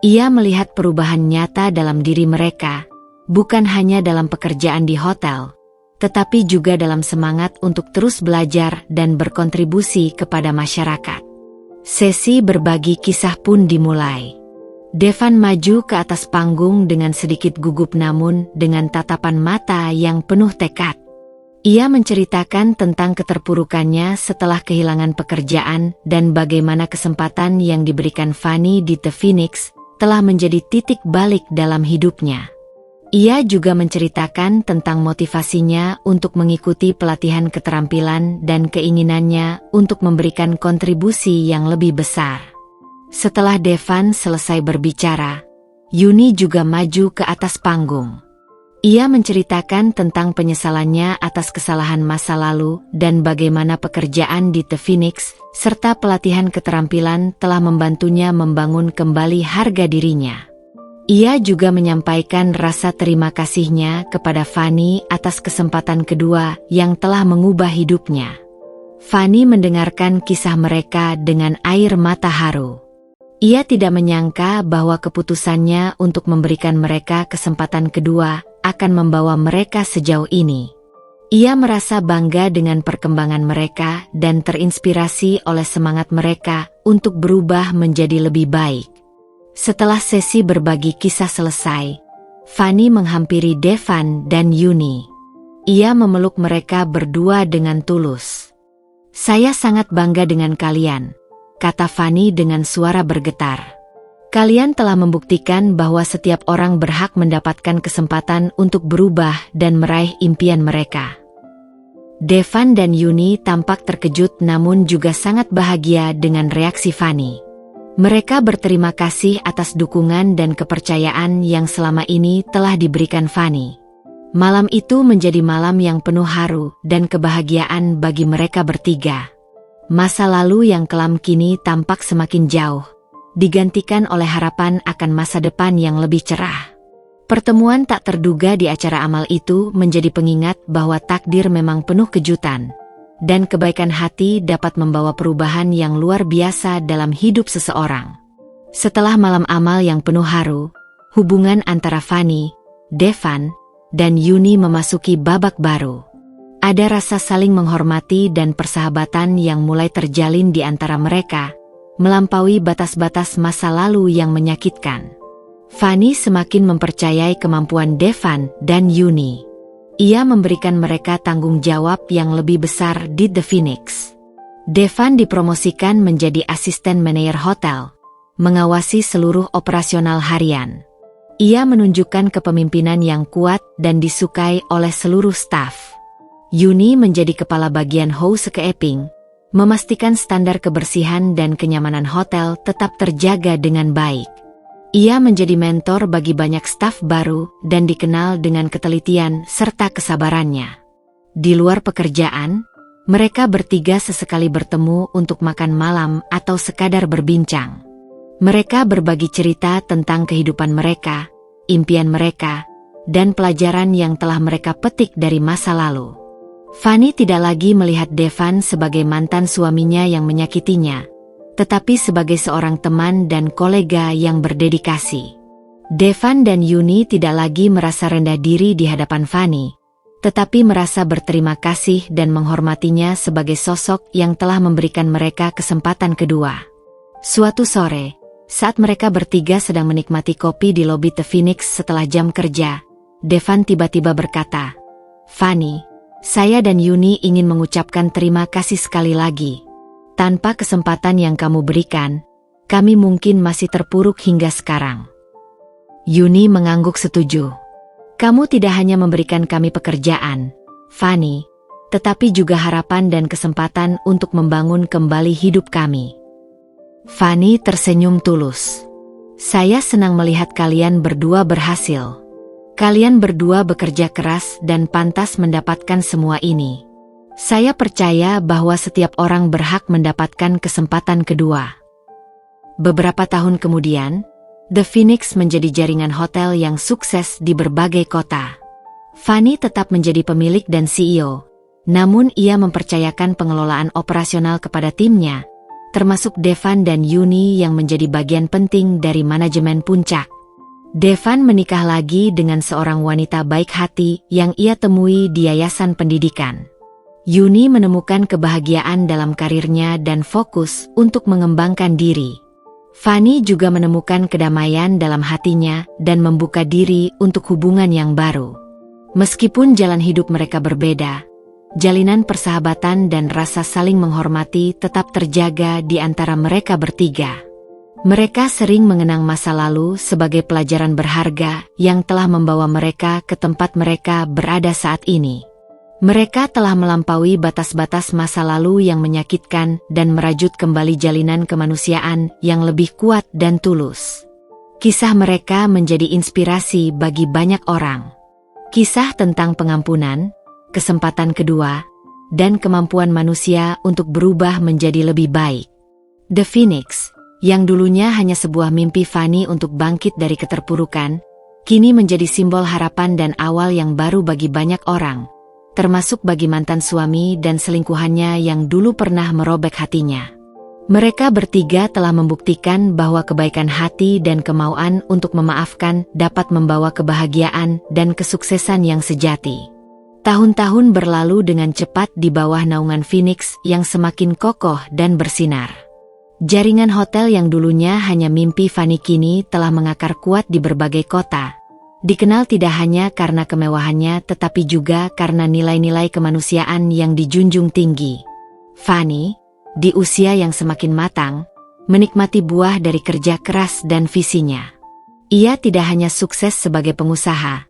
Ia melihat perubahan nyata dalam diri mereka, bukan hanya dalam pekerjaan di hotel, tetapi juga dalam semangat untuk terus belajar dan berkontribusi kepada masyarakat. Sesi berbagi kisah pun dimulai. Devan maju ke atas panggung dengan sedikit gugup namun dengan tatapan mata yang penuh tekad. Ia menceritakan tentang keterpurukannya setelah kehilangan pekerjaan dan bagaimana kesempatan yang diberikan Fanny di The Phoenix telah menjadi titik balik dalam hidupnya. Ia juga menceritakan tentang motivasinya untuk mengikuti pelatihan keterampilan dan keinginannya untuk memberikan kontribusi yang lebih besar. Setelah Devan selesai berbicara, Yuni juga maju ke atas panggung. Ia menceritakan tentang penyesalannya atas kesalahan masa lalu dan bagaimana pekerjaan di The Phoenix serta pelatihan keterampilan telah membantunya membangun kembali harga dirinya. Ia juga menyampaikan rasa terima kasihnya kepada Fanny atas kesempatan kedua yang telah mengubah hidupnya. Fanny mendengarkan kisah mereka dengan air mata haru. Ia tidak menyangka bahwa keputusannya untuk memberikan mereka kesempatan kedua akan membawa mereka sejauh ini. Ia merasa bangga dengan perkembangan mereka dan terinspirasi oleh semangat mereka untuk berubah menjadi lebih baik. Setelah sesi berbagi kisah selesai, Fanny menghampiri Devan dan Yuni. Ia memeluk mereka berdua dengan tulus. "Saya sangat bangga dengan kalian," kata Fanny dengan suara bergetar. "Kalian telah membuktikan bahwa setiap orang berhak mendapatkan kesempatan untuk berubah dan meraih impian mereka." Devan dan Yuni tampak terkejut namun juga sangat bahagia dengan reaksi Fanny. Mereka berterima kasih atas dukungan dan kepercayaan yang selama ini telah diberikan Fanny. Malam itu menjadi malam yang penuh haru dan kebahagiaan bagi mereka bertiga. Masa lalu yang kelam kini tampak semakin jauh, digantikan oleh harapan akan masa depan yang lebih cerah. Pertemuan tak terduga di acara amal itu menjadi pengingat bahwa takdir memang penuh kejutan. Dan kebaikan hati dapat membawa perubahan yang luar biasa dalam hidup seseorang. Setelah malam amal yang penuh haru, hubungan antara Fanny, Devan, dan Yuni memasuki babak baru. Ada rasa saling menghormati dan persahabatan yang mulai terjalin di antara mereka, melampaui batas-batas masa lalu yang menyakitkan. Fanny semakin mempercayai kemampuan Devan dan Yuni. Ia memberikan mereka tanggung jawab yang lebih besar di The Phoenix. Devan dipromosikan menjadi asisten manajer hotel, mengawasi seluruh operasional harian. Ia menunjukkan kepemimpinan yang kuat dan disukai oleh seluruh staf. Yuni menjadi kepala bagian housekeeping, memastikan standar kebersihan dan kenyamanan hotel tetap terjaga dengan baik. Ia menjadi mentor bagi banyak staf baru dan dikenal dengan ketelitian serta kesabarannya. Di luar pekerjaan, mereka bertiga sesekali bertemu untuk makan malam atau sekadar berbincang. Mereka berbagi cerita tentang kehidupan mereka, impian mereka, dan pelajaran yang telah mereka petik dari masa lalu. Fanny tidak lagi melihat Devan sebagai mantan suaminya yang menyakitinya, tetapi sebagai seorang teman dan kolega yang berdedikasi. Devan dan Yuni tidak lagi merasa rendah diri di hadapan Fanny, tetapi merasa berterima kasih dan menghormatinya sebagai sosok yang telah memberikan mereka kesempatan kedua. Suatu sore, saat mereka bertiga sedang menikmati kopi di lobi The Phoenix setelah jam kerja, Devan tiba-tiba berkata, "Fanny, saya dan Yuni ingin mengucapkan terima kasih sekali lagi. Tanpa kesempatan yang kamu berikan, kami mungkin masih terpuruk hingga sekarang." Yuni mengangguk setuju. "Kamu tidak hanya memberikan kami pekerjaan, Fanny, tetapi juga harapan dan kesempatan untuk membangun kembali hidup kami." Fanny tersenyum tulus. "Saya senang melihat kalian berdua berhasil. Kalian berdua bekerja keras dan pantas mendapatkan semua ini. Saya percaya bahwa setiap orang berhak mendapatkan kesempatan kedua." Beberapa tahun kemudian, The Phoenix menjadi jaringan hotel yang sukses di berbagai kota. Fanny tetap menjadi pemilik dan CEO, namun ia mempercayakan pengelolaan operasional kepada timnya, termasuk Devan dan Yuni yang menjadi bagian penting dari manajemen puncak. Devan menikah lagi dengan seorang wanita baik hati yang ia temui di yayasan pendidikan. Yuni menemukan kebahagiaan dalam karirnya dan fokus untuk mengembangkan diri. Fanny juga menemukan kedamaian dalam hatinya dan membuka diri untuk hubungan yang baru. Meskipun jalan hidup mereka berbeda, jalinan persahabatan dan rasa saling menghormati tetap terjaga di antara mereka bertiga. Mereka sering mengenang masa lalu sebagai pelajaran berharga yang telah membawa mereka ke tempat mereka berada saat ini. Mereka telah melampaui batas-batas masa lalu yang menyakitkan dan merajut kembali jalinan kemanusiaan yang lebih kuat dan tulus. Kisah mereka menjadi inspirasi bagi banyak orang. Kisah tentang pengampunan, kesempatan kedua, dan kemampuan manusia untuk berubah menjadi lebih baik. The Phoenix, yang dulunya hanya sebuah mimpi Fanny untuk bangkit dari keterpurukan, kini menjadi simbol harapan dan awal yang baru bagi banyak orang, termasuk bagi mantan suami dan selingkuhannya yang dulu pernah merobek hatinya. Mereka bertiga telah membuktikan bahwa kebaikan hati dan kemauan untuk memaafkan dapat membawa kebahagiaan dan kesuksesan yang sejati. Tahun-tahun berlalu dengan cepat di bawah naungan Phoenix yang semakin kokoh dan bersinar. Jaringan hotel yang dulunya hanya mimpi Fanny kini telah mengakar kuat di berbagai kota. Dikenal tidak hanya karena kemewahannya tetapi juga karena nilai-nilai kemanusiaan yang dijunjung tinggi. Fanny, di usia yang semakin matang, menikmati buah dari kerja keras dan visinya. Ia tidak hanya sukses sebagai pengusaha,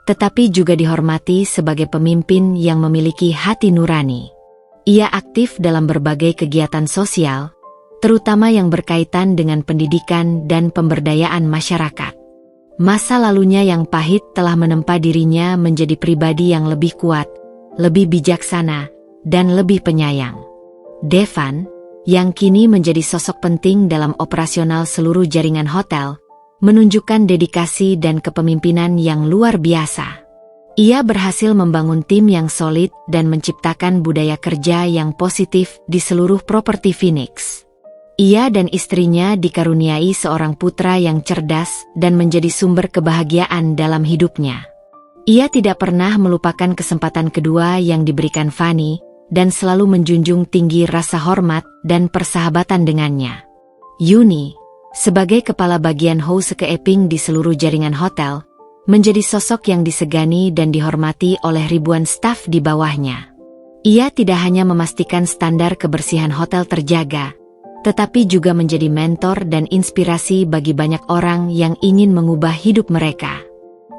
tetapi juga dihormati sebagai pemimpin yang memiliki hati nurani. Ia aktif dalam berbagai kegiatan sosial, terutama yang berkaitan dengan pendidikan dan pemberdayaan masyarakat. Masa lalunya yang pahit telah menempa dirinya menjadi pribadi yang lebih kuat, lebih bijaksana, dan lebih penyayang. Devan, yang kini menjadi sosok penting dalam operasional seluruh jaringan hotel, menunjukkan dedikasi dan kepemimpinan yang luar biasa. Ia berhasil membangun tim yang solid dan menciptakan budaya kerja yang positif di seluruh properti Phoenix. Ia dan istrinya dikaruniai seorang putra yang cerdas dan menjadi sumber kebahagiaan dalam hidupnya. Ia tidak pernah melupakan kesempatan kedua yang diberikan Fanny dan selalu menjunjung tinggi rasa hormat dan persahabatan dengannya. Yuni, sebagai kepala bagian housekeeping di seluruh jaringan hotel, menjadi sosok yang disegani dan dihormati oleh ribuan staf di bawahnya. Ia tidak hanya memastikan standar kebersihan hotel terjaga, tetapi juga menjadi mentor dan inspirasi bagi banyak orang yang ingin mengubah hidup mereka.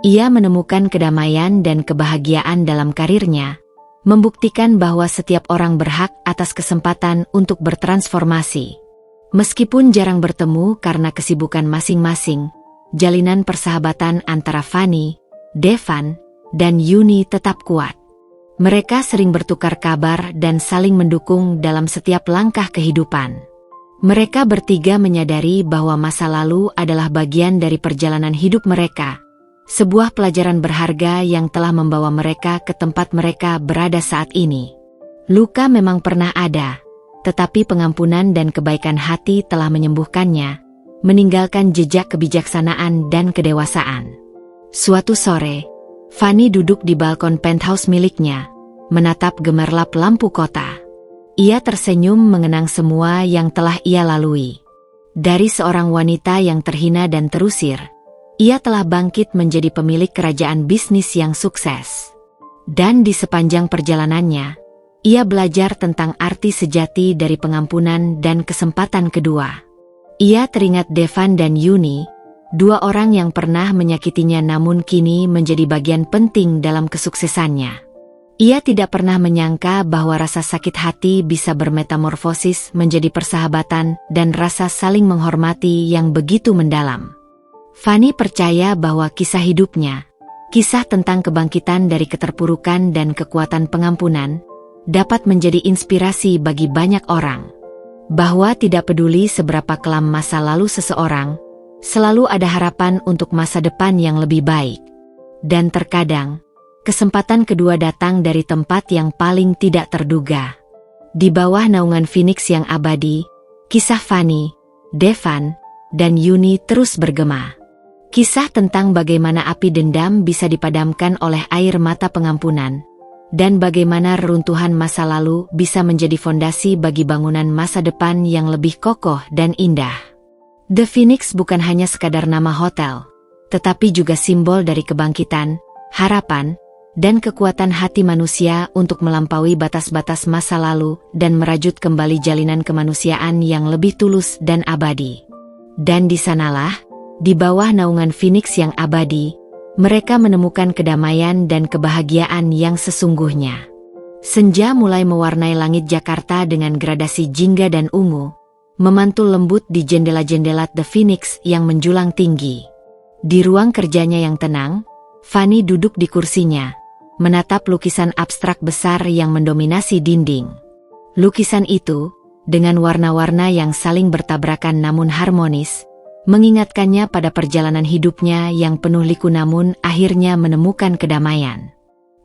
Ia menemukan kedamaian dan kebahagiaan dalam karirnya, membuktikan bahwa setiap orang berhak atas kesempatan untuk bertransformasi. Meskipun jarang bertemu karena kesibukan masing-masing, jalinan persahabatan antara Fanny, Devan, dan Yuni tetap kuat. Mereka sering bertukar kabar dan saling mendukung dalam setiap langkah kehidupan. Mereka bertiga menyadari bahwa masa lalu adalah bagian dari perjalanan hidup mereka, sebuah pelajaran berharga yang telah membawa mereka ke tempat mereka berada saat ini. Luka memang pernah ada, tetapi pengampunan dan kebaikan hati telah menyembuhkannya, meninggalkan jejak kebijaksanaan dan kedewasaan. Suatu sore, Fanny duduk di balkon penthouse miliknya, menatap gemerlap lampu kota. Ia tersenyum mengenang semua yang telah ia lalui. Dari seorang wanita yang terhina dan terusir, ia telah bangkit menjadi pemilik kerajaan bisnis yang sukses. Dan di sepanjang perjalanannya, ia belajar tentang arti sejati dari pengampunan dan kesempatan kedua. Ia teringat Devan dan Yuni, dua orang yang pernah menyakitinya namun kini menjadi bagian penting dalam kesuksesannya. Ia tidak pernah menyangka bahwa rasa sakit hati bisa bermetamorfosis menjadi persahabatan dan rasa saling menghormati yang begitu mendalam. Fanny percaya bahwa kisah hidupnya, kisah tentang kebangkitan dari keterpurukan dan kekuatan pengampunan dapat menjadi inspirasi bagi banyak orang. Bahwa tidak peduli seberapa kelam masa lalu seseorang, selalu ada harapan untuk masa depan yang lebih baik. Dan terkadang, kesempatan kedua datang dari tempat yang paling tidak terduga. Di bawah naungan Phoenix yang abadi, kisah Fanny, Devan, dan Yuni terus bergema. Kisah tentang bagaimana api dendam bisa dipadamkan oleh air mata pengampunan, dan bagaimana reruntuhan masa lalu bisa menjadi fondasi bagi bangunan masa depan yang lebih kokoh dan indah. The Phoenix bukan hanya sekadar nama hotel, tetapi juga simbol dari kebangkitan, harapan, dan kekuatan hati manusia untuk melampaui batas-batas masa lalu dan merajut kembali jalinan kemanusiaan yang lebih tulus dan abadi. Dan di sanalah, di bawah naungan Phoenix yang abadi, mereka menemukan kedamaian dan kebahagiaan yang sesungguhnya. Senja mulai mewarnai langit Jakarta dengan gradasi jingga dan ungu, memantul lembut di jendela-jendela The Phoenix yang menjulang tinggi. Di ruang kerjanya yang tenang, Fanny duduk di kursinya, menatap lukisan abstrak besar yang mendominasi dinding. Lukisan itu, dengan warna-warna yang saling bertabrakan namun harmonis, mengingatkannya pada perjalanan hidupnya yang penuh liku namun akhirnya menemukan kedamaian.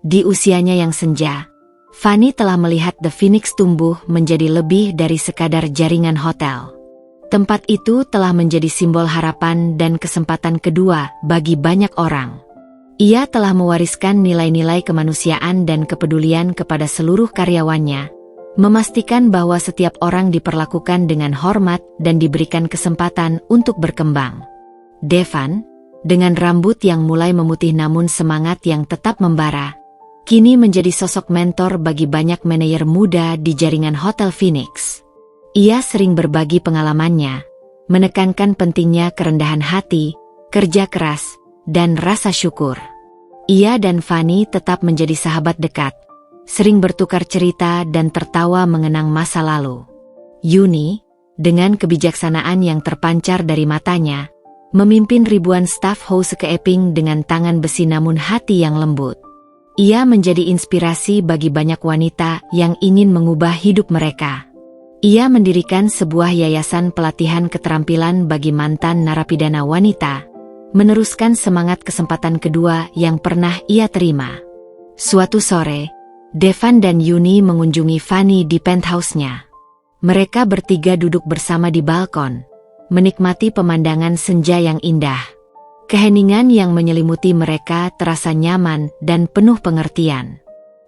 Di usianya yang senja, Fanny telah melihat The Phoenix tumbuh menjadi lebih dari sekadar jaringan hotel. Tempat itu telah menjadi simbol harapan dan kesempatan kedua bagi banyak orang. Ia telah mewariskan nilai-nilai kemanusiaan dan kepedulian kepada seluruh karyawannya, memastikan bahwa setiap orang diperlakukan dengan hormat dan diberikan kesempatan untuk berkembang. Devan, dengan rambut yang mulai memutih namun semangat yang tetap membara, kini menjadi sosok mentor bagi banyak manajer muda di jaringan Hotel Phoenix. Ia sering berbagi pengalamannya, menekankan pentingnya kerendahan hati, kerja keras, dan rasa syukur. Ia dan Fanny tetap menjadi sahabat dekat, sering bertukar cerita dan tertawa mengenang masa lalu. Yuni, dengan kebijaksanaan yang terpancar dari matanya, memimpin ribuan staf housekeeping dengan tangan besi namun hati yang lembut. Ia menjadi inspirasi bagi banyak wanita yang ingin mengubah hidup mereka. Ia mendirikan sebuah yayasan pelatihan keterampilan bagi mantan narapidana wanita, meneruskan semangat kesempatan kedua yang pernah ia terima. Suatu sore, Devan dan Yuni mengunjungi Fanny di penthouse-nya. Mereka bertiga duduk bersama di balkon, menikmati pemandangan senja yang indah. Keheningan yang menyelimuti mereka terasa nyaman dan penuh pengertian.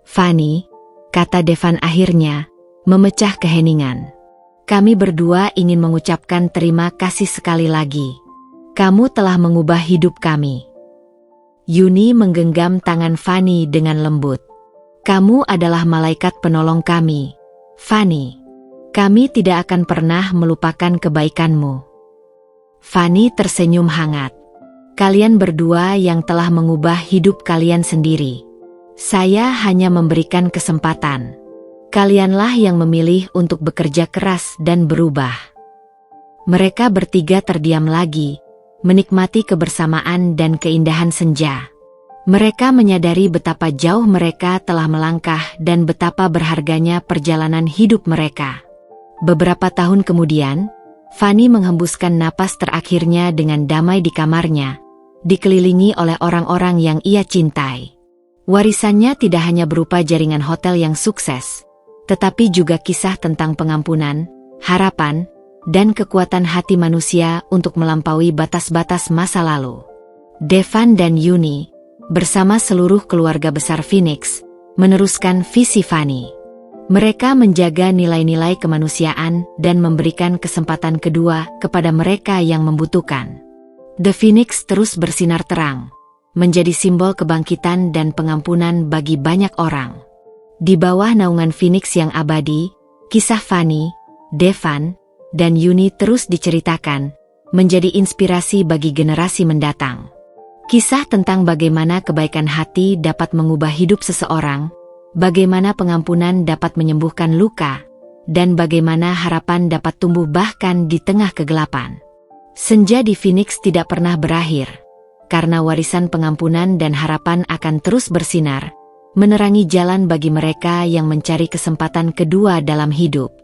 "Fanny," kata Devan akhirnya, memecah keheningan. "Kami berdua ingin mengucapkan terima kasih sekali lagi. Kamu telah mengubah hidup kami." Yuni menggenggam tangan Fanny dengan lembut. "Kamu adalah malaikat penolong kami, Fanny. Kami tidak akan pernah melupakan kebaikanmu." Fanny tersenyum hangat. "Kalian berdua yang telah mengubah hidup kalian sendiri. Saya hanya memberikan kesempatan. Kalianlah yang memilih untuk bekerja keras dan berubah." Mereka bertiga terdiam lagi, menikmati kebersamaan dan keindahan senja. Mereka menyadari betapa jauh mereka telah melangkah dan betapa berharganya perjalanan hidup mereka. Beberapa tahun kemudian, Fanny menghembuskan napas terakhirnya dengan damai di kamarnya, dikelilingi oleh orang-orang yang ia cintai. Warisannya tidak hanya berupa jaringan hotel yang sukses, tetapi juga kisah tentang pengampunan, harapan, dan kekuatan hati manusia untuk melampaui batas-batas masa lalu. Devan dan Yuni, bersama seluruh keluarga besar Phoenix, meneruskan visi Fanny. Mereka menjaga nilai-nilai kemanusiaan dan memberikan kesempatan kedua kepada mereka yang membutuhkan. The Phoenix terus bersinar terang, menjadi simbol kebangkitan dan pengampunan bagi banyak orang. Di bawah naungan Phoenix yang abadi, kisah Fanny, Devan, dan Yuni terus diceritakan, menjadi inspirasi bagi generasi mendatang. Kisah tentang bagaimana kebaikan hati dapat mengubah hidup seseorang, bagaimana pengampunan dapat menyembuhkan luka, dan bagaimana harapan dapat tumbuh bahkan di tengah kegelapan. Senja di Phoenix tidak pernah berakhir, karena warisan pengampunan dan harapan akan terus bersinar, menerangi jalan bagi mereka yang mencari kesempatan kedua dalam hidup.